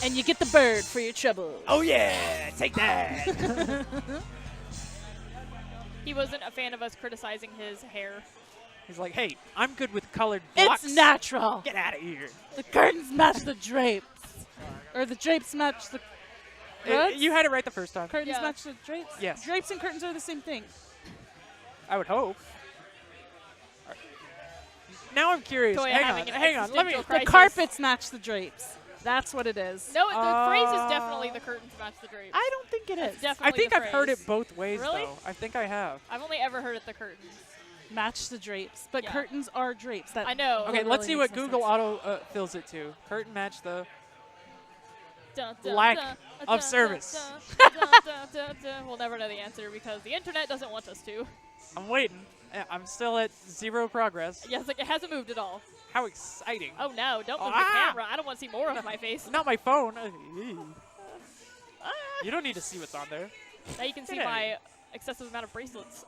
And you get the bird for your trouble. Oh yeah, take that. He wasn't a fan of us criticizing his hair. He's like, hey, I'm good with colored blocks. It's natural. Get out of here. The curtains match the drapes. Or the drapes match the curtains? You had it right the first time. Curtains Yeah. match the drapes? Yes. Drapes and curtains are the same thing. I would hope. All right. Now I'm curious. Toya Hang having on, an hang on. Let me. existential The crisis. carpets match the drapes. That's what it is. No, the phrase is definitely the curtains match the drapes. I don't think it is. Definitely I think the I've heard it phrase. both ways Really? though. I think I have. I've only ever heard it the curtains. Match the drapes. But Yeah. curtains are drapes. That I know. Okay, let's literally see what makes no Google sense. Auto fills it to. Curtain match the. Dun, dun, Lack dun, of dun, service. dun, dun, dun, dun, dun. We'll never know the answer because the internet doesn't want us to. I'm waiting. I'm still at 0 progress. Yes, like it hasn't moved at all. How exciting. Oh no, don't move Ah! the camera. I don't want to see more of my face. Not my phone. Ah. You don't need to see what's on there. Now you can see Hey. my excessive amount of bracelets.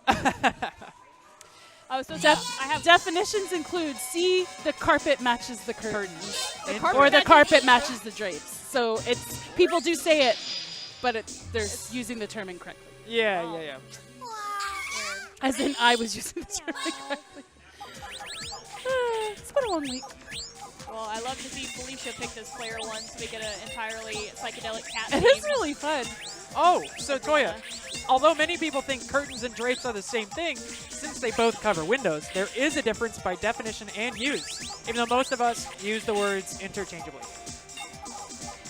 Oh, so I have Definitions include see the carpet matches the curtains, the And- carpet or the matches carpet the- matches the drapes. So it's people do say it, but they're using the term incorrectly. Yeah, Oh. yeah. As in, I was using the term incorrectly. It's been a long week. Well, I love to see Felicia pick this player one so we get an entirely psychedelic cat It theme. is really fun. Oh, so Toya, although many people think curtains and drapes are the same thing, since they both cover windows, there is a difference by definition and use, even though most of us use the words interchangeably.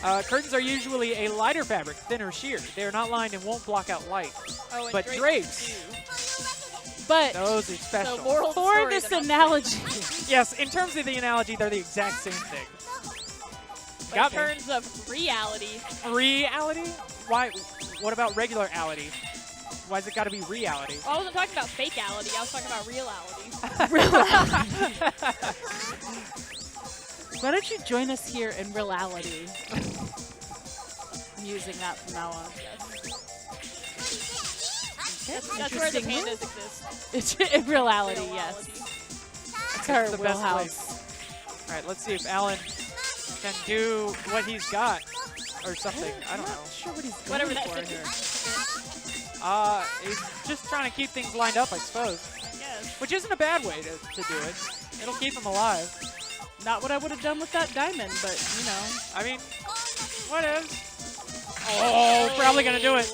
Curtains are usually a lighter fabric, thinner sheer. They are not lined and won't block out light. Oh, and But drapes, do. But those are special. So moral of the for story, this they're not- analogy, Yes, in terms of the analogy, they're the exact same thing. but Got in me. terms of reality, Reality? Why? What about regularity? Why's it got to be reality? I wasn't talking about fakeality. I was talking about reality. why don't you join us here in reality? I'm using that from now on. That's where the Interesting pandas move. exist. It's in reality, Reality. yes. It's our the best wheelhouse. All right, let's see if Alan can do what he's got or something. I don't know. Not sure what he's going Whatever that for is. here. He's just trying to keep things lined up, I suppose. Yes. Which isn't a bad way to do it. It'll keep him alive. Not what I would have done with that diamond, but you know. I mean, what is? Oh, probably gonna do it.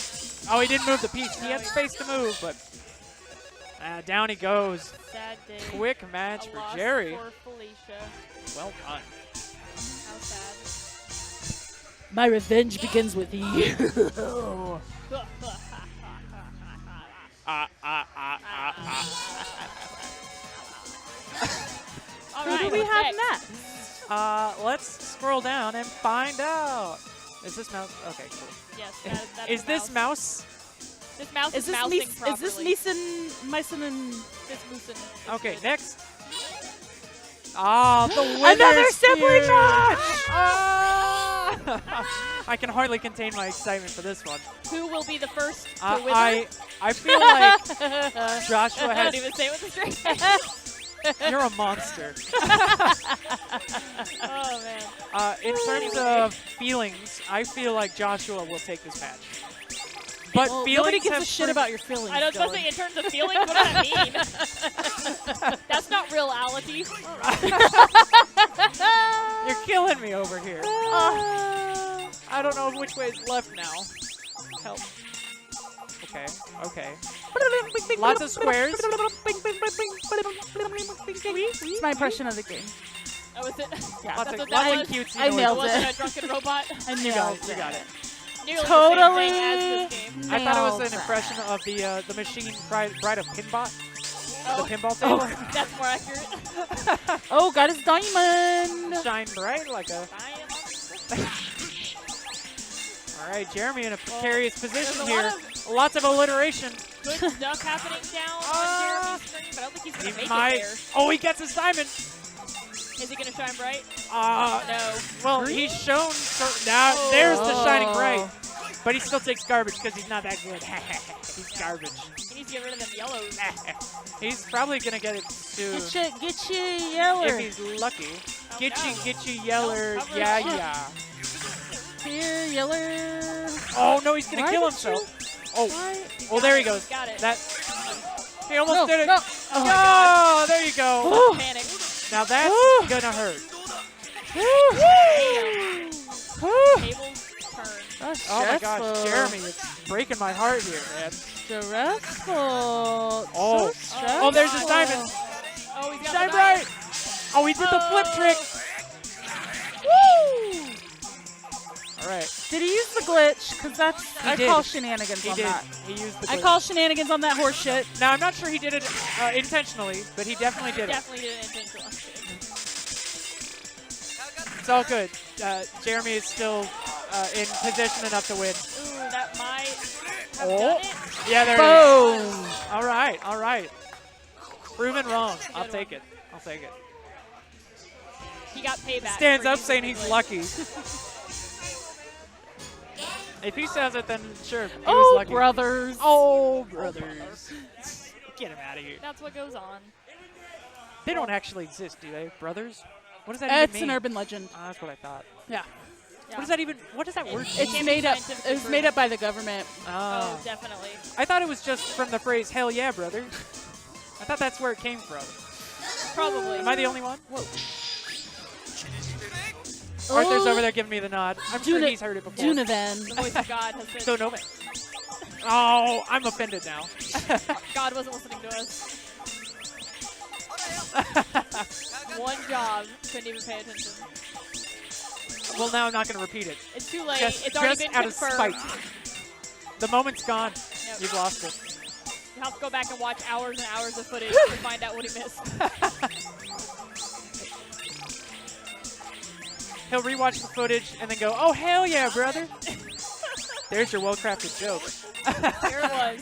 Oh, he didn't move the piece. He had space to move, but down he goes. Sad day. Quick match A for loss Jerry. For Felicia. Well done. How sad. My revenge begins with you. All Who right, do we what's have next? next? Let's scroll down and find out. Is this mouse? Okay, cool. Yes, that Is the this mouse? This mouse Is is mousing this properly. Meeson and This moosin. Okay, next. The winner's another sibling here. match? Ah! I can hardly contain my excitement for this one. Who will be the first to wither? I feel like Joshua I don't has. even say it with a straight face. You're a monster. Oh man. In terms of feelings, I feel like Joshua will take this match. But Well, feelings nobody gives have a shit proven- about your feelings. I was supposed to Dylan. say in terms of feelings, what does that mean? That's not reality. You're killing me over here. I don't know which way is left now. Help. Okay, okay. Lots of squares. It's my impression of the game. Oh, is it? Yeah. Lots That's of, what lots that of was. cutesy I noises. nailed It wasn't it. a drunken robot. I You nailed got it. You it. got it. Nearly Totally. the same thing as this game. I thought it was Nailed an impression that. of the machine Bride of Pinbot. Oh, The pinball table. that's more accurate. Oh, got his diamond. Shine bright like a. All right, Jeremy in a precarious position there's a here. lot Lots of alliteration. Good stuff happening down on Jeremy's screen, but I don't think he's He going to make might. it there. Oh, he gets his diamond. Is he going to shine bright? No. No. Well, he's shown. Now, there's the shining Oh. bright. But he still takes garbage because he's not that good. He's garbage. He needs to get rid of them yellows. He's probably going to get it soon. Get you yeller. If he's lucky. Oh, Get no. you yeller. Don't cover Yeah, it up. yeah. Here, yeller. Oh, no, he's going to Why kill did himself. Oh, Why? oh, there he goes. Got it. That. He almost did it. No. Oh, my God. Oh, there you go. Panic. Now that's going to hurt. Tables turn. That's Oh my stressful. gosh, Jeremy, it's breaking my heart here, man. Stressful. Oh. So stressful. Oh, there's his diamond. Oh, he's got Shine the bright. Oh, he did the flip trick. Woo! All right. Did he use the glitch? Because that's I did. call shenanigans He on did. that. He used the I glitch. call shenanigans on that horse shit. Now, I'm not sure he did it intentionally, but he definitely did it. Definitely didn't intentionally. It's all good. Jeremy is still in position enough to win. Ooh, that might have Oh. done it. Yeah, there it is. Boom. All right, all right. Proven wrong. I'll take it. I'll take it. He got payback. Stands for up using saying the he's glitch. lucky. If he says it, then sure. He was Oh, lucky. brothers. Oh, brothers. Get him out of here. That's what goes on. They don't actually exist, do they? Brothers? What does that even It's mean? an urban legend. That's what I thought. Yeah. Yeah. What does that even? What does that word mean? It's can't made be up. scientifically It was made up by the government. Oh, definitely. I thought it was just from the phrase "Hell yeah, brother." I thought that's where it came from. Probably. Am I the only one? Whoa. Arthur's over there giving me the nod. I'm sure he's heard it before. Dunavan. The voice of God has said. So no man. Oh, I'm offended now. God wasn't listening to us. One job, couldn't even pay attention. Well, now I'm not going to repeat it. It's too late. Just, It's already just been out confirmed. of spite. The moment's gone. Yep. You've lost it. You have to go back and watch hours and hours of footage to find out what he missed. He'll rewatch the footage and then go, "Oh hell yeah, brother!" There's your well-crafted joke. There it was.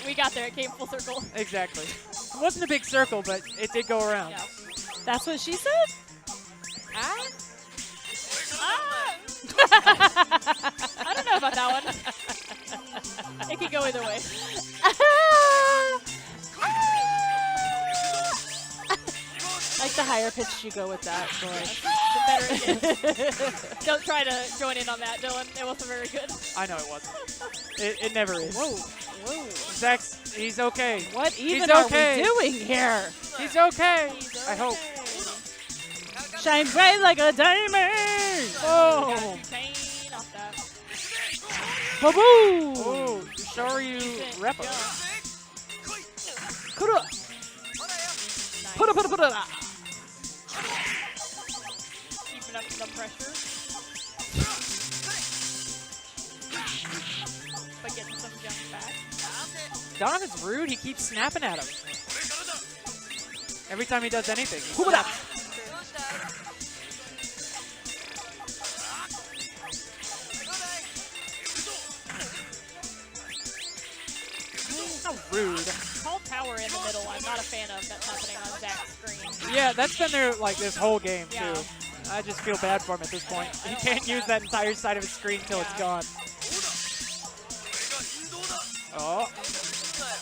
We got there. It came full circle. Exactly. It wasn't a big circle, but it did go around. Yeah. That's what she said? Ah. I don't know about that one. It could go either way. Like the higher pitch you go with that, boy. The better it is. Don't try to join in on that, Dylan. It wasn't very good. I know it wasn't. It never is. Whoa, whoa. Zach's, he's okay. What even He's are okay. we doing here? He's okay. I hope. Shine bright like a diamond. Oh. Chain off that. Ba-boom. Oh, Shoryu Repo. Kura. Put it. Keeping up some pressure. But getting some jump back. Don is rude. He keeps snapping at him. Every time he does anything. he Whoop it up. snaps. How rude. Tall tower in the middle, I'm not a fan of that's happening on Zach's screen. Yeah, that's been there like this whole game Yeah. too. I just feel bad for him at this point. He can't use that entire side of his screen till it's gone. Oh,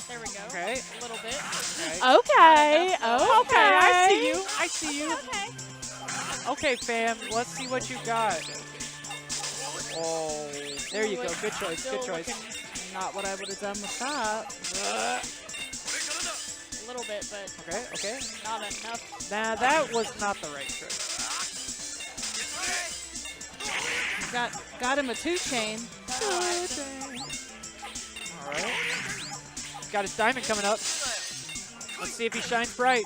There we go. okay. A little bit. Okay. Okay, I see you. I see you. Okay. Okay, fam. Let's see what you got. Oh, there you go. Good choice. Good Still choice. looking Not what I would have done with that. a little bit, but Okay, okay. not enough. Nah, that was not the right trick. Got him a 2-chain. All right. Got his diamond coming up. Let's see if he shines bright.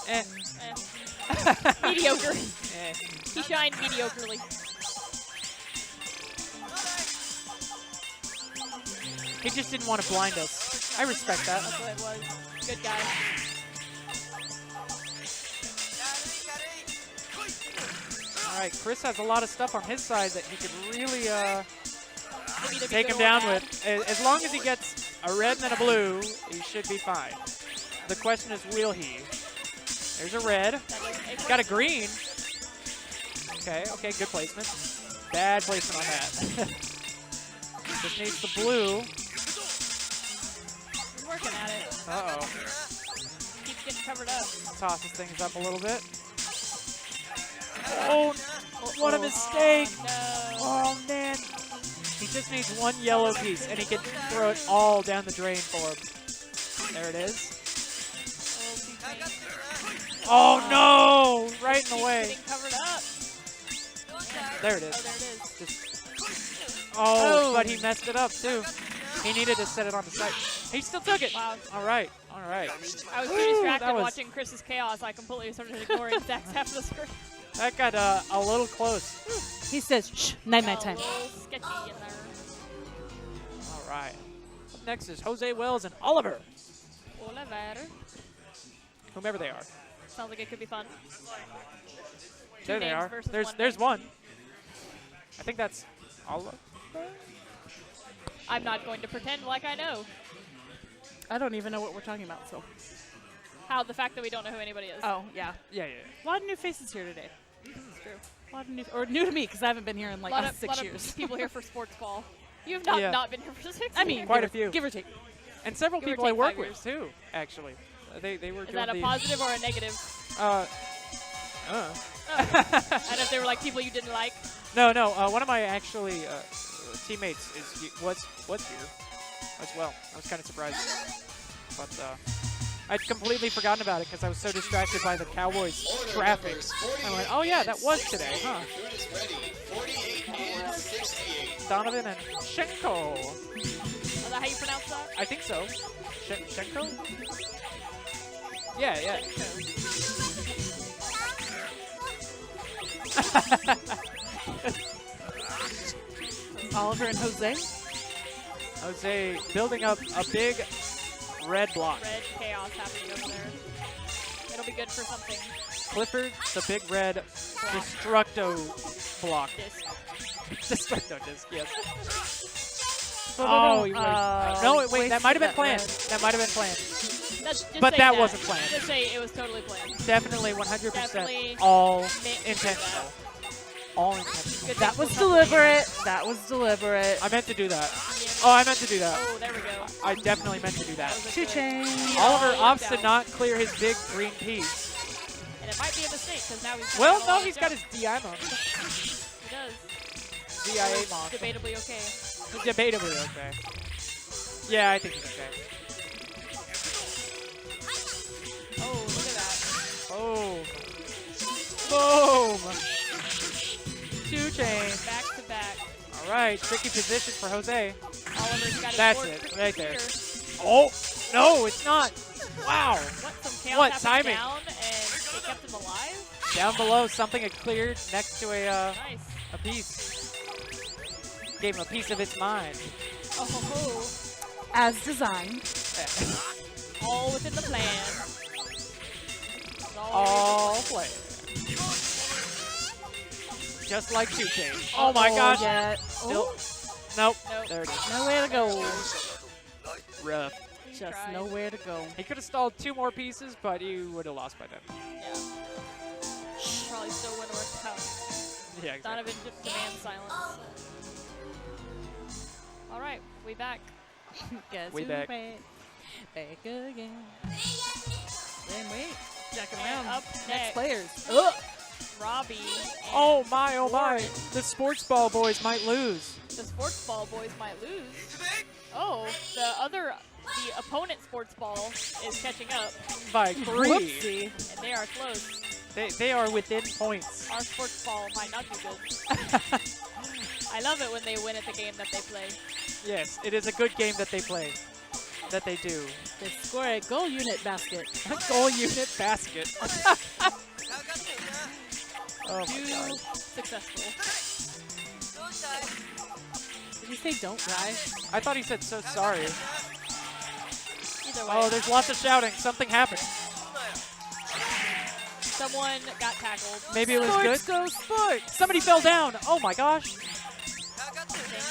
Eh. Mediocre. Eh. He shined mediocrely. He just didn't want to blind us. I respect that. That's what it was. Good guy. All right, Chris has a lot of stuff on his side that he could really Maybe to be take good him or down bad. with. As long as he gets a red and then a blue, he should be fine. The question is, will he? There's a red. That is Got a green. Okay, okay, good placement. Bad placement on that. Just needs the blue. He's working at it. Uh-oh. Keeps getting covered up. Tosses things up a little bit. Oh, what a mistake. No. Oh, man. He just needs one yellow piece, and he can throw it all down the drain for him. There it is. Oh, no! Right in the way. Getting covered up. There it is. Oh, there it is. Oh, but he messed it up, too. He needed to set it on the side. He still took it. Wow. All right. All right. I was too Ooh, distracted that was- watching Chris's chaos. I completely started ignoring Zach's half of the screen. That got a little close. He says, shh, night-night time. A little sketchy in there. All right. Up next is Jose Wells and Oliver, Oliver. whomever they are. Sounds like it could be fun. There they names are. versus There's one one. I think that's Oliver. I'm not going to pretend like I know. I don't even know what we're talking about. So. How the fact that we don't know who anybody is. Oh yeah. Yeah. A lot of new faces here today. It's true. A lot of new to me because I haven't been here in like A lot of 6 years. people here for sports ball. You have not Yeah. not been here for 6 years. I mean, Quite give a few. give or take. And several Give or people I take work 5 with years. too. Actually, they were Is doing that a the. positive or a negative? Uh, I don't know if they were like people you didn't like. no. One of my actually teammates was here as well. I was kind of surprised, but I'd completely forgotten about it because I was so distracted by the Cowboys traffic. I went, oh yeah, that was today, huh? Donovan and Shenko. Is that how you pronounce that? I think so. Shenko? Yeah. Oliver and Jose. Jose building up a big red block. Red chaos happening over there. It'll be good for something. Clifford, the big red Destructo block. Disc. Destructo disc, yes. Oh, No, wait, that might have been that planned. red. That might have been planned. Just But say that wasn't planned. Just say it was totally planned. Definitely 100% Definitely all mixed intentional. All intentional. Good That thing was we'll talk later. deliberate. That was deliberate. I meant to do that. Yeah. Oh, I meant to do that. Oh, there we go. I definitely meant to do that. That was a Two good- chains. It Oliver all opts worked to out. not clear his big green piece. And it might be a mistake because now he's. Well, having a no, lot of he's got jump. his DI mode. He does. DIA mod. Debatably okay. Debatably okay. Yeah, I think he's okay. Oh, look at that. Oh. Boom. 2 chains. Back to back. All right, tricky position for Jose. Oliver's got his That's board it, right there. clear. Oh, no, it's not. Wow. What, some chaos What happened timing? down and it kept him alive? Down below, something had cleared next to Nice. a piece. Gave him a piece of its mind. Oh, ho, ho. As designed. All within the plan. It's All play. Just like 2 chains. Oh my gosh. Yeah. Still. Nope. Nope. There it is. Nowhere to go. Rough. He Just tried. nowhere to go. He could have stalled 2 more pieces, but he would have lost by then. Yeah. Probably still wouldn't work out. Yeah, exactly. Donovan demands silence. All right, we back. Guess Way who back. Back again. Then wait. Jacking And around. up Next next, players. Robbie. and Oh my. The sports ball boys might lose. The sports ball boys might lose. Oh, the opponent sports ball is catching up, By 3. Whoopsie. and they are close. They are within points. Our sports ball might not do good. I love it when they win at the game that they play. Yes, it is a good game that they play. That they do. They score a goal unit basket. Goal unit basket. Oh my Too god. successful. Did you say don't die? I thought he said so sorry. Either way, Oh, there's lots of shouting. Something happened. someone got tackled. Maybe it was Sports good. go sports. Somebody fell down. Oh my gosh.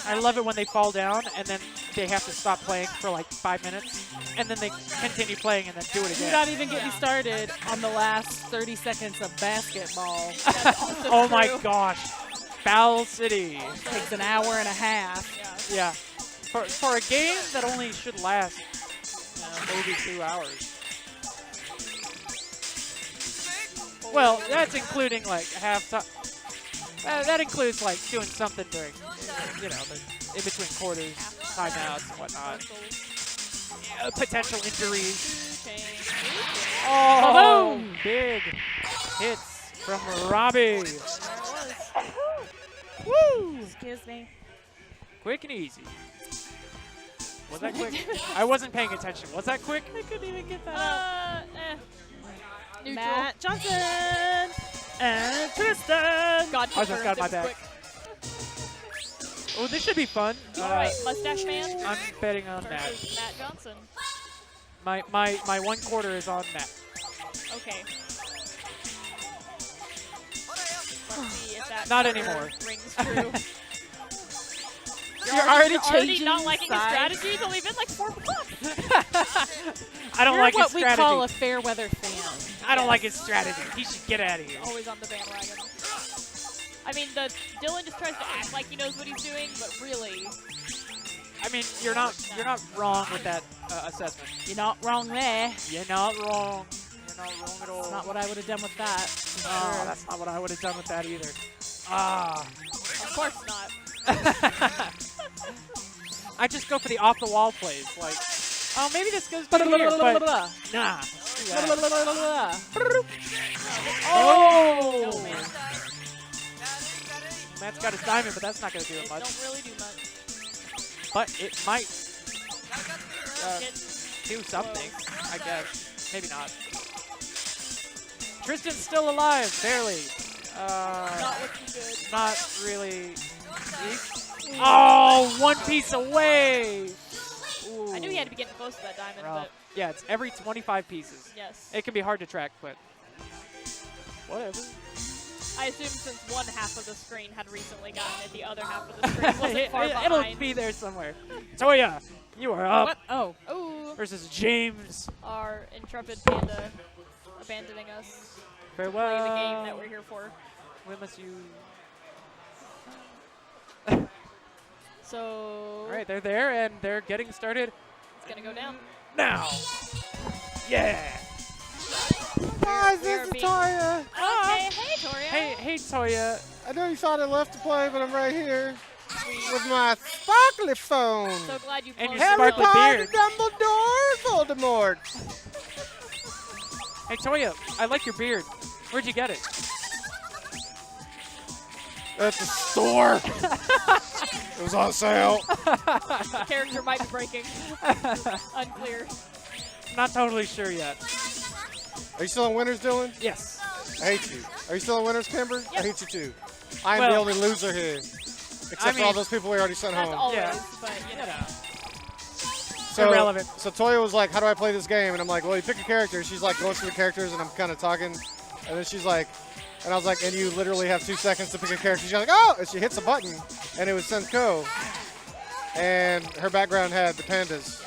I love it when they fall down and then they have to stop playing for like 5 minutes and then they continue playing and then do it Do again. not even get me started on the last 30 seconds of basketball. That's also Oh my true. gosh. Foul City. Takes an hour and a half. Yeah. Yeah. For a game that only should last maybe 2 hours. Well, that's including like halftime. That includes like doing something during, the in between quarters, timeouts and whatnot. Potential injuries. Change. Oh, big hits from Robbie. There it was. Woo! Excuse me. Quick and easy. Was that quick? I wasn't paying attention. Was that quick? I couldn't even get that out. Neutral. Matt Johnson and Tristan. God I just confirmed got it my was back. quick. Oh, this should be fun. All right, Mustache Man I'm betting on Matt. versus Matt Johnson. My 1 quarter is on Matt. Okay. Let's see if that Not quarter anymore. rings true. You're already You're changing not liking his sides. strategy. It's only been like 4 months. I don't You're like his what we strategy. call a fair weather fan. I don't like his strategy. He should get out of here. Always on the bandwagon. I mean, Dylan just tries to act like he knows what he's doing, but really, I mean, you're not wrong with that assessment. You're not wrong there. You're not wrong. You're not wrong at all. That's not what I would have done with that. Oh, Sure. that's not what I would have done with that either. Ah. of course not. I just go for the off-the-wall plays. Like, oh, maybe this goes to here, but nah. Screw that. Oh! No, man. Matt's got his diamond, but that's not going to do it It much. don't really do much. But it might Get do something, I guess. Maybe not. Tristan's still alive, barely. not looking good. Not really. Oh, one piece away. Ooh. I knew he had to be getting close to that diamond, Rough. Yeah, it's every 25 pieces. but yes. It can be hard to track, but whatever. I assume since one half of the screen had recently gotten it, the other half of the screen wasn't far It'll behind. be there somewhere. Toya, you are up What? Oh. Ooh, versus James. our intrepid panda abandoning us. Farewell. Play the game that we're here for. When must you? So All right, they're there and they're getting started it's gonna go down. now. Yeah. Guys, this is Toya. Okay, hey Toria. Hey, Toya. I know you thought I left to play, but I'm right here with my sparkly phone. So glad you And closed your Harry sparkly Potter, beard. Dumbledore, Voldemort. Hey, Toya, I like your beard. Where'd you get it? At the store. It was on sale. The character might be breaking. Unclear. Not totally sure yet. Are you still in winners, Dylan? Yes. I hate you. Are you still in winners, Kimber? I hate you too. I am Well, the only loser here. Except for all mean, those people we already sent That's home. always, Yeah. but you know. So, irrelevant. So Toya was like, how do I play this game? And I'm like, well, you pick a character. She's like going through the characters, and I'm kind of talking. And then she's like, and I was like, and you literally have 2 seconds to pick a character. She's like, oh! And she hits a button, and it was Senko. And her background had the pandas.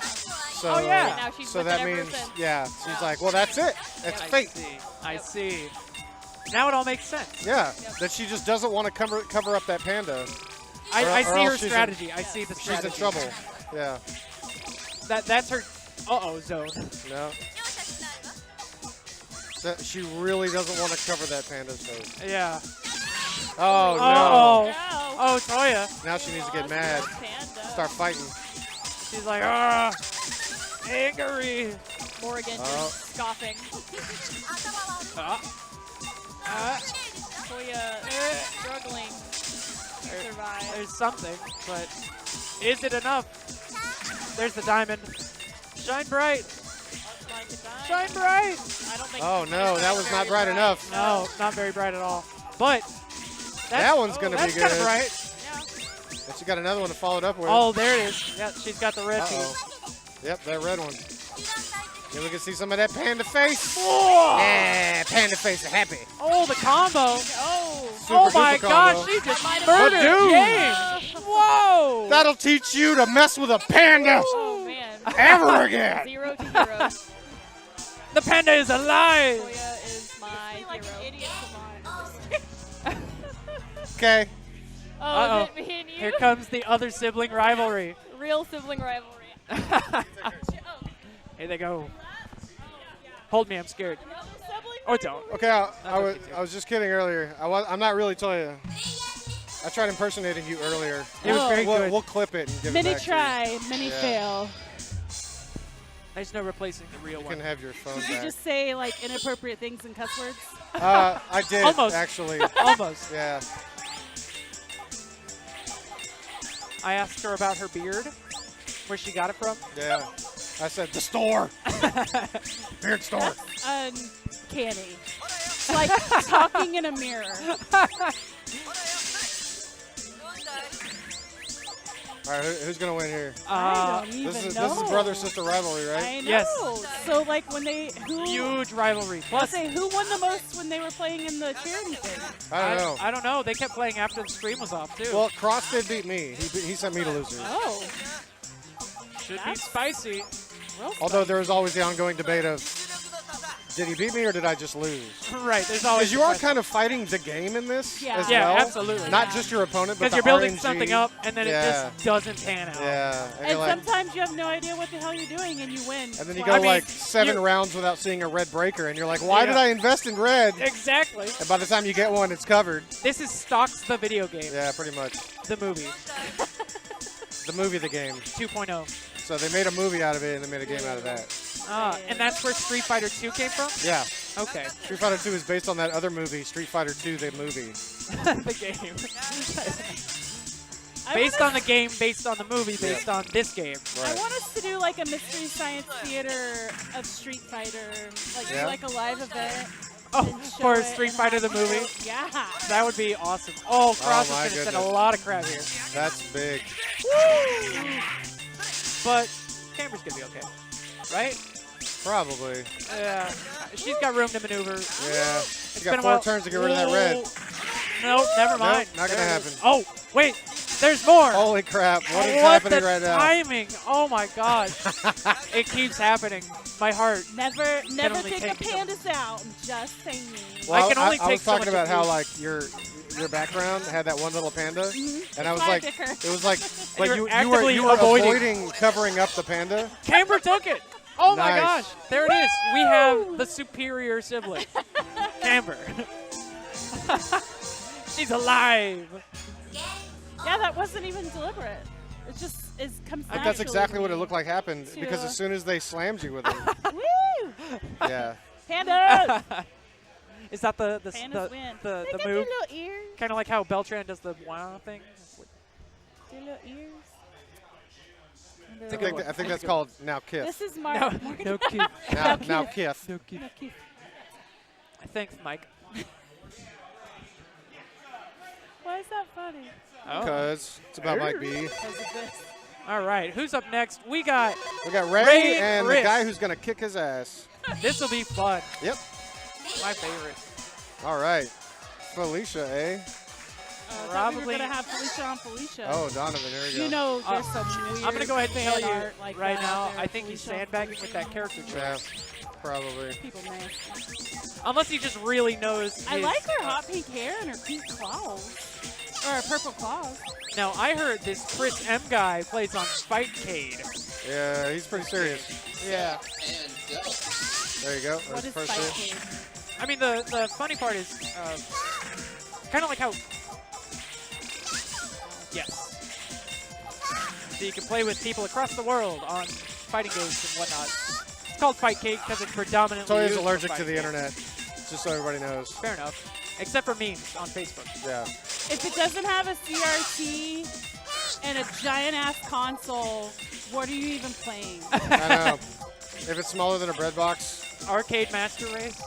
So, Oh, yeah. And now she's so with that it ever means, since. yeah. She's like, well, that's it. That's fate. I see. Now it all makes sense. Yeah. That she just doesn't want to cover up that panda. I or see her else she's in- strategy. I see the She's strategy. in trouble. Yeah. That's her zone. No. She really doesn't want to cover that panda's face. Yeah. Oh, no. Oh. No. Oh, Toya. Now she needs to get Lost mad. the panda. Start fighting. She's like, angry. Morgan Oh. just scoffing. Toya struggling to survive. There's something, but is it enough? There's the diamond. Shine bright. Like a dime. Shine bright. I don't think Oh, no. That was not bright enough. No, not very bright at all. But That one's going to be that's kind of good. bright. Yeah. And she got another one to follow it up with. Oh, there it is. Yeah, she's got the red piece. Uh-oh. Yep, that red one. Then we can see some of that panda face. Whoa. Yeah, panda face is happy. Oh, the combo. Oh. Oh my duper gosh, combo. she just might have murdered been- James. Whoa. That'll teach you to mess with a panda Oh man. ever again. 0 to hero. The panda is alive. Toya is my hero. Okay. Oh, Uh-oh. is it me and you? Here comes the other sibling rivalry. Real sibling rivalry. Here they go. Hold me, I'm scared. Or don't. Okay, I was just kidding earlier. I'm not really Toya. I tried impersonating you earlier. It was very good. We'll clip it and give Many it back try, many Yeah. fail. There's no replacing the real to you. You one. can have your phone Did you back. just say like inappropriate things and cuss words? I did, Almost. actually. Almost. Yeah. I asked her about her beard, where she got it from. Yeah. I said, the store. Beard store. Uncanny. It's like talking in a mirror. All right, who's gonna win here? I don't even This is know. brother-sister rivalry, right? I know. Yes. So like when they Huge rivalry. I'll Plus, say who won the most when they were playing in the charity thing? I don't know. I don't know. They kept playing after the stream was off too. Well, Cross did beat me. He sent me to loser. Oh, Should be that's- spicy. real Although there was always the ongoing debate of, did he beat me or did I just lose? Right. There's always. Because you are kind of fighting the game in this Yeah. as Yeah, well. absolutely. Not just your opponent, but Because the you're building RNG. something up and then Yeah. it just doesn't pan out. Yeah. And you're like, sometimes you have no idea what the hell you're doing, and you win. and then you Wow. go mean, like 7 you- rounds without seeing a red breaker, and you're like, why Yeah. did I invest in red? Exactly. And by the time you get one, it's covered. This is Stocks the video game. Yeah, pretty much. The movie The movie, the game. 2.0. So they made a movie out of it, and they made a game out of that. And that's where Street Fighter 2 came from? Yeah. Okay. Street Fighter 2 is based on that other movie, Street Fighter 2, the movie. The game. I Based wanna- on the game, based on the movie, based on this game. I want us to do like a Mystery Science Theater of Street Fighter, like Yeah? do like a live event. Oh, and show for it Street and Fighter have the movie? people- Yeah. That would be awesome. Oh, Cross is my going to send a goodness. lot of crap here. That's big. But Camber's going to be okay. Right? Probably. Yeah. She's got room to maneuver. Yeah. You been got a 4 while. turns to get rid of that red. No, never mind. not gonna There it happen. is. Oh, wait. There's more. Holy crap. What is What happening the right now? timing? Oh my gosh. It keeps happening. My heart. Never only take the take so- pandas out. Just saying. Well, I can only I take was so talking much about how abuse. like your background had that one little panda, and I was Fire like, dicker. it was like you were you were actively you were avoiding. avoiding covering up the panda. Camber took it. Oh my Nice. gosh. There it is. We have the superior sibling. Camber. She's alive. Yeah, that wasn't even deliberate. It just comes. I think that's naturally exactly to what it me. looked like happened To- because as soon as they slammed you with it, Woo! yeah. Pandas. Is that the Pandas win. the They got move? their little ears. Kind of like how Beltran does the wow thing. Their little ears. It's a I good think, one. I think It's that's a good called now kiss. This is No, Mark. no keep. Now kiss. No keep. Thanks, Mike. Why is that funny? Oh. Because it's about Mike B. Because of this. All right, who's up next? We got. We got Ray, Ray and Riss. the guy who's gonna kick his ass. This will be fun. Yep. My favorite. All right. Felicia, eh? I thought we Probably- were gonna have Felicia on Felicia. Oh, Donovan. Here we go. You know, there's some weird. I'm gonna go ahead and tell fan you art like right that now. out there, I think he's Felicia on sandbagging with that character Yeah, choice. probably. People nasty. Unless he just really knows. I his- like her hot pink hair and her pink claws. Or her purple claws. Now I heard this Chris M guy plays on Fightcade. Yeah, he's pretty serious. Yeah. There you go. What There's is the first hit. Spike I mean the funny part is kind of like how. Yes. So you can play with people across the world on fighting games and whatnot. It's called Fightcade because it's predominantly. Toya's used for allergic to fighting the games. internet, just so everybody knows. Fair enough. Except for memes on Facebook. Yeah. If it doesn't have a CRT and a giant ass console, what are you even playing? I know. If it's smaller than a bread box. Arcade Master Race.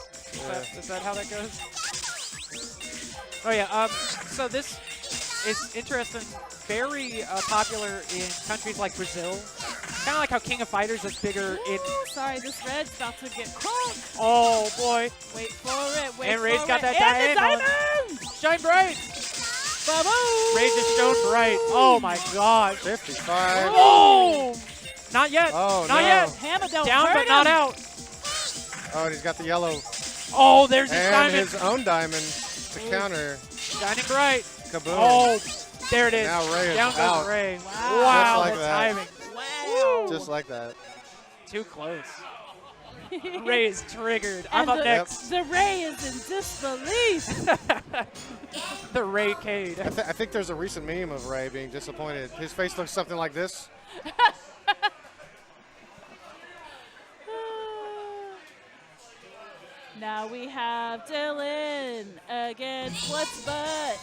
Is that how that goes? Oh yeah. So this is interesting. Very popular in countries like Brazil. Kind of like how King of Fighters is bigger in. Ooh, sorry, this red's about to get cooked. Oh boy. Wait for it. Wait And for Ray's it. got that and diamond. the diamond. Shine bright. Ba-boom. Ray just shone bright. Oh my gosh. 55. Oh! Not yet. Oh, not no. yet. Hammer don't Down hurt but not him. out. Oh, and he's got the yellow. Oh, there's his And diamond. his own diamond to counter. Shining bright. Kaboom. Oh, there it is. Now Ray is Down goes out. Ray. Wow. Wow, Just like the that. timing. Wow. Just like that. Too close. Ray is triggered. I'm And up the, next. The Ray is in disbelief. The Ray-cade. I think there's a recent meme of Ray being disappointed. His face looks something like this. Now we have Dylan against What's Butt.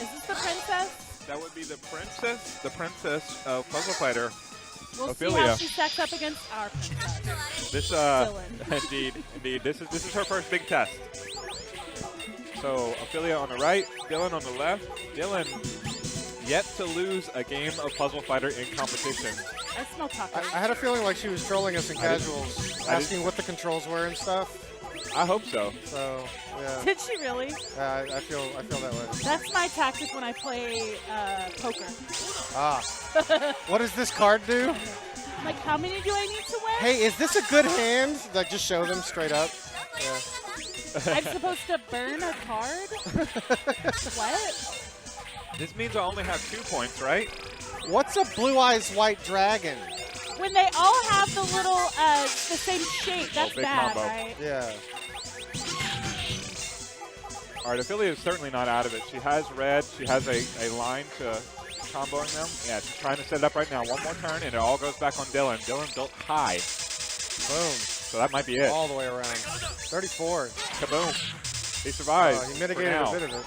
Is this the princess? That would be the princess of Puzzle Fighter. We'll see Ophelia. how she stacks up against our princess. This Dylan. indeed. This is her first big test. So Ophelia on the right, Dylan on the left. Dylan yet to lose a game of Puzzle Fighter in competition. I smell tacos. I had a feeling like she was trolling us in casuals, asking what the controls were and stuff. I hope so. So, yeah. Did she really? I feel that way. That's my tactic when I play poker. Ah. What does this card do? Like, how many do I need to win? Hey, is this a good hand? Like, just show them straight up. Yeah. I'm supposed to burn a card? What? This means I only have 2 points, right? What's a blue eyes white dragon? When they all have the little, the same shape, that's big bad, combo. right? Yeah. All right, Ophelia is certainly not out of it. She has red. She has a line to comboing them. Yeah, she's trying to set it up right now. One more turn, and it all goes back on Dylan. Dylan built high. Boom. So that might be it. All the way around. 34. Kaboom. He survives. He mitigated for now. a bit of it.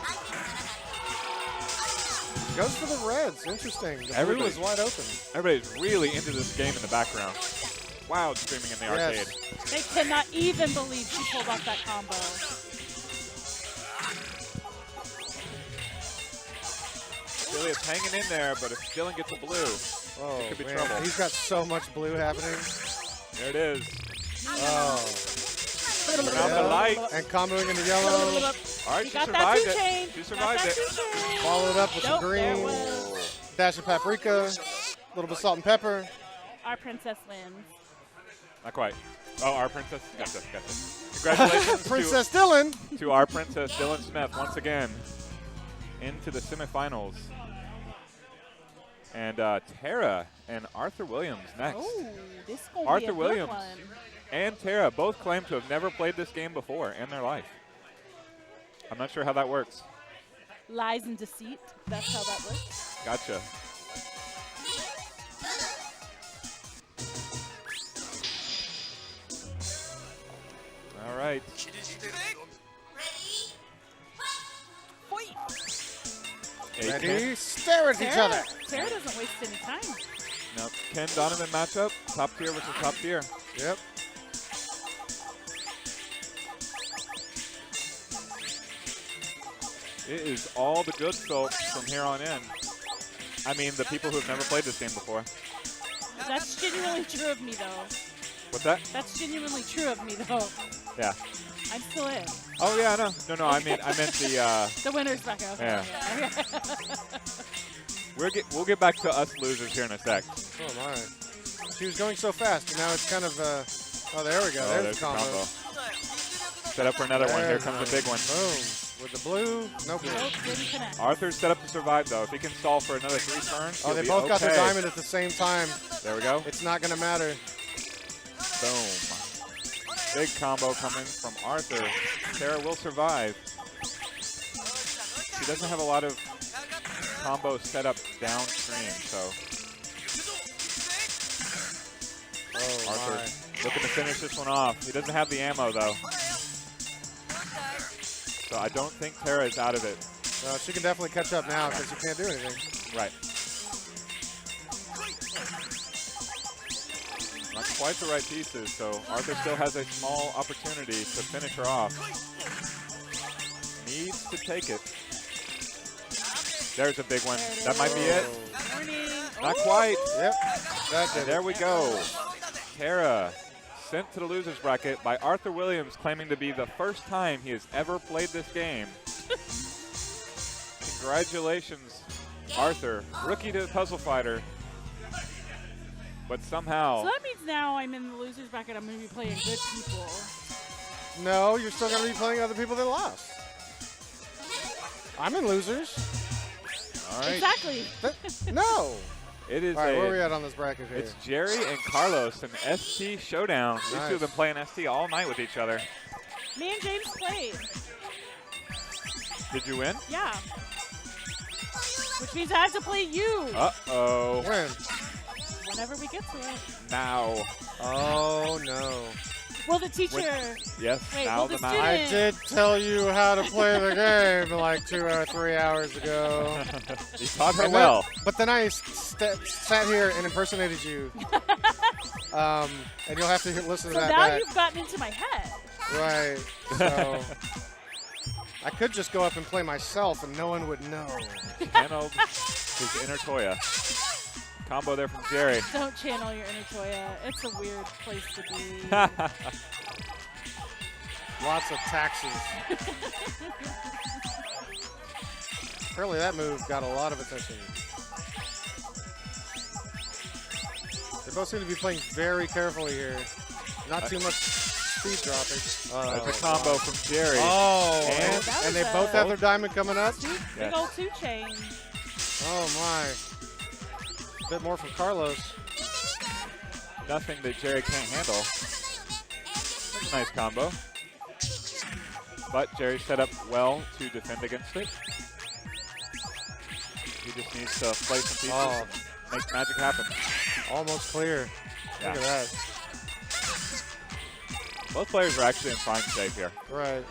Goes for the reds. Interesting. The blue Everybody- was wide open. Everybody's really into this game in the background. Wow, screaming in the arcade. They cannot even believe she pulled off that combo. Opphelia's hanging in there, but if Dylan gets a blue, Oh, it could be man. trouble. He's got so much blue happening. There it is. Oh. Turn out the lights. And comboing into yellow. All right, She she got that survived two it. chain. She survived it. Followed up with some Nope, there green. was. Dash of paprika. A little bit of salt and pepper. Our princess wins. Not quite. Oh, our princess? Gotcha. Congratulations Princess Dylan. to our princess, Dylan Smith, once again into the semifinals. And Tara and Arthur Williams next. Oh, this is going to be Arthur a good Williams one. and Tara both claim to have never played this game before in their life. I'm not sure how that works. Lies and deceit. That's how that works. Gotcha. All right. Ready? Stare at each other. Tara doesn't waste any time. No, Ken Donovan matchup, top tier versus top tier. Yep. It is all the good folks from here on in. I mean, the people who have never played this game before. That's genuinely true of me, though. What's that? That's genuinely true of me, though. Yeah. I'm still in. Oh yeah, no. I meant the. The winner's back out. Yeah. Okay. We'll get back to us losers here in a sec. Oh my. She was going so fast, and now it's kind of. Oh, there we go. Oh, there's the combo. Set up for another one. Here There's comes the big one. Boom. With the blue. Nope. Nope, didn't connect. Arthur's set up to survive though. If he can stall for another 3 turns, Oh, he'll they be both got their okay. diamond at the same time. There we go. It's not going to matter. Boom. Big combo coming from Arthur. Tara will survive. She doesn't have a lot of combos set up downstream, so. Oh, Arthur looking to finish this one off. He doesn't have the ammo though. So I don't think Tara is out of it. She can definitely catch up now because you can't do anything. Right. Not quite the right pieces, so Arthur still has a small opportunity to finish her off. Needs to take it. There's a big one. That might be it. Not quite. Yep. That did And there we go. Tara sent to the losers bracket by Arthur Williams, claiming to be the first time he has ever played this game. Congratulations, Arthur. Rookie to Puzzle Fighter. But somehow. So that means now I'm in the losers bracket. I'm going to be playing good people. No, you're still going to be playing other people that lost. I'm in losers. All right. Exactly. No. It is All right, where are we at on this bracket here? It's Jerry and Carlos in ST Showdown. These two have been playing ST all night with each other. Me and James played. Did you win? Yeah. Which means I have to play you. Uh-oh. When? Whenever we get to it. Now. Oh, no. Will the teacher... Yes, Wait, now will the the match. I did tell you how to play the game like 2 or 3 hours ago. You taught her And well. But then I sat here and impersonated you. And you'll have to listen to So that now back. you've gotten into my head. Right. So I could just go up and play myself and no one would know. Channeled his inner Toya. Combo there from Jerry. Don't channel your inner Toya. It's a weird place to be. Lots of taxes. Apparently that move got a lot of attention. They both seem to be playing very carefully here. Not too much speed dropping. That's a combo from Jerry. Oh, That and was they both have their diamond coming up. Big old 2-chain. Oh my. A bit more from Carlos. Nothing that Jerry can't handle. That's a nice combo. But Jerry set up well to defend against it. He just needs to play some pieces and make magic happen. Almost clear. Yeah. Look at that. Both players are actually in fine shape here. Right.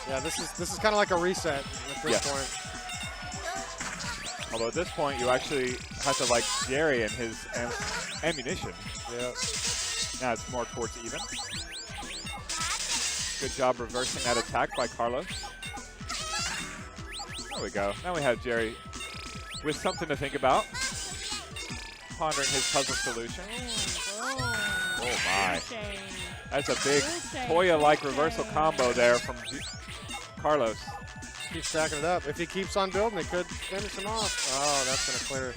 Yeah, this is kind of like a reset at this point. Although at this point, you actually have to like Jerry and his ammunition. Yeah. Now it's more towards even. Good job reversing that attack by Carlos. There we go. Now we have Jerry with something to think about. Pondering his puzzle solution. Oh my. That's a big Toya-like reversal combo there from Carlos. Keep stacking it up. If he keeps on building, they could finish him off. Oh, that's going to clear.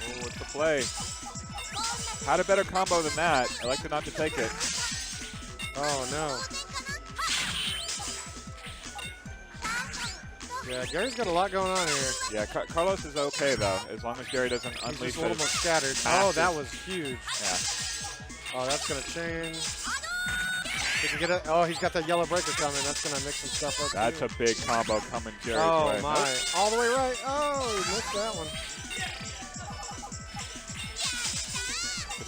Oh, what's the play? Had a better combo than that. Elected not to take it. Oh, no. Yeah, Gary's got a lot going on here. Yeah, Carlos is okay, though, as long as Gary doesn't unleash He's just a little more scattered. Oh, that was huge. Yeah. Oh, that's going to change. He can get it. Oh, he's got that yellow breaker coming. That's going to mix some stuff up. That's too. a big combo coming Jerry's oh, way. my. Nope. All the way right. Oh, he missed that one.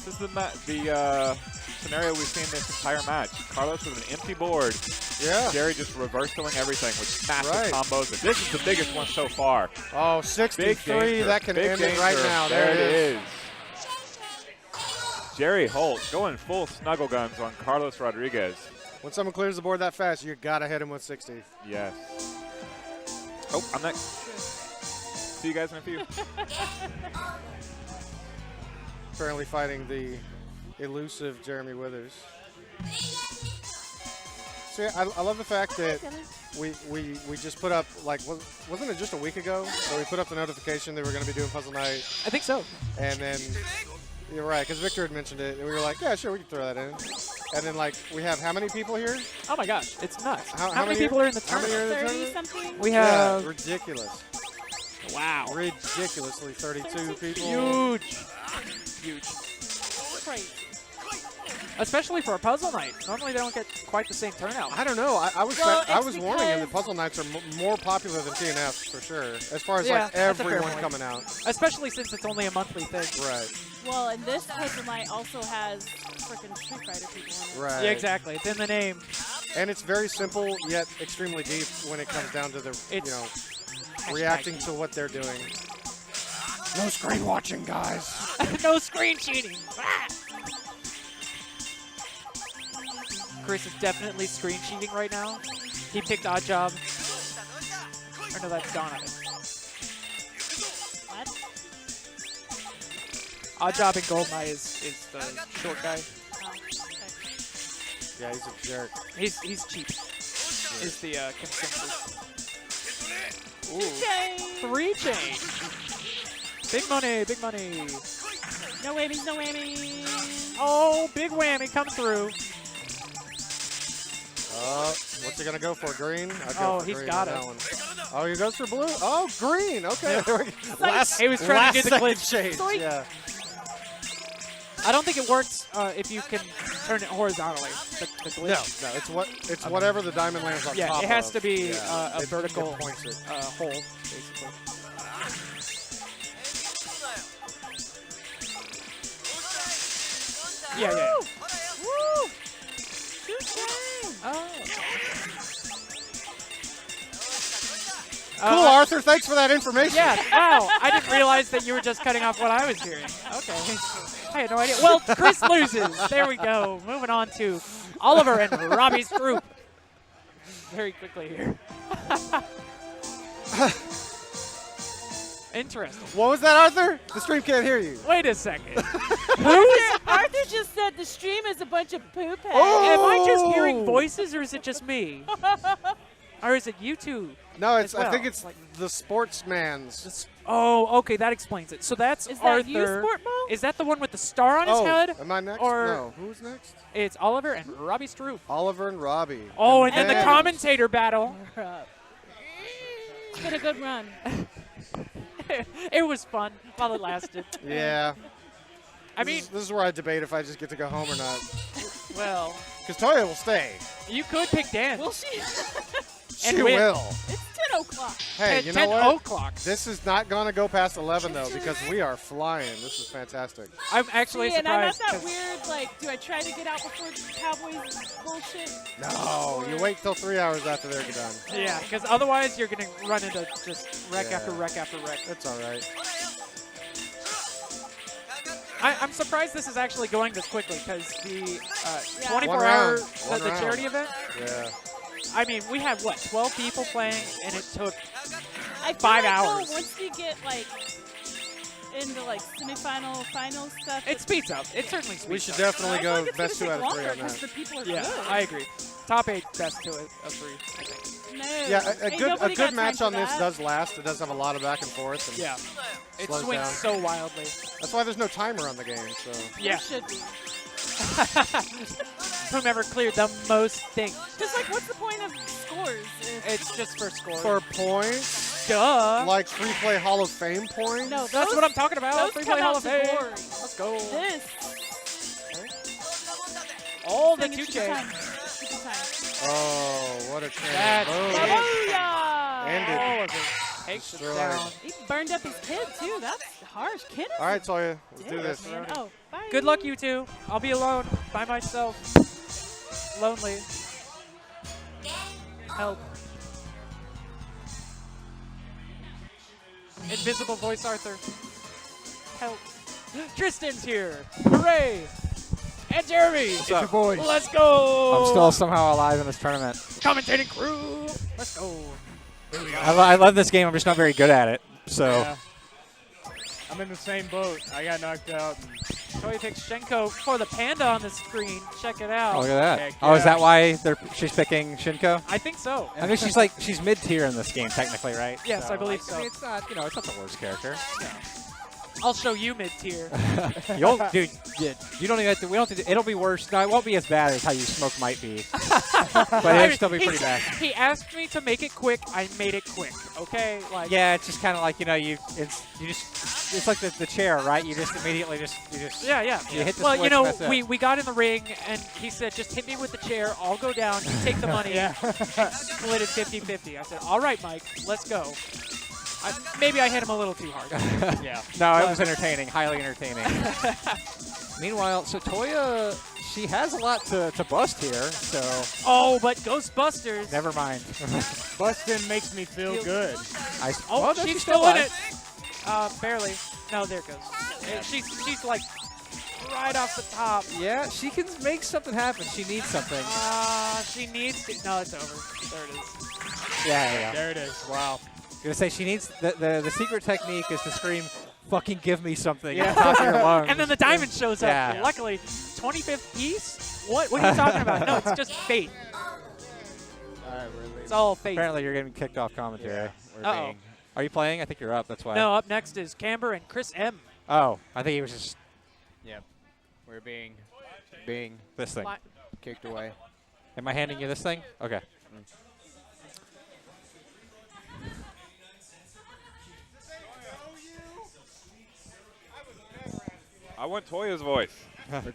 This is the scenario we've seen this entire match. Carlos with an empty board. Yeah. Jerry just reversing everything with massive combos. And this is the biggest one so far. Oh, 63. That can end it right now. There it is. Jerry Holt going full snuggle guns on Carlos Rodriguez. When someone clears the board that fast, you got to hit him with 60. Yes. Oh, I'm next. See you guys in a few. Apparently fighting the elusive Jeremy Withers. See, I love the fact that we just put up, like, wasn't it just a week ago that we put up the notification that we were going to be doing Puzzle Night? I think so. And then, you're right, because Victor had mentioned it, and we were like, yeah, sure, we can throw that in. And then, like, we have how many people here? Oh my gosh, it's nuts. How many people are in the tournament? 30-something? We have ridiculous. Wow. Ridiculously 32 people. Huge. Huge. Crazy. Especially for a puzzle night. Normally they don't get quite the same turnout. I don't know. I was warning him that because puzzle nights are more popular than TNFs for sure, as far as Yeah, like that's a fair everyone point. coming out. Especially since it's only a monthly thing. Right. Well, and this puzzle night also has freaking Street Fighter people in it. Right. Yeah, exactly. It's in the name. And it's very simple yet extremely deep when it comes down to the reacting to what they're doing. No screen watching, guys. No screen cheating. Chris is definitely screen cheating right now. He picked Odd Job. Or no, that's Donna. What? Odd Job in Goldeneye is the short guy. Oh, okay. Yeah, he's a jerk. He's cheap. Is the consensus. Ooh. Chain. 3-chain. Big money, big money. No whammies, no whammies. Oh, big whammy come through. What's he gonna go for? Green? I'd go Oh, for he's green got on it. that one. Oh, he goes for blue. Oh, green. Okay. Yeah. There we go. He was trying to do the second glitch. change. Zoink. Yeah. I don't think it works if you can turn it horizontally. The glitch. No. It's whatever the diamond lands on Yeah, top it has of. to be Yeah. a vertical it points it. hole, basically. Yeah. Woo! 2-chain. Oh. Cool, Arthur. Thanks for that information. Yeah, wow. I didn't realize that you were just cutting off what I was hearing. Okay. I had no idea. Well, Chris loses. There we go. Moving on to Oliver and Robbie's group. Very quickly here. Interesting. What was that, Arthur? The stream can't hear you. Wait a second. Arthur just said the stream is a bunch of poop heads. Am I just hearing voices, or is it just me? Or is it you two? No, it's. as well? I think it's the sportsman's. Oh, okay, that explains it. So that's Is Arthur. that you, Sport Mo? Is that the one with the star on his head? Am I next? Or No. Who's next? it's Oliver and Robbie Stroop. Oliver and Robbie. Oh, and then the commentator battle. It's been a good run. It was fun while it lasted. Yeah. I mean, this is where I debate if I just get to go home or not. well, Because Toya will stay. you could pick Dan. Will she? She win. will. It's 10 o'clock. Hey, At you know 10 what? o'clock. This is not going to go past 11, though, because we are flying. This is fantastic. I'm actually See, and I'm not surprised. that weird, like, do I try to get out before the Cowboys bullshit? No, you wait till 3 hours after they're done. Yeah, because otherwise you're going to run into just wreck Yeah. after wreck after wreck. That's all right. I'm surprised this is actually going this quickly because the Yeah. 24-hour, One the round. charity event, Yeah. I mean, we had, 12 people playing, and it took I feel 5 like, hours. though, once we get, like, into, like, semifinal, final stuff. It speeds up. It certainly speeds We should up. definitely I feel go like it's best 2 gonna out take of 3 longer on because that. the people are Yeah, good. I agree. Top 8, best 2 of 3, I think. No. Yeah, a Ain't good nobody got time match for on this that. does last. It does have a lot of back and forth. And Yeah. It slows swings down. so wildly. That's why there's no timer on the game. So Yeah. There should be. Whomever cleared the most things. Because, like, what's the point of scores? If It's just for score. for points, Duh. like free play Hall of Fame points. no, That's those, what I'm talking about. those Free come play Hall out of to Fame. glory. Let's go. This. All the thing is 2K. super time. Oh, what a train. That's Boom. it. Booyah! Ended. All of it. Takes it Destroyed. down. He burned up his kid, too. That's harsh. Kid is All right, Toya, let's do Yeah, this. man. Oh, bye. Good luck, you two. I'll be alone by myself. Lonely. Help. Invisible voice Arthur. Help. Tristan's here. Hooray. And Jeremy. It's your boys. Let's go. I'm still somehow alive in this tournament. Commentating crew. Let's go. Here we go. I love this game. I'm just not very good at it. So Yeah. I'm in the same boat. I got knocked out. Toya picks Shenko for the panda on the screen. Check it out. oh, look at that. Heck Oh, is yeah. that why she's picking Shinko? I think so. I mean, she's mid tier in this game technically, right? Yes, I believe so. I mean, it's not it's not the worst character. I'll show you mid-tier. You'll, dude, you don't even have to. We don't. Have to, it'll be worse. No, it won't be as bad as how you smoke might be, but it'll still be pretty bad. He asked me to make it quick. I made it quick. Okay, like Yeah, it's just kind of like it's like the chair, right? You just immediately yeah. you hit the Well, switch you know, and that's it. we got in the ring and he said, just hit me with the chair. I'll go down. You take the money. and split it 50-50. I said, all right, Mike, let's go. Maybe I hit him a little too hard. Yeah. No, it was entertaining, highly entertaining. Meanwhile, so Toya, she has a lot to bust here, so Oh, but Ghostbusters. never mind. Bustin' makes me feel good. Oh, well, no, she's still in alive. it. Barely. No, there it goes. She's like right off the top. Yeah, she can make something happen. She needs something. She needs to. No, it's over. There it is. Yeah. There it is. Wow. Gonna say she needs the secret technique is to scream, "Fucking give me something!" Yeah. at the top of your lungs. And then the diamond shows up. Yeah. Luckily, 25th piece? What are you talking about? No, it's just fate. It's all fate. Apparently, you're getting kicked off commentary. Uh-oh. Are you playing? I think you're up. That's why. No, up next is Camber and Chris M. Oh, I think he was just Yep. We're being this thing. kicked away. Am I handing you this thing? Okay. I want Toya's voice. She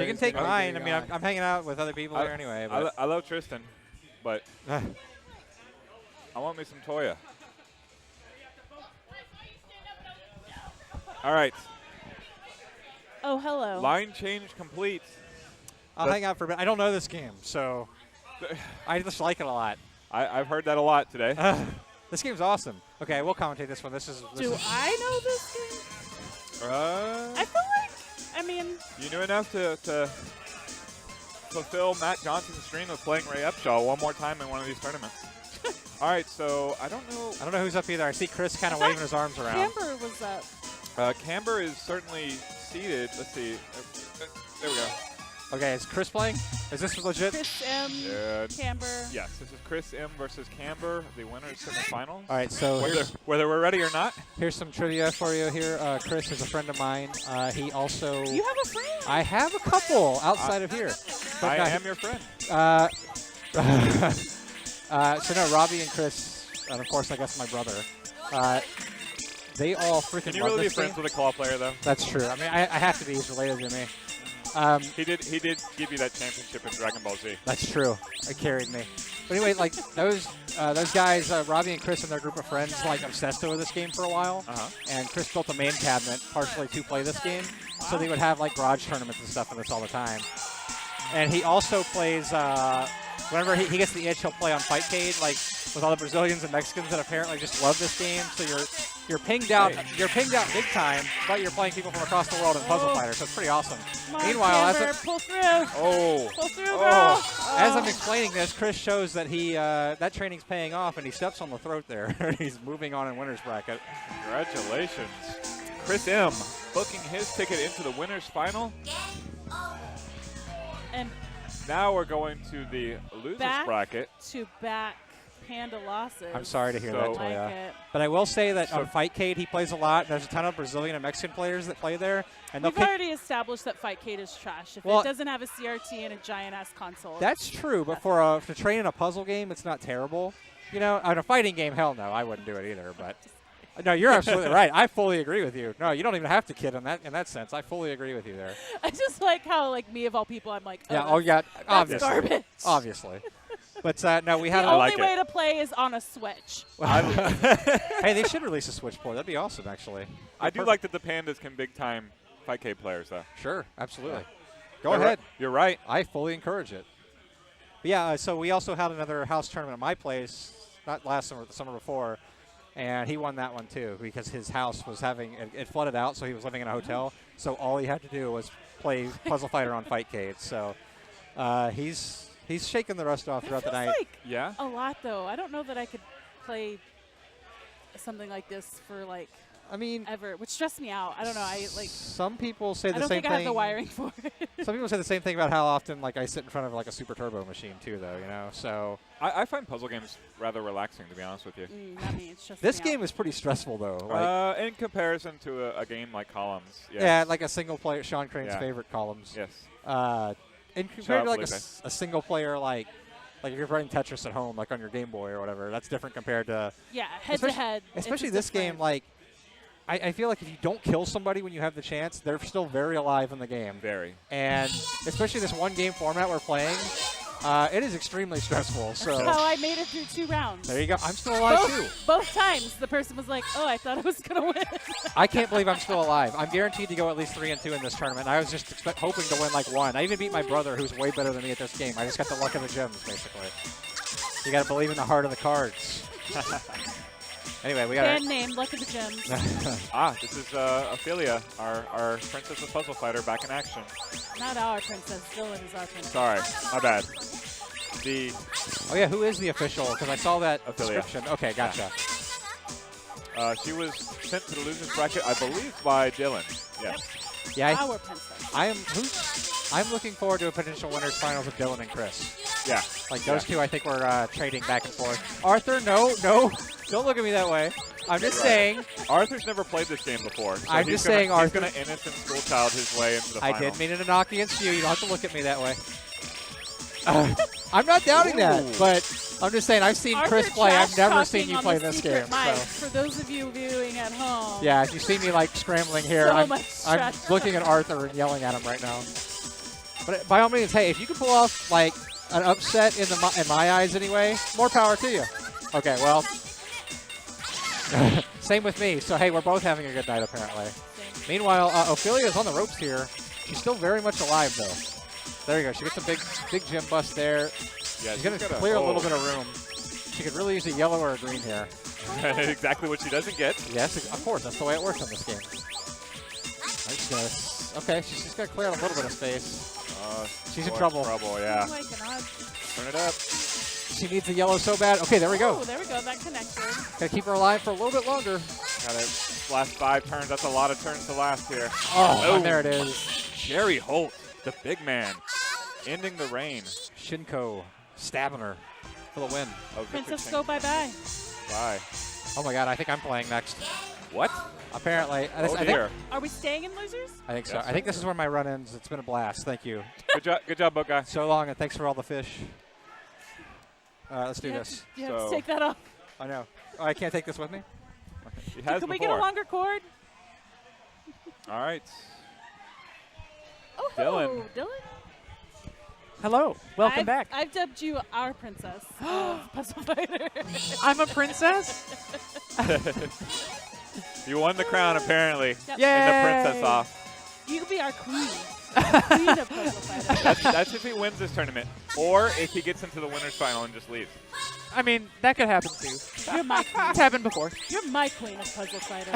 can take mine. I mean, I'm hanging out with other people there anyway. But I love Tristan, but I want me some Toya. All right. Oh, hello. Line change complete. I'll hang out for a bit. I don't know this game, so I just like it a lot. I've heard that a lot today. This game's awesome. Okay, I will commentate this one. This is. Do I know this game? I feel like, I mean. You knew enough to fulfill Matt Johnson's dream of playing Ray Upshaw one more time in one of these tournaments. All right, so I don't know who's up either. I see Chris kind of waving his arms around. Camber was up. Camber is certainly seated. Let's see. There we go. Okay, is Chris playing? Is this legit? Chris M. Camber. Yes, this is Chris M versus Camber, the winners semifinals. All right, so whether we're ready or not. Here's some trivia for you here. Chris is a friend of mine. He also. You have a friend? I have a couple outside of here. I am your friend. So no, Robbie and Chris, and of course I guess my brother. They all freaking. Can you love really be this friends game. with a claw player though? That's true. I mean, I have to be. He's related to me. He did give you that championship in Dragon Ball Z. That's true. It carried me. But anyway, like those guys, Robbie and Chris and their group of friends, like obsessed over this game for a while. And Chris built a main cabinet partially to play this game, so they would have like garage tournaments and stuff in this all the time. And he also plays. Whenever he gets the itch, he'll play on Fightcade, like with all the Brazilians and Mexicans that apparently just love this game. So you're pinged out, big time, but you're playing people from across the world in Puzzle Fighter, so it's pretty awesome. Meanwhile, pull through. Pull through, girl. As I'm explaining this, Chris shows that that training's paying off, and he steps on the throat there. He's moving on in winner's bracket. Congratulations, Chris M. booking his ticket into the winners final. And now we're going to the losers bracket. To back Panda losses. I'm sorry to hear that, Toya. Like but I will say that on Fightcade he plays a lot. There's a ton of Brazilian and Mexican players that play there. And we've already established that Fightcade is trash. If it doesn't have a CRT and a giant-ass console. That's true, but for to train in a puzzle game, it's not terrible. You know, on a fighting game, hell no, I wouldn't do it either. But no, you're absolutely right. I fully agree with you. No, you don't even have to kid in that sense. I fully agree with you there. I just like how, like, me of all people, I'm like, that's obviously. Garbage. Obviously. But no, we have the only way to play is on a Switch. Hey, they should release a Switch port. That'd be awesome, actually. I do like that the Pandas can big-time Fightcade players, though. Sure, absolutely. Go ahead. You're right. I fully encourage it. But yeah, so we also had another house tournament at my place, not last summer, the summer before. And he won that one, too, because his house was it flooded out, so he was living in a hotel. So all he had to do was play Puzzle Fighter on Fightcade. So he's shaking the rust off throughout the night. Like a lot, though. I don't know that I could play something like this for, like, ever, which stressed me out. I don't know. Some people say the same thing. I don't think I have the wiring for it. Some people say the same thing about how often, like, I sit in front of, like, a Super Turbo machine, too, though, you know? So I find puzzle games rather relaxing, to be honest with you. This game is pretty stressful, though. In comparison to a game like Columns. Yes. Yeah, like a single player, Sean Crane's favorite Columns. Yes. And compared to, like, a single player, like if you're playing Tetris at home, like on your Game Boy or whatever, that's different compared to... Yeah, head-to-head. Especially this game, like... I feel like if you don't kill somebody when you have the chance, they're still very alive in the game. Very. And especially this one-game format we're playing, it is extremely stressful. So that's how I made it through 2 rounds. There you go. I'm still alive, too. Both times, the person was like, oh, I thought I was going to win. I can't believe I'm still alive. I'm guaranteed to go at least 3-2 in this tournament. I was just hoping to win, like, 1. I even beat my brother, who's way better than me at this game. I just got the luck of the gems, basically. You got to believe in the heart of the cards. Anyway, we got band name, Luck of the Gems. This is Ophelia, our Princess of Puzzle Fighter, back in action. Not our princess. Dylan is our princess. Sorry, my bad. Oh yeah, who is the official? Because I saw that Ophelia. description. Okay, gotcha. She was sent to the losers bracket, I believe, by Dylan. Yes. Yeah. Our princess. I'm looking forward to a potential winners finals with Dylan and Chris. Yeah. Like those two, I think we're trading back and forth. Arthur, no. Don't look at me that way. I'm just saying. Arthur's never played this game before. So I'm just saying, Arthur. He's going to innocent schoolchild his way into the final. I did mean it to knock against you. You don't have to look at me that way. I'm not doubting that, but I'm just saying I've seen Arthur Chris play. I've never seen you play this game. So. For those of you viewing at home. Yeah, if you see me like scrambling here, I'm looking at Arthur and yelling at him right now. But by all means, hey, if you can pull off like an upset in my eyes anyway, more power to you. Okay, well, same with me. So hey, we're both having a good night apparently. Meanwhile, Ophelia's on the ropes here. She's still very much alive though. There you go. She gets a big gym bust there. Yeah, she's going to clear a little bit of room. She could really use a yellow or a green here. Exactly what she doesn't get. Yes, of course. That's the way it works on this game. Okay, she's just got to clear out a little bit of space. She's in trouble. Yeah. Oh my god. Turn it up. She needs a yellow so bad. Okay, there we go. Oh, there we go. That connected. Got to keep her alive for a little bit longer. Got it. Last 5 turns. That's a lot of turns to last here. Oh, and there it is. Jerry Holt, the big man, ending the reign. Shinko stabbing her for the win. Oh, Princess, go bye-bye. Bye. Oh my god, I think I'm playing next. What? Apparently. Oh, dear. Are we staying in losers? I think so. Yes, I think this is where my run ends. It's been a blast. Thank you. Good job, boat guy. So long, and thanks for all the fish. Let's do this. You have to take that off. I know. Oh, I can't take this with me? He has Can we get before. a longer cord? All right. Oh, Dylan. Dylan? Hello. Welcome back. I've dubbed you our princess of Puzzle Fighter. I'm a princess? You won the crown, apparently. Yep. Yay! And the princess off. You could be our queen. Queen of Puzzle Fighter. That's if he wins this tournament. Or if he gets into the winner's final and just leaves. I mean, that could happen too. You're my queen. It's happened before. You're my queen of Puzzle Fighter.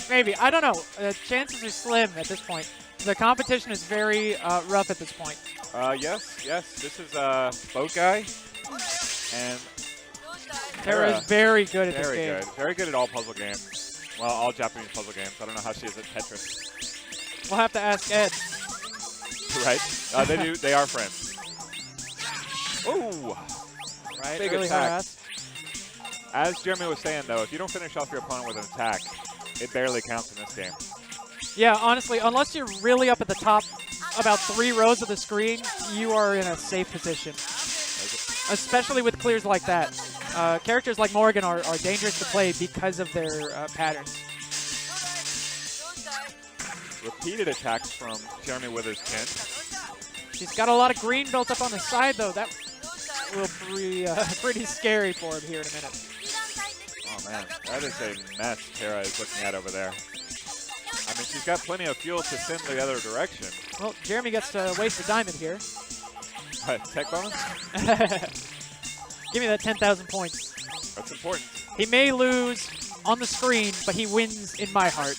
Maybe. I don't know. Chances are slim at this point. The competition is very rough at this point. Yes. This is boat guy. And Tara is very good at this very game. good. Very good at all puzzle games. Well, all Japanese puzzle games. I don't know how she is at Tetris. We'll have to ask Ed. Right? They are friends. Ooh. Right. Big Early attack. harass. As Jeremy was saying, though, if you don't finish off your opponent with an attack, it barely counts in this game. Yeah, honestly, unless you're really up at the top, about 3 rows of the screen, you are in a safe position. Especially with clears like that. Characters like Morgan are dangerous to play because of their patterns. Repeated attacks from Jeremy Withers' chin. She's got a lot of green built up on the side, though. That will be pretty scary for him here in a minute. Oh, man. That is a mess Tara is looking at over there. I mean, she's got plenty of fuel to send the other direction. Well, Jeremy gets to waste a diamond here. Tech bonus? Give me that 10,000 points. That's important. He may lose on the screen, but he wins in my heart.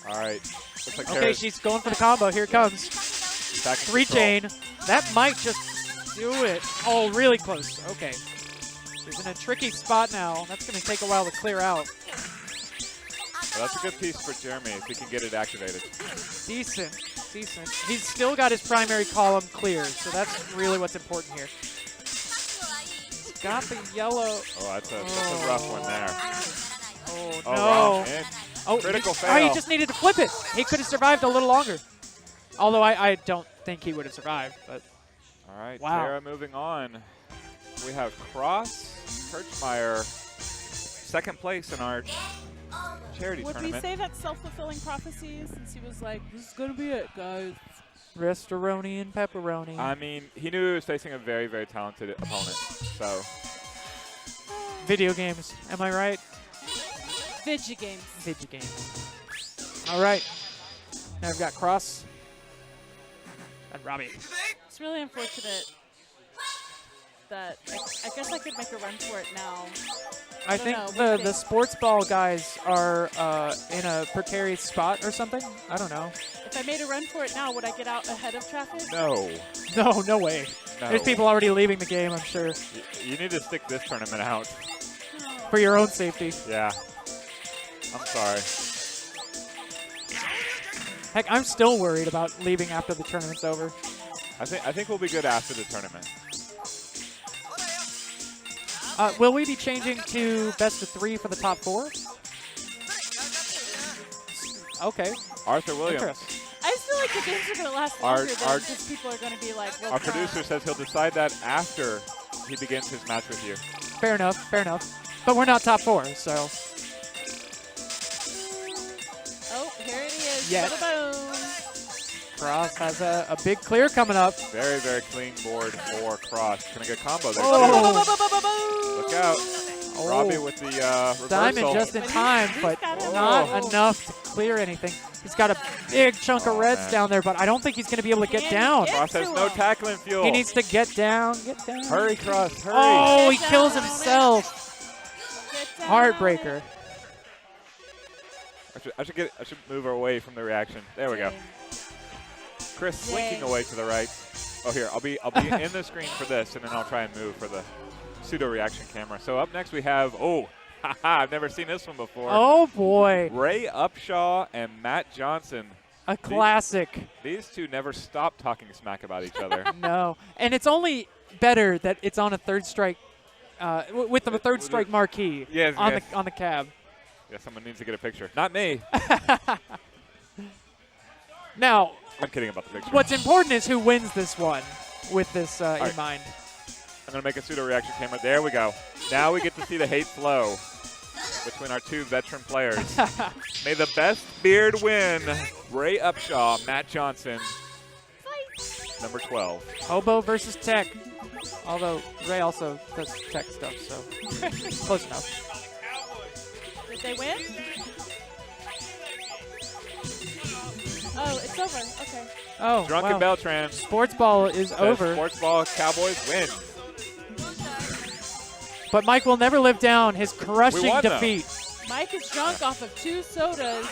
All right. Looks like Okay, Tara's she's going for the combo. Here it comes. back in 3 control. chain. That might just do it. Oh, really close. Okay. She's in a tricky spot now. That's going to take a while to clear out. Well, that's a good piece for Jeremy if he can get it activated. Decent. He's still got his primary column clear, so that's really what's important here. He's got the yellow. Oh, that's a rough one there. Oh, Oh, no. wrong hit. Oh, Critical he fail. just needed to flip it. He could have survived a little longer. Although I don't think he would have survived. But All right, wow. Tara moving on. We have Cross, Kirchmeyer, second place in our charity Would we tournament. say that's self-fulfilling prophecy since he was like, this is going to be it, guys? Restoroni and pepperoni. I mean, he knew he was facing a very, very talented opponent. So, Video games. Am I right? Video games. Video games. All right. Now I've got Cross and Robbie. It's really unfortunate that I guess I could make a run for it now. I think the sports ball guys are in a precarious spot or something. I don't know. If I made a run for it now, would I get out ahead of traffic? no. No way. No. There's people already leaving the game, I'm sure. You need to stick this tournament out. For your own safety. Yeah. I'm sorry. Heck, I'm still worried about leaving after the tournament's over. I think we'll be good after the tournament. Will we be changing to best of 3 for the top 4? Okay. Arthur Williams. Interesting. I just feel like the games are going to last Our- longer our- than just people are going to be like, Our producer says he'll decide that after he begins his match with you. Fair enough. But we're not top 4, so. Oh, here it is. Yes. Boom. Cross has a big clear coming up. Very, very clean board for Cross. Gonna get a combo there. Oh. Too. Look out. Robbie with the reversal. Diamond just in time, but not enough to clear anything. He's got a big chunk of reds down there, but I don't think he's going to be able to get down. Cross has no tackling fuel. He needs to get down, Hurry, Cross, hurry. Oh, he kills himself. Heartbreaker. I should move away from the reaction. There we go. Chris slinking away to the right. Oh, here, I'll be in the screen for this, and then I'll try and move for the pseudo reaction camera. So up next we have I've never seen this one before. Oh boy. Ray Upshaw and Matt Johnson. A classic. These two never stop talking smack about each other. No, and it's only better that it's on a third strike, with the third strike marquee on the cab. Yeah, someone needs to get a picture. Not me. Now, I'm kidding about the picture. What's important is who wins this one with this in mind. I'm going to make a pseudo reaction camera. There we go. Now we get to see the hate flow between our two veteran players. May the best beard win. Ray Upshaw, Matt Johnson, number 12. Hobo versus Tech. Although Ray also does Tech stuff, so close enough. Did they win? Oh, it's over. Okay. Oh, Drunken wow. Beltran. Sports ball is over. Sports ball Cowboys win. But Mike will never live down his crushing defeat. Mike is drunk off of 2 sodas.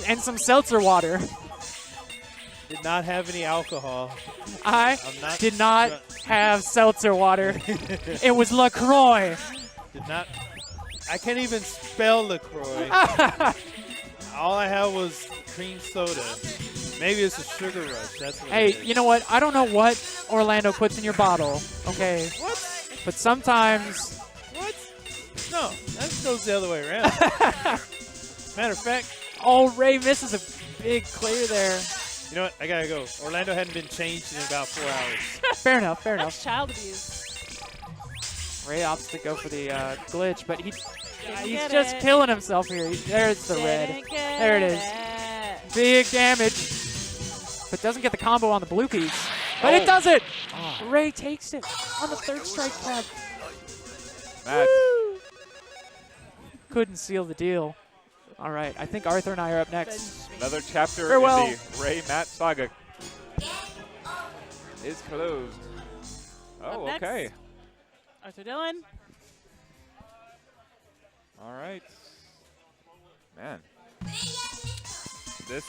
And some seltzer water. Did not have any alcohol. I did not have seltzer water. It was LaCroix. Did not. I can't even spell LaCroix. All I had was cream soda. Maybe it's a sugar rush. That's what it is. You know what? I don't know what Orlando puts in your bottle, okay? What? But sometimes... What? No, that goes the other way around. Matter of fact... Oh, Ray misses a big clear there. You know what? I got to go. Orlando hadn't been changed in about 4 hours. Fair enough, fair That's enough. child abuse. Ray opts to go for the glitch, but he's get just it. killing himself here. There's the red. There it is. Big damage. But doesn't get the combo on the blue piece. But it does it! Ray takes it on the third strike cab. Woo! Couldn't seal the deal. All right, I think Arthur and I are up next. Another chapter Farewell. in the Ray-Matt saga is closed. Oh, Up okay. next, Arthur Dillon. All right. Man. This,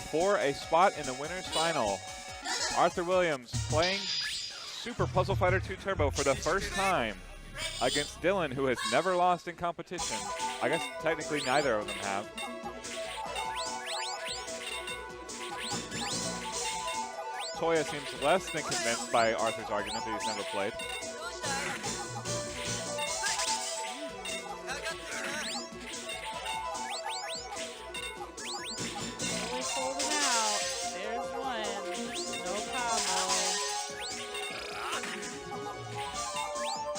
for a spot in the winner's final, Arthur Williams playing Super Puzzle Fighter 2 Turbo for the first time against Dylan, who has never lost in competition. I guess technically neither of them have. Toya seems less than convinced by Arthur's argument that he's never played. Really folding out. There's one. No combo.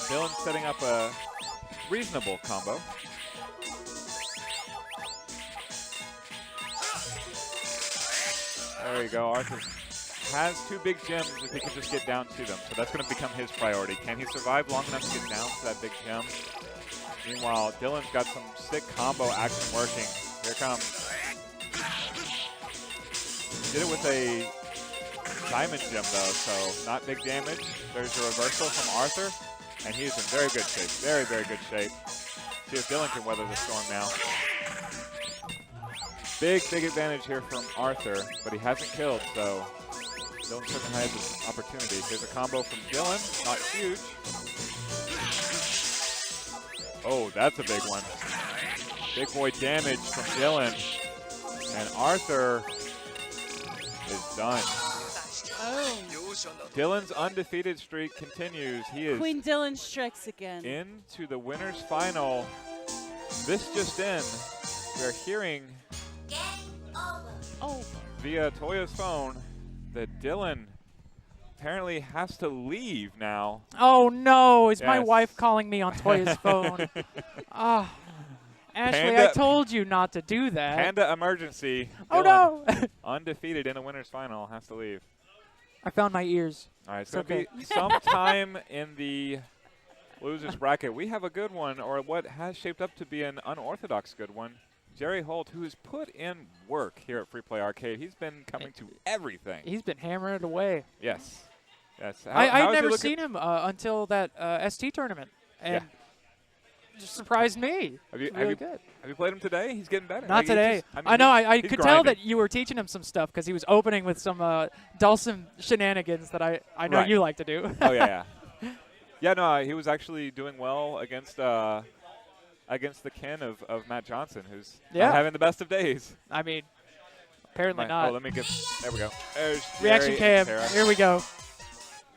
Dylan's setting up a reasonable combo. There you go. Arthur has 2 big gems if he can just get down to them. So that's going to become his priority. Can he survive long enough to get down to that big gem? Meanwhile, Dylan's got some sick combo action working. Here it comes. Did it with a diamond gem though, so not big damage. There's a reversal from Arthur, and he's in very good shape. Very, very good shape. See if Dylan can weather the storm now. Big, big advantage here from Arthur, but he hasn't killed, so Dylan certainly has this opportunity. Here's a combo from Dylan, not huge. Oh, that's a big one. Big boy damage from Dylan. And Arthur is done. Oh. Dylan's undefeated streak continues. He is Queen Dylan strikes again. into the winner's final. This just in, we are hearing via Toya's phone that Dylan apparently has to leave now. Oh no, is my Yes. wife calling me on Toya's phone? Ah, Ashley, Panda- I told you not to do that. Panda emergency. Oh Dylan, no! undefeated in the winner's final, has to leave. I found my ears. All right, it's It's going to okay. be sometime in the Losers bracket. We have a good one, or what has shaped up to be an unorthodox good one. Jerry Holt, who has put in work here at Free Play Arcade. He's been coming to everything. He's been hammering it away. Yes. Yes. I'd never seen him until that ST tournament, and just surprised me. Really good. Have you played him today? He's getting better. Not today. I know. I could tell that you were teaching him some stuff because he was opening with some Dulcim shenanigans that I know you like to do. Oh yeah. Yeah, no, he was actually doing well against the kin of Matt Johnson, who's not having the best of days. I mean, apparently not. Oh, let me get. There we go. There's Reaction Jerry cam. Here we go.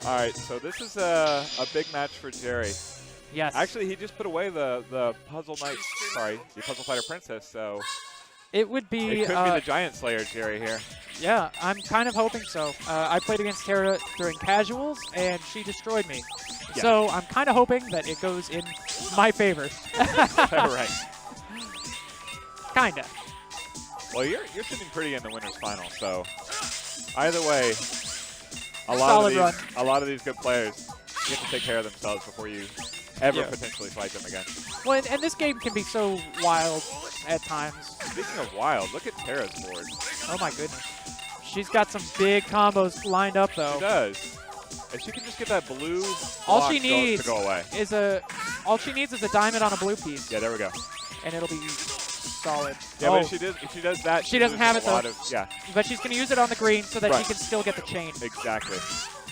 All right, so this is a big match for Jerry. Yes. Actually, he just put away the Puzzle Fighter Princess. So it would be. It could be the Giant Slayer Jerry here. Yeah, I'm kind of hoping so. I played against Tara during casuals, and she destroyed me. Yeah. So I'm kind of hoping that it goes in my favor. Right. Kinda. Well, you're sitting pretty in the winners final, so either way, a lot of these good players get to take care of themselves before you ever potentially fight them again. Well, and this game can be so wild at times. Speaking of wild, look at Tara's board. Oh my goodness. She's got some big combos lined up, though. She does. If she can just get that blue all she needs to go away. is a diamond on a blue piece. Yeah, there we go. And it'll be solid. Yeah, but if she does that, she doesn't have it though. Yeah. But she's going to use it on the green so that she can still get the chain. Exactly.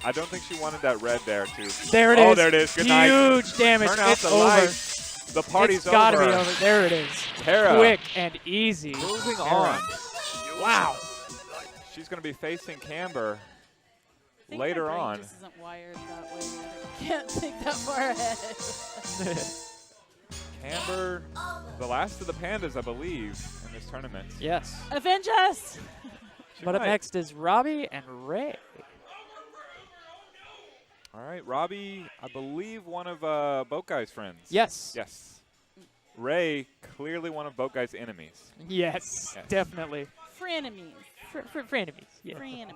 I don't think she wanted that red there too. There it is. Oh, there it is. Good night. Huge damage. Turn out it's the over. lights. The party's it's gotta over. Be over. There it is. Tara. Quick and easy. Moving on. Wow. She's going to be facing Camber later my brain on. Just isn't wired that way. I can't think that far ahead. Camber, the last of the pandas, I believe, in this tournament. Yes. Avenge us! But up next is Robbie and Ray. All right, Robbie, I believe one of Boat Guy's friends. Yes. Yes. Ray, clearly one of Boat Guy's enemies. Yes. Definitely. Frenemies. Frenemies. Yeah. Frenemies.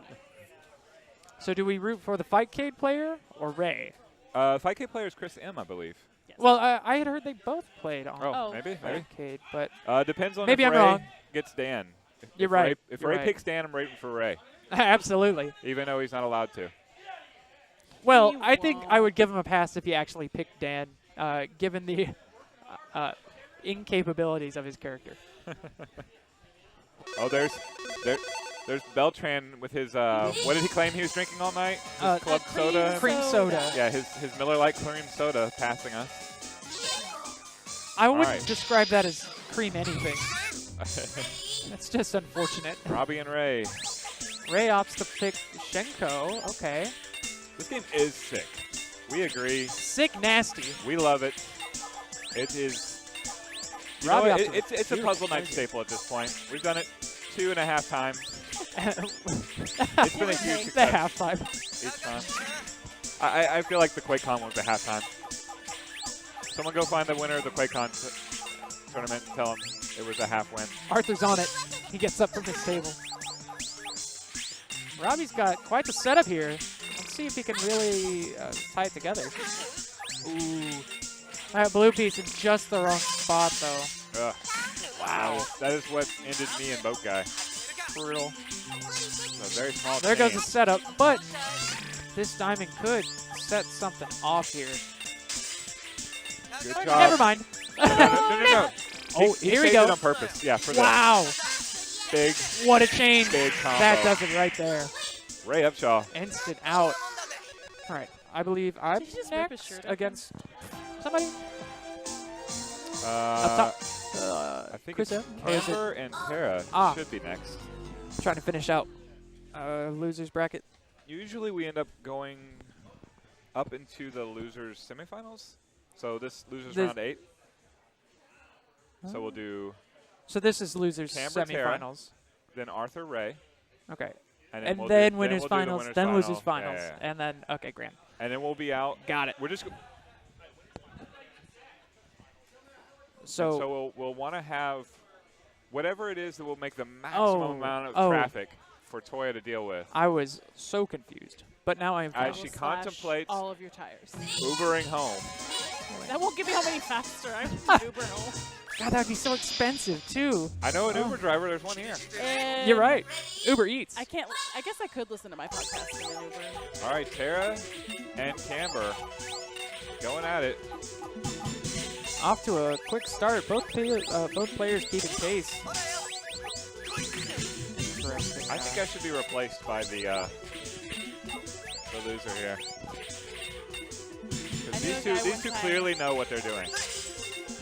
So do we root for the Fightcade player or Ray? Fightcade player is Chris M, I believe. Yes. Well, I had heard they both played on maybe. Fightcade, but depends on maybe if I'm Ray wrong. Gets Dan. You're right. If You're Ray right. picks Dan, I'm rooting for Ray. Absolutely. Even though he's not allowed to. Well, I think I would give him a pass if he actually picked Dan, given the incapabilities of his character. Oh, there's Beltran with his, what did he claim he was drinking all night? His club soda? Cream soda. Yeah, his Miller Lite cream soda passing us. I wouldn't describe that as cream anything. That's just unfortunate. Robbie and Ray. Ray opts to pick Shenko. Okay. This game is sick. We agree. Sick nasty. We love it. It is. You Robbie know what? It's a puzzle night staple at this point. We've done it 2.5 times. It's been a huge success. The halftime. Each time. I feel like the QuakeCon was the halftime. Someone go find the winner of the QuakeCon tournament and tell him it was a half win. Arthur's on it. He gets up from his table. Robbie's got quite the setup here. Let's see if he can really tie it together. Ooh. That blue piece in just the wrong spot, though. Ugh. Wow. That is what ended me and Boat Guy. Brutal. It's a very small There goes chain. the setup, but this diamond could set something off here. Good Oh, job. never mind. No. Oh, he here we saved go. it on purpose. Yeah, for Wow. Big. What a chain. Big combo. That does it right there. Ray Upshaw. Instant out. All right. I believe I'm Did he just rip his next shirt open? against somebody. Up top. I think Chris it's M? Or is it- Camber and Tara should be next. Trying to finish out losers bracket. Usually we end up going up into the losers semifinals. So this losers round 8. So we'll do So this is losers Camber, Tara, semifinals. then Arthur Ray. Okay. And And we'll then do, winners we'll do the finals, winners then final. losers finals, Yeah. and then okay, grand. And then we'll be out. Got it. We're just So we'll want to have whatever it is that will make the maximum amount of traffic for Toya to deal with. I was so confused, but now I am. As she contemplates all of your tires. Ubering home. That won't give me how many faster. I'm Uber home. God, that'd be so expensive too. I know an Uber driver. There's one here. And You're right. Uber Eats. I can't. I guess I could listen to my podcast in an Uber. All right, Tara and Camber going at it. Off to a quick start. Both players keeping pace. I think I should be replaced by the loser here. 'Cause these two clearly know what they're doing.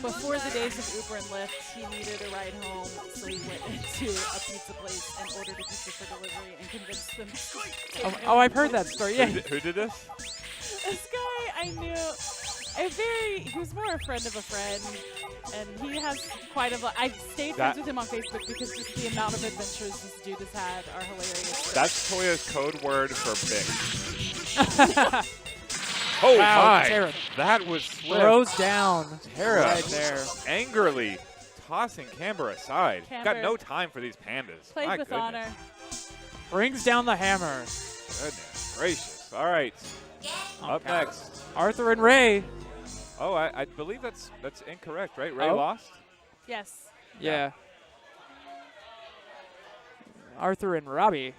Before the days of Uber and Lyft, he needed a ride home, so he went into a pizza place and ordered a pizza for delivery and convinced them to take him. I've heard that story. Yeah. Who did this? This guy I knew, he was more a friend of a friend, and he has quite a lot. I've stayed friends with him on Facebook because just the amount of adventures this dude has had are hilarious. That's Toya's code word for big. Oh wow, my! Tara that was swift. Throws down. Tara right there. Angrily tossing Camber aside. Camber Got no time for these pandas. Played My with goodness. honor. Brings down the hammer. Goodness gracious. All right. Up next. Arthur and Ray. Oh, I believe that's incorrect, right? Ray Oh. lost? Yes. Yeah. Arthur and Robbie.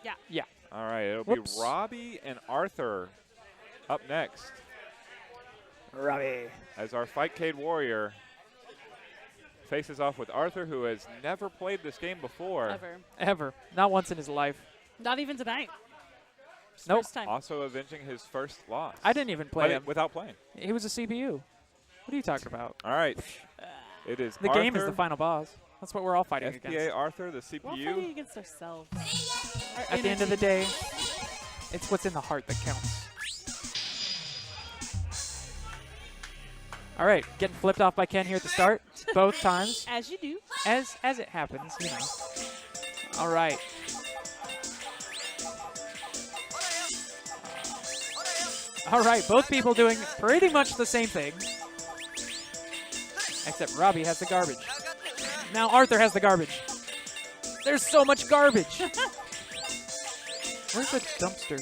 Yeah. Yeah. All right, it'll Whoops. be Robbie and Arthur up next. Robbie. As our Fightcade Warrior faces off with Arthur, who has never played this game before. Ever. Not once in his life. Not even tonight. Nope. First time. Also avenging his first loss. I didn't even play him. Without playing. He was a CPU. What are you talking about? All right. It is The Arthur, game is the final boss. That's what we're all fighting FPA against. Arthur, the We're all CPU. fighting against ourselves. Our At the end of the energy. day, it's what's in the heart that counts. All right, getting flipped off by Ken here at the start, both times, As you do. as it happens, you know. All right. All right, both people doing pretty much the same thing, except Robbie has the garbage. Now Arthur has the garbage. There's so much garbage. Where's the dumpster?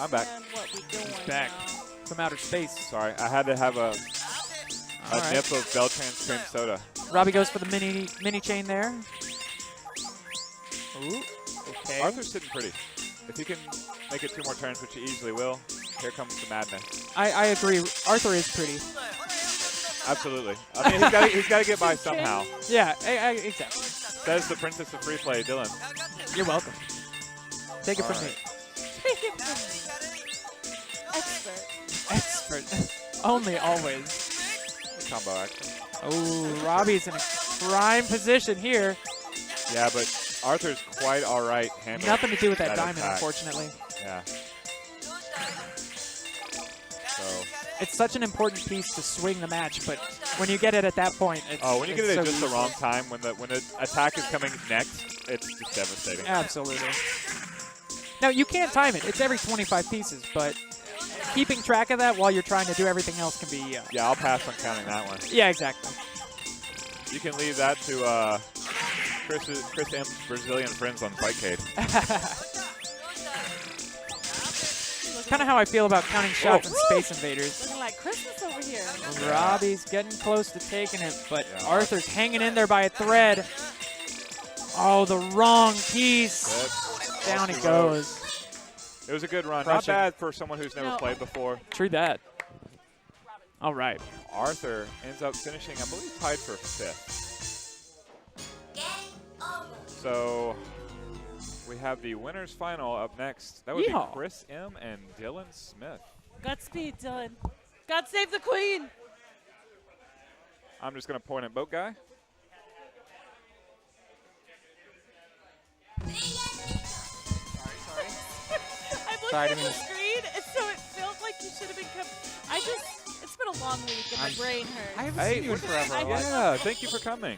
I'm back. And what we doing Back now. from outer space. Sorry, I had to have a All right. nip of Beltran's cream soda. Robbie goes for the mini chain there. Ooh, okay. Arthur's sitting pretty. If he can make it 2 more turns, which he easily will, here comes the madness. I agree. Arthur is pretty. Absolutely. I mean, he's got to get by somehow. Yeah, exactly. Says the princess of free play, Dylan. You're welcome. Take it All from right. Take it from me. Expert. me. Expert. Only always. Combo action. Oh, Robbie's in a prime position here. Yeah, but Arthur's quite all right handling Nothing to do with that diamond, attack. unfortunately. Yeah. So. It's such an important piece to swing the match, but when you get it at that point, it's Oh, when you get it so at just the easy. wrong time, when the attack is coming next, it's just devastating. Absolutely. Now, you can't time it. It's every 25 pieces, but keeping track of that while you're trying to do everything else can be... Yeah, I'll pass on counting that one. Yeah, exactly. You can leave that to Chris M's Brazilian friends on Fightcade. Kind of how I feel about counting shots in Space Invaders. Looking like Christmas over here. Robbie's getting close to taking it, but Yeah. Arthur's hanging in there by a thread. Oh, the wrong piece. Down he goes. It was a good run. Crushing. Not bad for someone who's never No. played before. True that. All right. Arthur ends up finishing, I believe, tied for 5th. So we have the winners final up next. That would Yeehaw. be Chris M. and Dylan Smith. Godspeed, Dylan. God save the queen. I'm just going to point at boat guy. I'm looking Sorry, I at didn't the mean to- screen, and so it felt like you should have been it's been a long week, and my brain hurts. I haven't Hey, seen you in forever. I- Alon. Yeah, thank you for coming.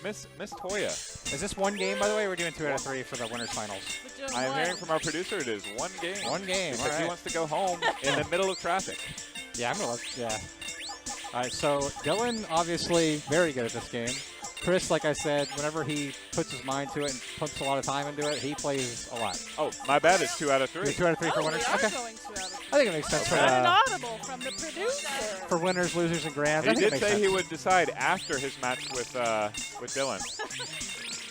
Miss Toya. Is this one game, by the way? We're doing 2 out of 3 for the winners finals. We're doing I'm one. hearing from our producer it is one game. One game. Because All he right. wants to go home in the middle of traffic. Yeah, I'm gonna. Yeah. All right. So Dylan, obviously, very good at this game. Chris, like I said, whenever he puts his mind to it and puts a lot of time into it, he plays a lot. Oh, my bad. It's 2 out of 3. You're 2 out of 3 for Oh, winners? we are Okay. going 2 out of 3. I think it makes sense An audible from the producer. for winners, losers, and grands. He I think it did makes say sense. he would decide after his match with Dylan.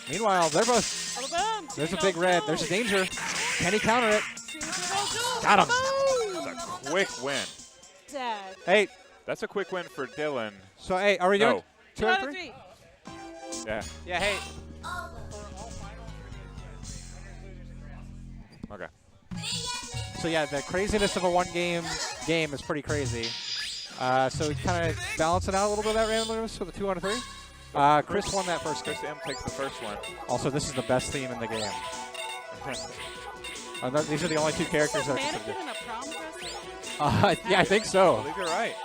Meanwhile, they're both. There's a big red. There's a danger. Can he counter it? Got him. That's a quick win. Dad. Hey. That's a quick win for Dylan. So, hey, are we doing No. 2 out of 3? Yeah. Yeah, hey. Okay. So, yeah, the craziness of a one-game game is pretty crazy. So, we kind of balance it out a little bit of that randomness with a 2 out of 3. Chris won that first game. Chris M takes the first one. Also, this is the best theme in the game. These are the only 2 characters that are considered. In a prom dress? Yeah, I think so. I think you're right.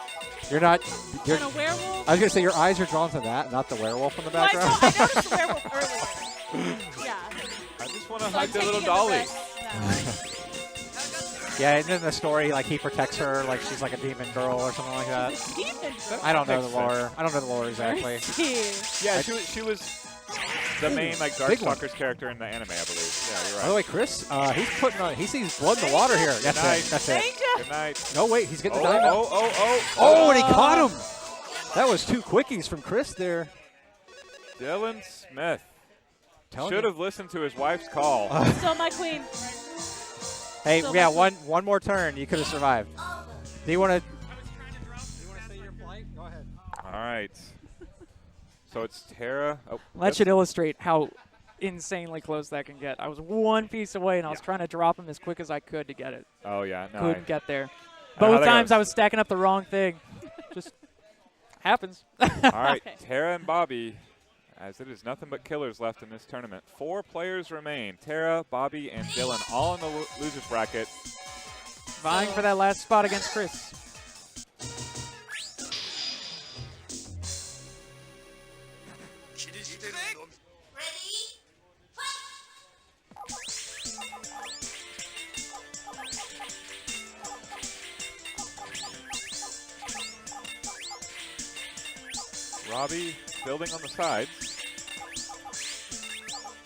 You're not. You're, And a werewolf? I was gonna say your eyes are drawn to that, not the werewolf in the Well, background. I noticed the werewolf earlier. Yeah. I just want to So hug I'm the little taking dolly. risk now. Yeah, and then the story, like he protects her, like she's like a demon girl or something like that. Demon girl. I don't know the Makes lore. sense. I don't know the lore exactly. Yeah, she was the main like Big one. Darkstalkers character in the anime, I believe. Yeah, you're By the right. way, Chris, he's putting on. He sees blood in the water here. That's night. it. That's it. Good night. No, wait, he's getting Oh, the diamond. oh, and he caught him. That was 2 quickies from Chris there. Dylan Smith Telling should you. have listened to his wife's call. Still my queen. Hey, So yeah, much- one more turn, you could have survived. Do you want to say your plight? Go ahead. All right. So it's Tara. Oh, That should illustrate how insanely close that can get. I was 1 piece away, and I was trying to drop him as quick as I could to get it. Oh yeah, no. Couldn't get there. I know how Both that times goes. I was stacking up the wrong thing. Just happens. All right, Okay. Tara and Bobby, as it is nothing but killers left in this tournament. 4 players remain. Tara, Bobby, and Dylan, all in the losers bracket. Vying for that last spot against Chris. Robbie building on the sides.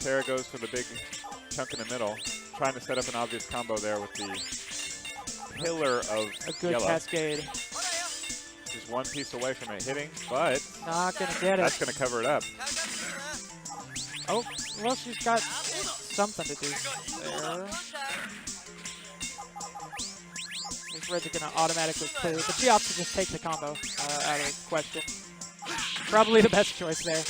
Tara goes for the big chunk in the middle, trying to set up an obvious combo there with the pillar of A good yellow. cascade. Just 1 piece away from it hitting, but Not going to get that's it. going to cover it up. Oh, well, she's got something to do there. This red's going to automatically clear, but she opts to just take the combo out of the question. Probably the best choice there.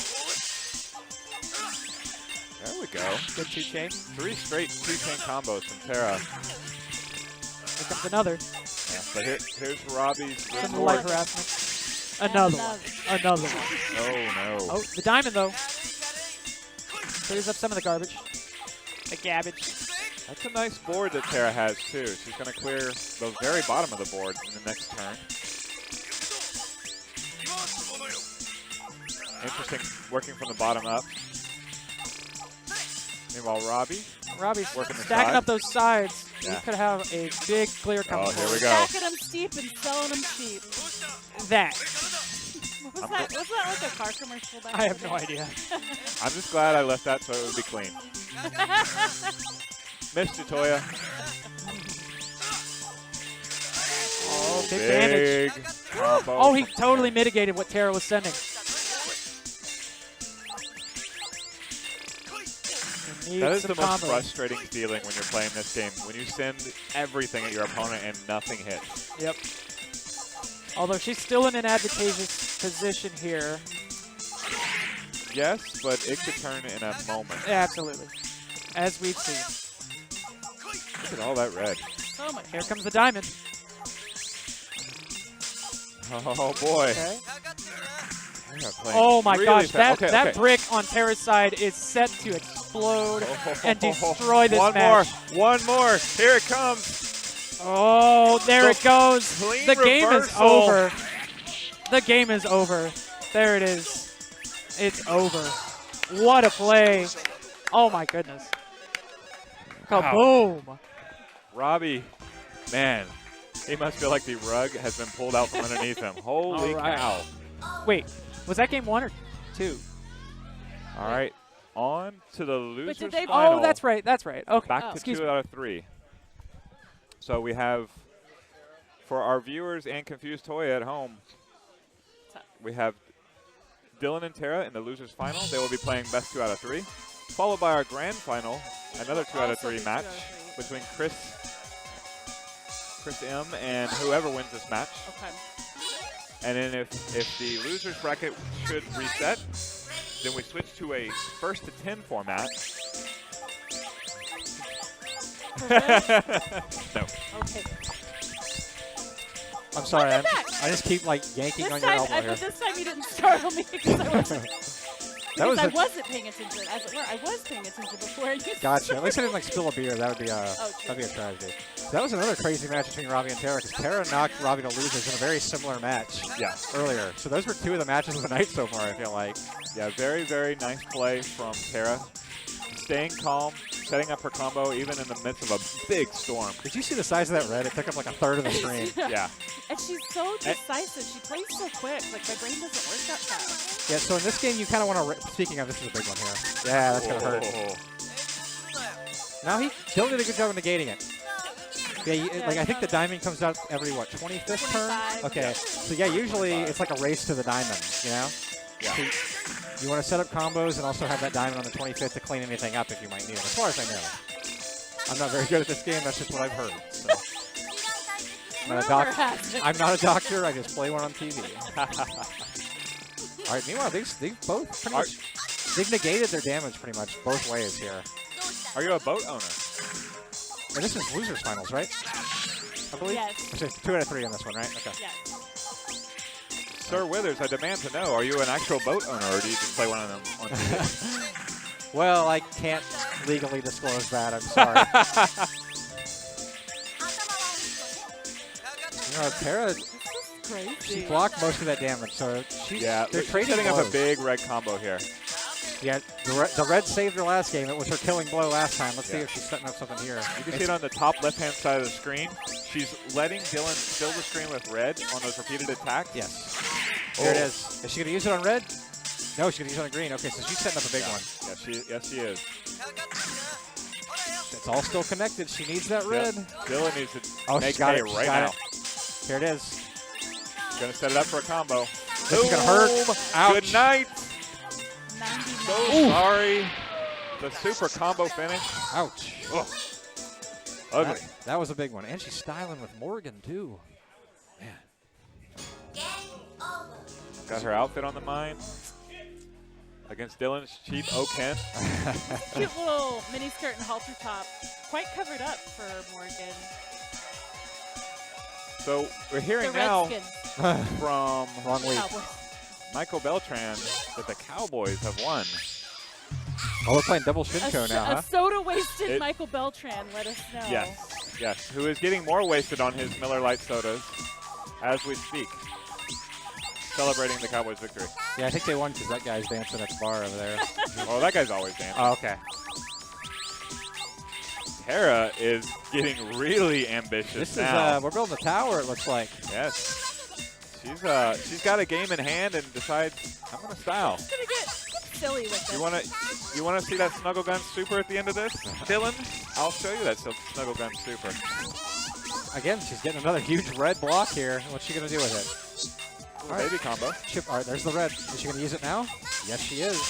There we go. Good 2-chain. 3 straight 2-chain combos from Tara. Here comes another. Yeah, but here's Robbie's Some retort. light harassment. Another one. Another one. Oh, no. Oh, the diamond, though. Clears up some of the garbage. The garbage. That's a nice board that Tara has, too. She's going to clear the very bottom of the board in the next turn. Interesting, working from the bottom up. Meanwhile, Robbie's working the stacking side. up those sides. Yeah. We could have a big clear coming. Oh, here we forward. go. Stacking them steep and selling them cheap. That. Was that like a car commercial back I in have the no day? idea. I'm just glad I left that so it would be clean. Missed you, Toya. Oh, big damage. Combo. Oh, he totally mitigated what Tara was sending. That is the most combos. frustrating feeling when you're playing this game, when you send everything at your opponent and nothing hits. Yep. Although she's still in an advantageous position here. Yes, but it could turn in a moment. Yeah, absolutely. As we've seen. Look at all that red. So much. Here comes the diamond. Oh, boy. Okay. They're playing Oh my really gosh, fast. that Okay. brick on Tara's side is set to explode and Oh, destroy this one match. One more. Here it comes. Oh, there The it goes. clean The game is reversal. over. The game is over. There it is. It's over. What a play. Oh my goodness. Kaboom. Robbie, man, he must feel like the rug has been pulled out from underneath him. Holy All right. cow. Wait, was that game 1 or 2? All right, on to the losers they- final. Oh, that's right. That's right. Okay. Back to Excuse 2 me. out of 3. So we have, for our viewers and Confused Toya at home, we have Dylan and Tara in the losers final. They will be playing best 2 out of 3. Followed by our grand final, another 2 out of 3 match between Chris M and whoever wins this match. Okay. And then if the losers bracket should reset, then we switch to a first to 10 format. No. Okay. I'm sorry. Welcome back. I just keep like yanking This on your time, elbow here. but this time you didn't startle me because I wasn't. That was I a- wasn't paying attention, as it were. I was paying attention before you. Gotcha. At least I didn't like spill a beer. That would be true. that'd be a tragedy. So that was another crazy match between Robbie and Tara because Tara knocked Robbie to losers in a very similar match earlier. So those were 2 of the matches of the night so far, I feel like. Yeah, very, very nice play from Tara. Staying calm, setting up her combo even in the midst of a big storm. Did you see the size of that red? It took up like a third of the screen. Yeah. And she's so decisive. She plays so quick. Like, my brain doesn't work that fast. Yeah, so in this game, you kind of want to... Speaking of, this is a big one here. Yeah, that's going to hurt. Now, Dylan did a good job of negating it. Yeah, I think the diamond comes out every, 25th turn? Okay, so yeah, usually it's like a race to the diamond, you know? Yeah. So you want to set up combos and also have that diamond on the 25th to clean anything up if you might need it, as far as I know. I'm not very good at this game, that's just what I've heard. So. I'm not a doctor, I just play one on TV. All right, meanwhile, they've both pretty much, they've negated their damage pretty much both ways here. Are you a boat owner? And this is losers finals, right? I believe? Yes. Okay, 2 out of 3 on this one, right? Okay. Yes. Sir Withers, I demand to know, are you an actual boat owner or do you just play one of them on TV? Well, I can't legally disclose that, I'm sorry. You know, Tara, Crazy. she blocked most of that damage, so she's Yeah, they're she's trading setting up a blows. big red combo here. Yeah, the red saved her last game. It was her killing blow last time. Let's see Yeah. if she's setting up something here. You can see it on the top left-hand side of the screen. She's letting Dylan fill the screen with red on those repeated attacks. Yes. There it is. Is she going to use it on red? No, she's going to use it on green. Okay, so she's setting up a big one. Yes, she is. It's all still connected. She needs that red. Dylan needs to She make got hay it. right now. Here it is. Gonna set it up for a combo. This is going to hurt. Boom. Ouch. Good night. 99. So sorry. The super combo finish. Ouch. Ugh. Ugly. That was a big one. And she's styling with Morgan, too. Got her outfit on the mind. Against Dylan's cheap Oken. Cute little mini skirt and halter top. Quite covered up for Morgan. So we're hearing The now Redskins. from Wrong week. Cowboys. Michael Beltran that the Cowboys have won. Oh, we're playing double Shinko now, A huh? soda-wasted Michael Beltran, let us know. Yes, who is getting more wasted on his Miller Lite sodas as we speak. Celebrating the Cowboys' victory. Yeah, I think they won because that guy's dancing at the bar over there. Well, that guy's always dancing. Oh, okay. Tara is getting really ambitious This now. is, we're building a tower, it looks like. Yes. She's got a game in hand and decides, I'm going to style. It's going to get silly with it. You want to see that Snuggle Gun Super at the end of this, Dylan? I'll show you that Snuggle Gun Super. Again, she's getting another huge red block here. What's she going to do with it? Ooh, baby combo. Chip, all right, there's the red. Is she going to use it now? Yes, she is.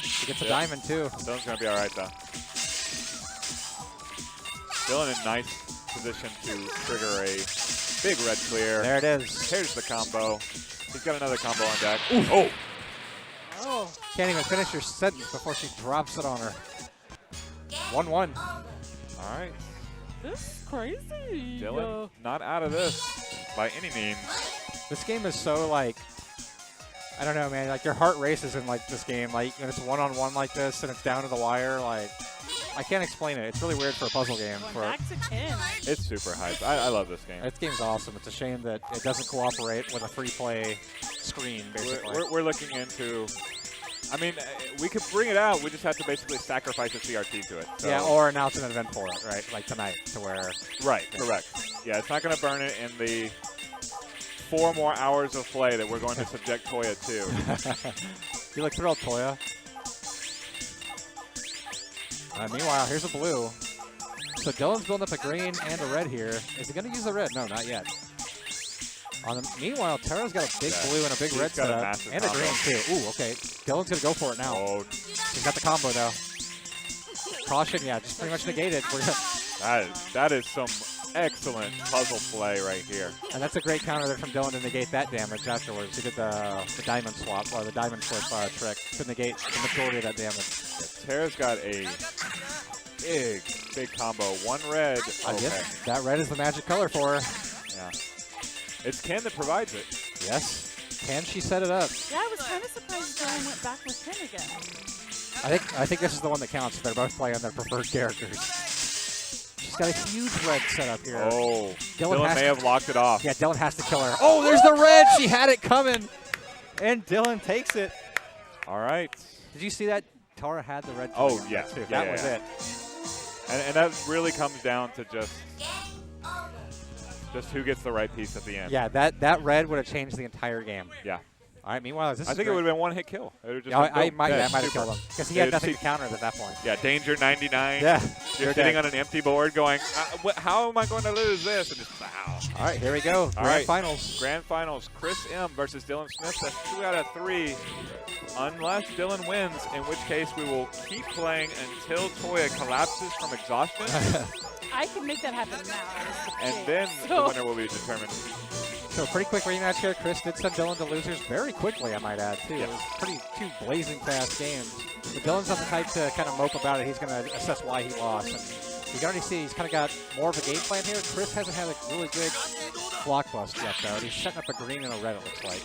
She gets a diamond, too. Dylan's going to be all right, though. Dylan in nice position to trigger a big red clear. There it is. Here's the combo. He's got another combo on deck. Ooh. Oh! Oh. Can't even finish her sentence before she drops it on her. 1-1. All right. This is crazy. Dylan, not out of this by any means. This game is so, like, I don't know, man. Like, your heart races in, like, this game. Like, when it's one-on-one like this and it's down to the wire, like, I can't explain it. It's really weird for a puzzle game. Going back to Ken. It's super hype. I love this game. This game's awesome. It's a shame that it doesn't cooperate with a free-play screen, basically. We're looking into... I mean, we could bring it out. We just have to basically sacrifice a CRT to it. So. Yeah, or announce an event for it, right? Like tonight, to where... Right, correct. Yeah, it's not going to burn it in the 4 more hours of play that we're going to subject Toya to. You look thrilled, Toya. Meanwhile, here's a blue. So Dylan's building up a green and a red here. Is he going to use the red? No, not yet. Meanwhile, Tara's got a big blue and a big red setup. And a green, too. Ooh, okay. Dylan's going to go for it now. Oh. He's got the combo, though. Caution, yeah, just pretty much negated. That is some excellent puzzle play right here. And that's a great counter there from Dylan to negate that damage afterwards. He did the diamond swap, or the diamond flip trick to negate the majority of that damage. Yeah, Tara's got a big combo. 1 red. Okay. Yep, that red is the magic color for her. Yeah. It's Ken that provides it. Yes. Can she set it up? Yeah, I was kind of surprised Dylan went back with Ken again. I think this is the one that counts. They're both playing their preferred characters. She's got a huge red setup here. Oh, Dylan may have locked it off. Yeah, Dylan has to kill her. Oh, there's the red. She had it coming. And Dylan takes it. All right. Did you see that? Tara had the red. Oh, yeah. Too. Yeah, that was it. And that really comes down to just who gets the right piece at the end. Yeah, that red would have changed the entire game. Yeah. All right, meanwhile, I think it would have been 1-hit kill. I might have killed him because he had nothing to counter at that point. Yeah, danger 99. Yeah. You're sitting on an empty board going, how am I going to lose this? And just, wow. All right, here we go. Grand finals. Grand finals. Chris M. versus Dylan Smith. That's 2 out of 3. Unless Dylan wins, in which case we will keep playing until Toya collapses from exhaustion. I can make that happen now. And then the winner will be determined. So pretty quick rematch here. Chris did send Dylan to losers very quickly, I might add, too. It was two blazing fast games. But Dylan's not the type to kind of mope about it. He's going to assess why he lost. And you can already see he's kind of got more of a game plan here. Chris hasn't had a really good block bust yet, though. He's setting up a green and a red, it looks like.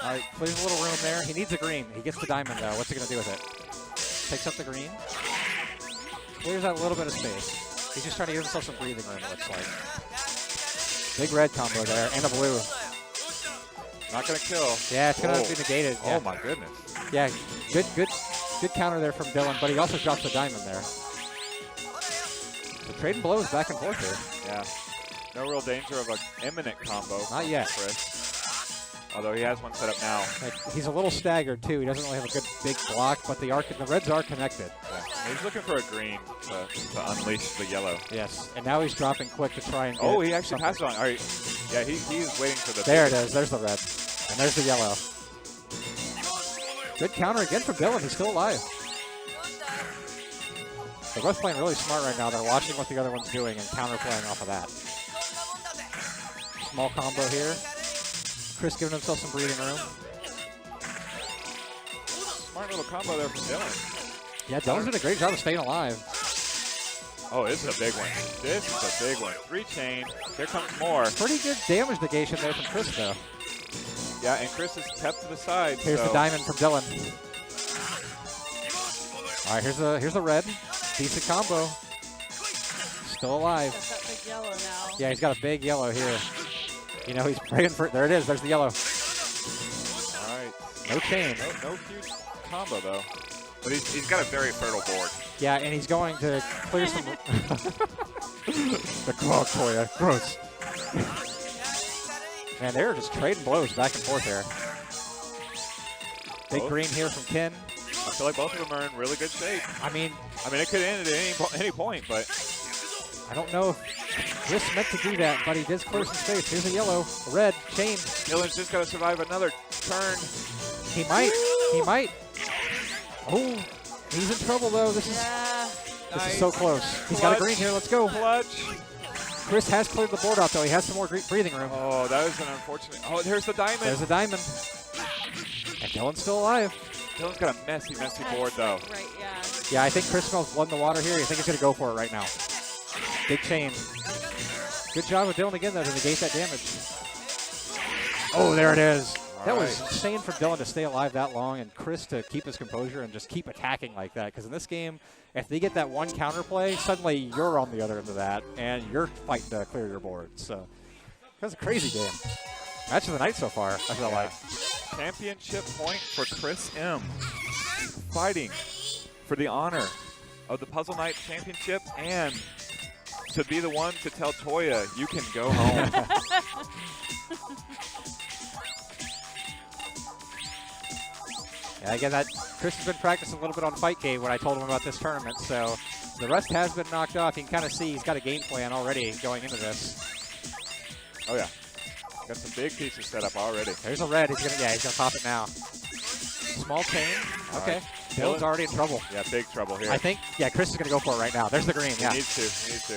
All right, clears a little room there. He needs a green. He gets the diamond, though. What's he going to do with it? Takes up the green. Clears out a little bit of space. He's just trying to give himself some breathing room, it looks like. Big red combo there, and a blue. Not going to kill. Yeah, it's going to be negated. Yeah. Oh, my goodness. Yeah, good counter there from Dylan, but he also drops the diamond there. So trading blows back and forth here. Yeah. No real danger of an imminent combo. Not yet. Chris. Although he has one set up now. He's a little staggered, too. He doesn't really have a good big block, but the reds are connected. Yeah. He's looking for a green to unleash the yellow. Yes, and now he's dropping quick to try and get he actually passed on. All right. Yeah, he's waiting for the... There it is. There's the red. And there's the yellow. Good counter again from Dylan. He's still alive. They're both playing really smart right now. They're watching what the other one's doing and counter-playing off of that. Small combo here. Chris giving himself some breathing room. Smart little combo there from Dylan. Yeah, Dylan's did a great job of staying alive. Oh, this is a big one. This is a big one. 3 chain. Here comes more. Pretty good damage negation there from Chris, though. Yeah, and Chris is kept to the side. Here's the diamond from Dylan. All right, here's the red. Decent combo. Still alive. That big yellow now. Yeah, he's got a big yellow here. You know, he's praying for it. There it is. There's the yellow. All right. No chain. No huge combo, though. But he's got a very fertile board. Yeah, and he's going to clear some... The claw Toya. Gross. Man, they're just trading blows back and forth here. Big green here from Ken. I feel like both of them are in really good shape. I mean, it could end at any point, but... I don't know if Chris meant to do that, but he does clear some space. Here's a yellow, a red, chain. Dylan's just got to survive another turn. He might. He might. Oh, he's in trouble, though. This is so close. He's got a green here. Let's go. Clutch. Chris has cleared the board out, though. He has some more breathing room. Oh, that was an unfortunate... Oh, there's the diamond. There's a diamond. And Dylan's still alive. Dylan's got a messy board, though. Right, yeah. Yeah, I think Chris smells blood in the water here. I think he's going to go for it right now. Big chain. Good job with Dylan again, though, to negate that damage. Oh, there it is. That was insane for Dylan to stay alive that long and Chris to keep his composure and just keep attacking like that. Because in this game, if they get that one counterplay, suddenly you're on the other end of that, and you're fighting to clear your board. So that's a crazy game. Match of the night so far, I feel like. Championship point for Chris M. Fighting for the honor of the Puzzle Night Championship and to be the one to tell Toya, you can go home. Yeah, again, that Chris has been practicing a little bit on Fightcade when I told him about this tournament, so the rust has been knocked off. You can kind of see he's got a game plan already going into this. Oh, yeah. Got some big pieces set up already. There's a red. He's gonna pop it now. Small chain. Okay. Right. Bill's already in trouble. Yeah, big trouble here. I think, yeah, Chris is going to go for it right now. There's the green, yeah. He needs to.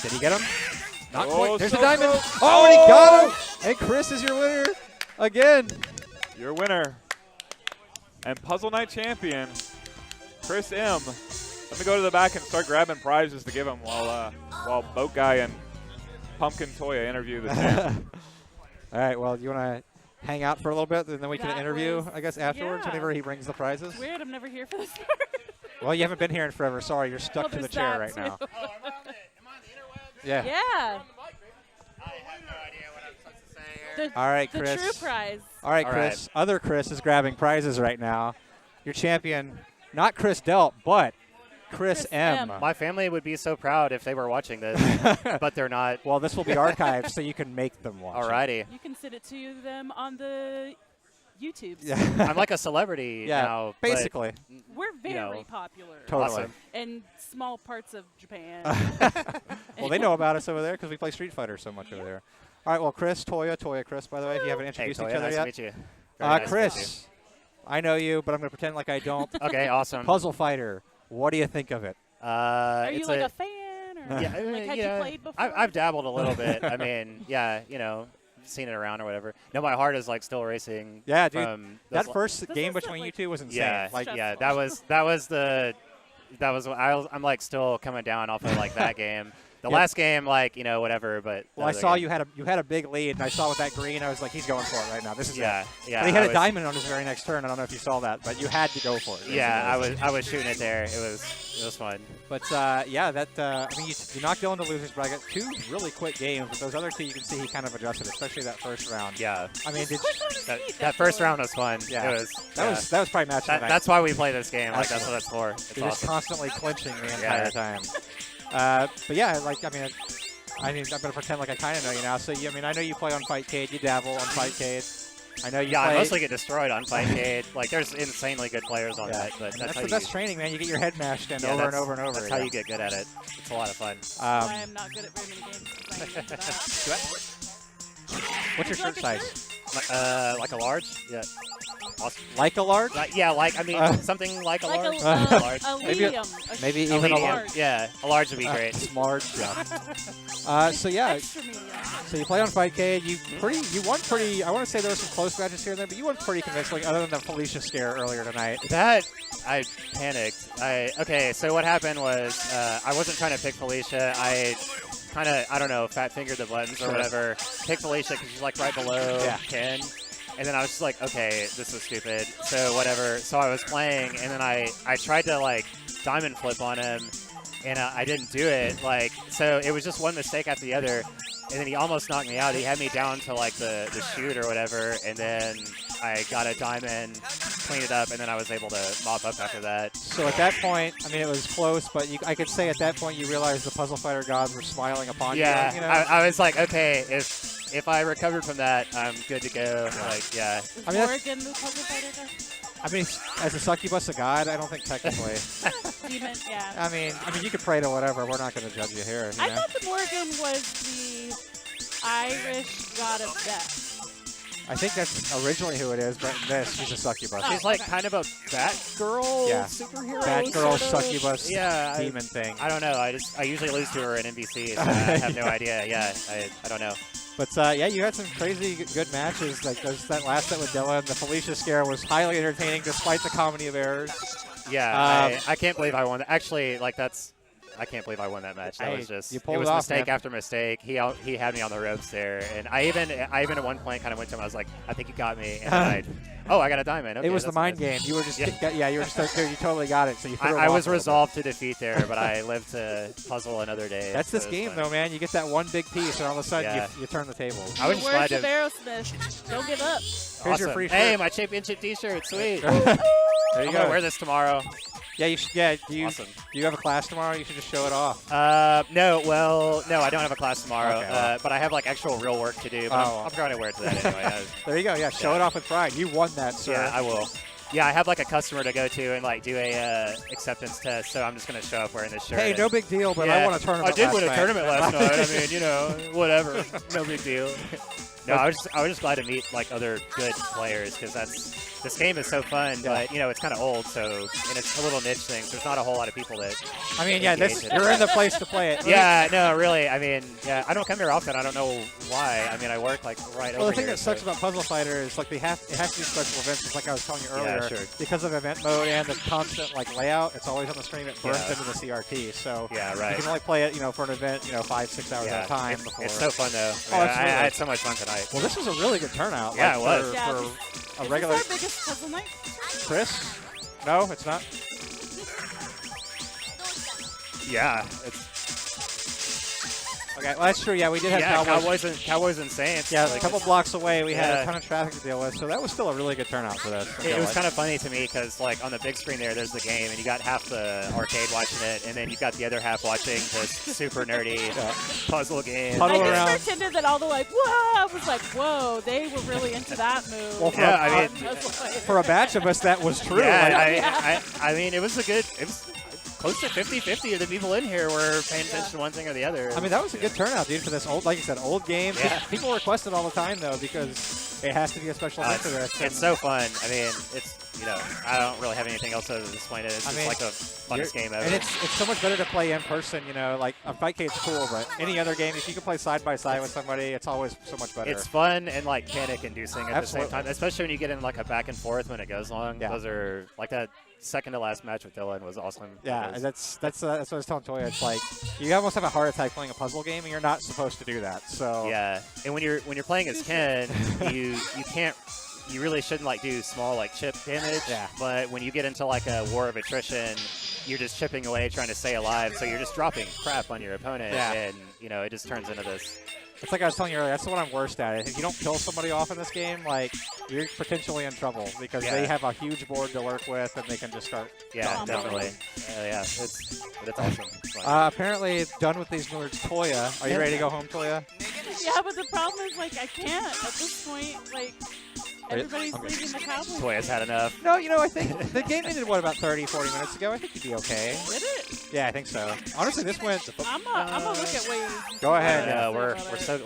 Did he get him? Not Oh, quite. There's so the diamond. close. Oh, and he got him. And Chris is your winner again. Your winner and Puzzle Night champion, Chris M. Let me go to the back and start grabbing prizes to give him while Boat Guy and Pumpkin Toya interview the champ. All right, well, you want to hang out for a little bit, and then we can That interview, was- I guess, afterwards yeah. whenever he brings the prizes? It's weird. I'm never here for this part. Well, you haven't been here in forever. Sorry, you're stuck Well, to the there's chair that, right now. too. Yeah. Yeah. The, All right, the Chris. true prize. All right, All Chris. Other Chris is grabbing prizes right now. Your champion, not Chris Delt, but Chris M. My family would be so proud if they were watching this, but they're not. Well, this will be archived, so you can make them watch. Alrighty. You can send it to them on the YouTubes. Yeah. I'm like a celebrity Yeah, now. but, basically. We're very you know, popular. Totally. Awesome. In small parts of Japan. Well, they know about us over there because we play Street Fighter so much over there. All right, well, Chris, Toya, Chris, by the way, if you haven't Hey, introduced Toya, each other nice yet. to meet you. Very nice to meet Chris, I know you, but I'm going to pretend like I don't. Okay, awesome. Puzzle Fighter, what do you think of it? Are you it's like a fan? Or Yeah, like, had you played before? I've dabbled a little bit. I mean, yeah, seen it around or whatever. No, my heart is like still racing. Yeah, dude. From That those first This game is between like- you two was insane. Yeah, Like, yeah, that was I'm like still coming down off of like that game. The Yep. last game, like whatever. But well, I saw you had a big lead, and I saw with that green, I was like, he's going for it right now. This is Yeah, it. yeah. But he had I a was- diamond on his very next turn. I don't know if you saw that, but you had to go for it. It was Yeah, amazing. I was shooting it there. It was fun. But yeah, that I mean, you knocked Dylan to losers bracket. 2 really quick games, but those other 2 you can see he kind of adjusted, especially that first round. Yeah. I mean, That first round was fun. Yeah. It was. that was probably match of the night. That's why we play this game. Like Excellent. that's what it's for. It's You're just awesome. constantly clinching the Yeah. entire time. But yeah, like I mean, I'm gonna pretend like I kind of know you now. So I mean, I know you play on Fightcade. You dabble on Fightcade. I know you Yeah, play. I mostly get destroyed on Fightcade. Like there's insanely good players on Yeah. that, but That's how the you, best training, man. You get your head mashed in yeah, over and that's- over and over. That's how you get good at it. It's a lot of fun. I am not good at very many games. 'Cause I ain't into that. What's your Would you shirt like a size? Like a large? Yeah. Awesome. Like a large? Yeah, like I mean something like a Like large. a large. Maybe- medium. maybe a even a large. large. Yeah, a large would be great. Smart. Yeah. So yeah. Extra medium. So you play on Fightcade. You won pretty. I want to say there were some close matches here and there, but you won pretty convincingly. Other than the Felicia scare earlier tonight. That I panicked. Okay, so what happened was I wasn't trying to pick Felicia. I kind of I don't know fat fingered the buttons or whatever. Picked Felicia because she's like right below Ken. And then I was just like, okay, this was stupid. So whatever. So I was playing, and then I tried to like diamond flip on him, and I didn't do it. Like so, it was just one mistake after the other, and then he almost knocked me out. He had me down to like the shoot or whatever, and then I got a diamond, cleaned it up, and then I was able to mop up after that. So at that point, I mean, it was close, but I could say at that point you realized the Puzzle Fighter gods were smiling upon Yeah, you. You know? I was like, okay, if I recovered from that, I'm good to go. Like, yeah. I mean, Morgan, the puzzle fighter guy? I mean, as a succubus, a god, I don't think technically. Demon, yeah. I mean, you could pray to whatever. We're not going to judge you here. You I know? thought that Morgan was the Irish god of death. I think that's originally who it is, but in this, she's a succubus. She's like kind of a Batgirl Yeah. superhero. Batgirl, sort of. succubus, yeah, demon thing. I don't know. I usually lose to her in NBC, so I have no idea. Yeah, I don't know. But yeah, you had some crazy good matches. Like that last set with Dylan, the Felicia scare was highly entertaining despite the comedy of errors. Yeah, I can't believe I won. Actually, like I can't believe I won that match. That Hey, was just you it pulled was it off, mistake man. after mistake. He had me on the ropes there, and I even at one point kind of went to him. I was like, I think you got me, and then I got a diamond. Okay, It was the that's mind nice. game. You were just Yeah. you were just you totally got it. So you threw him I off was a little resolved to defeat there, but I lived to puzzle another day. bit. That's so this it was game, fun. though, man. You get that one big piece, and all of a sudden Yeah. you turn the tables. I was The just glad words of to. Aerosmith. Don't give up. Here's your Awesome. free Hey, shirt. my championship T-shirt, sweet. There you I'm gonna go. wear this tomorrow. Yeah, you should. Yeah, do you have a class tomorrow? You should just show it off. No, I don't have a class tomorrow, Okay, well. but I have like actual real work to do. But I'm trying to wear it to that anyway. There you go. Yeah, show it off with pride. You won that, sir. Yeah, I will. Yeah, I have like a customer to go to and like do a acceptance test, so I'm just gonna show up wearing this shirt. Hey, no big deal, but I won a tournament. I did win a last tournament night. last night. I mean, you know, whatever. No big deal. No, I was just glad to meet like other good players because this game is so fun, but you know it's kind of old, so and it's a little niche thing. So there's not a whole lot of people that. I mean, yeah, you're in the place to play it. Yeah, no, really. I mean, yeah, I don't come here often. I don't know why. I mean, I work like right over here. Well, the thing that sucks about Puzzle Fighter is like it has to be special events. Just like I was telling you earlier, Yeah, sure. because of event mode and the constant like layout, it's always on the screen. It burns into the CRT. So yeah, right. You can only play it, for an event, 5-6 hours at a time. It's so fun though. Oh, I had so much fun tonight. Well, this was a really good turnout. Yeah, like, it was. For a regular. Is this our biggest puzzle night? Chris? No, it's not. Yeah, it's. Okay, well that's true. Yeah, we did have Cowboys and Saints. Yeah, like, a couple blocks away, we had a ton of traffic to deal with, so that was still a really good turnout for this. It was kind of funny to me because, like, on the big screen there's the game, and you got half the arcade watching it, and then you got the other half watching this super nerdy puzzle game. Huddle I around. just pretended that all the like, whoa, I was like, whoa, they were really into that move. Well, for a batch of us, that was true. Yeah, I mean, it was close to 50-50 of the people in here were paying attention to one thing or the other. I mean, that was a good turnout, dude, for this old, like you said, old game. Yeah. People request it all the time, though, because it has to be a special event for this. It's so fun. I mean, it's, I don't really have anything else to explain it. It's just like the funnest game ever. And it's so much better to play in person, like on Fightcade's cool, but any other game, if you can play side by side with somebody, it's always so much better. It's fun and like panic inducing at the same Absolutely. time, especially when you get in like a back and forth when it goes long. Yeah. Those are like that second to last match with Dylan was awesome. Yeah, and that's what I was telling Toya. It's like you almost have a heart attack playing a puzzle game, and you're not supposed to do that. So yeah, and when you're playing as Ken, you really shouldn't like do small like chip damage. Yeah. But when you get into like a war of attrition, you're just chipping away trying to stay alive. So you're just dropping crap on your opponent, and it just turns into this. It's like I was telling you earlier, that's what I'm worst at. If you don't kill somebody off in this game, like, you're potentially in trouble because they have a huge board to work with and they can just start. Yeah, definitely. It's awesome. It's apparently, done with these nerds. Toya, are you ready to go home, Toya? Yeah, but the problem is, like, I can't at this point. Like, everybody's leaving the Cowboys. Toya's had enough. No, I think the game ended, about 30, 40 minutes ago. I think you'd be okay. Did it? Yeah, I think so. Honestly, this went. I'm gonna look at ways. Go ahead.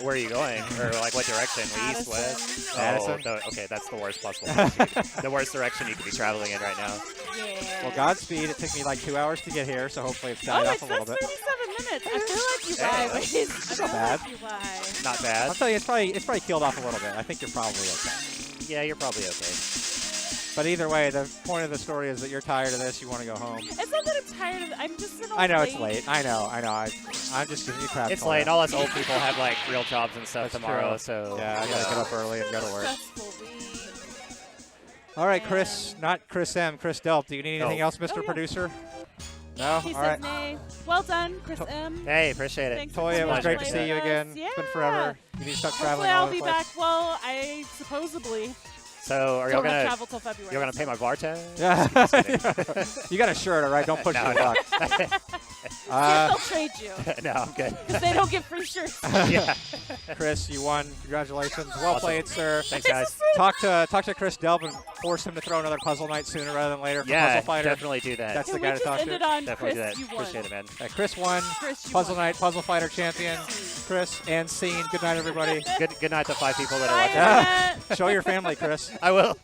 Where are you going? Or like what direction? East, west? Madison. Oh, okay, that's the worst possible direction. The worst direction you could be traveling in right now. Yeah. Well, Godspeed. It took me like 2 hours to get here, so hopefully it's died off a little bit. 37 minutes. I feel like you lie. That's not bad. Not bad. I'll tell you, it's probably killed off a little bit. I think you're probably okay. Yeah, you're probably okay. But either way, the point of the story is that you're tired of this. You want to go home. It's not that I'm tired of it. I'm just I know it's late. I know. I'm just giving you crap. It's late. All us old people have like real jobs and stuff tomorrow, true. so yeah, I gotta get up early and go to work. Stressful week. All right, Chris, not Chris M, Chris Delp. Do you need anything else, Mr. Producer? No? He All says right. nay. Well done, Chris M. Hey, appreciate it. Thanks Toya, it was great to playing see you with again. us. It's been forever. You need to stop traveling Hopefully all I'll over be the place. back. Well, I supposedly So are y'all don't gonna travel till February. you're gonna pay my bar tab? Yeah. You got a shirt, all right? Don't push your luck. They'll trade you. No, I'm good. Because they don't get free shirts. Yeah. Chris, you won. Congratulations. Well played, sir. Thanks, guys. Talk to Chris Delp and force him to throw another puzzle night sooner rather than later for Yeah, Puzzle Fighter. definitely do that. That's Can the we guy to just talk end to. it on Definitely Chris, do you that. won. Appreciate it, man. Chris won. Chris, you Puzzle won. Night, Puzzle Fighter champion. Chris and Scene. Good night, everybody. Good night to 5 people that are Bye, watching. Internet. Show your family, Chris. I will.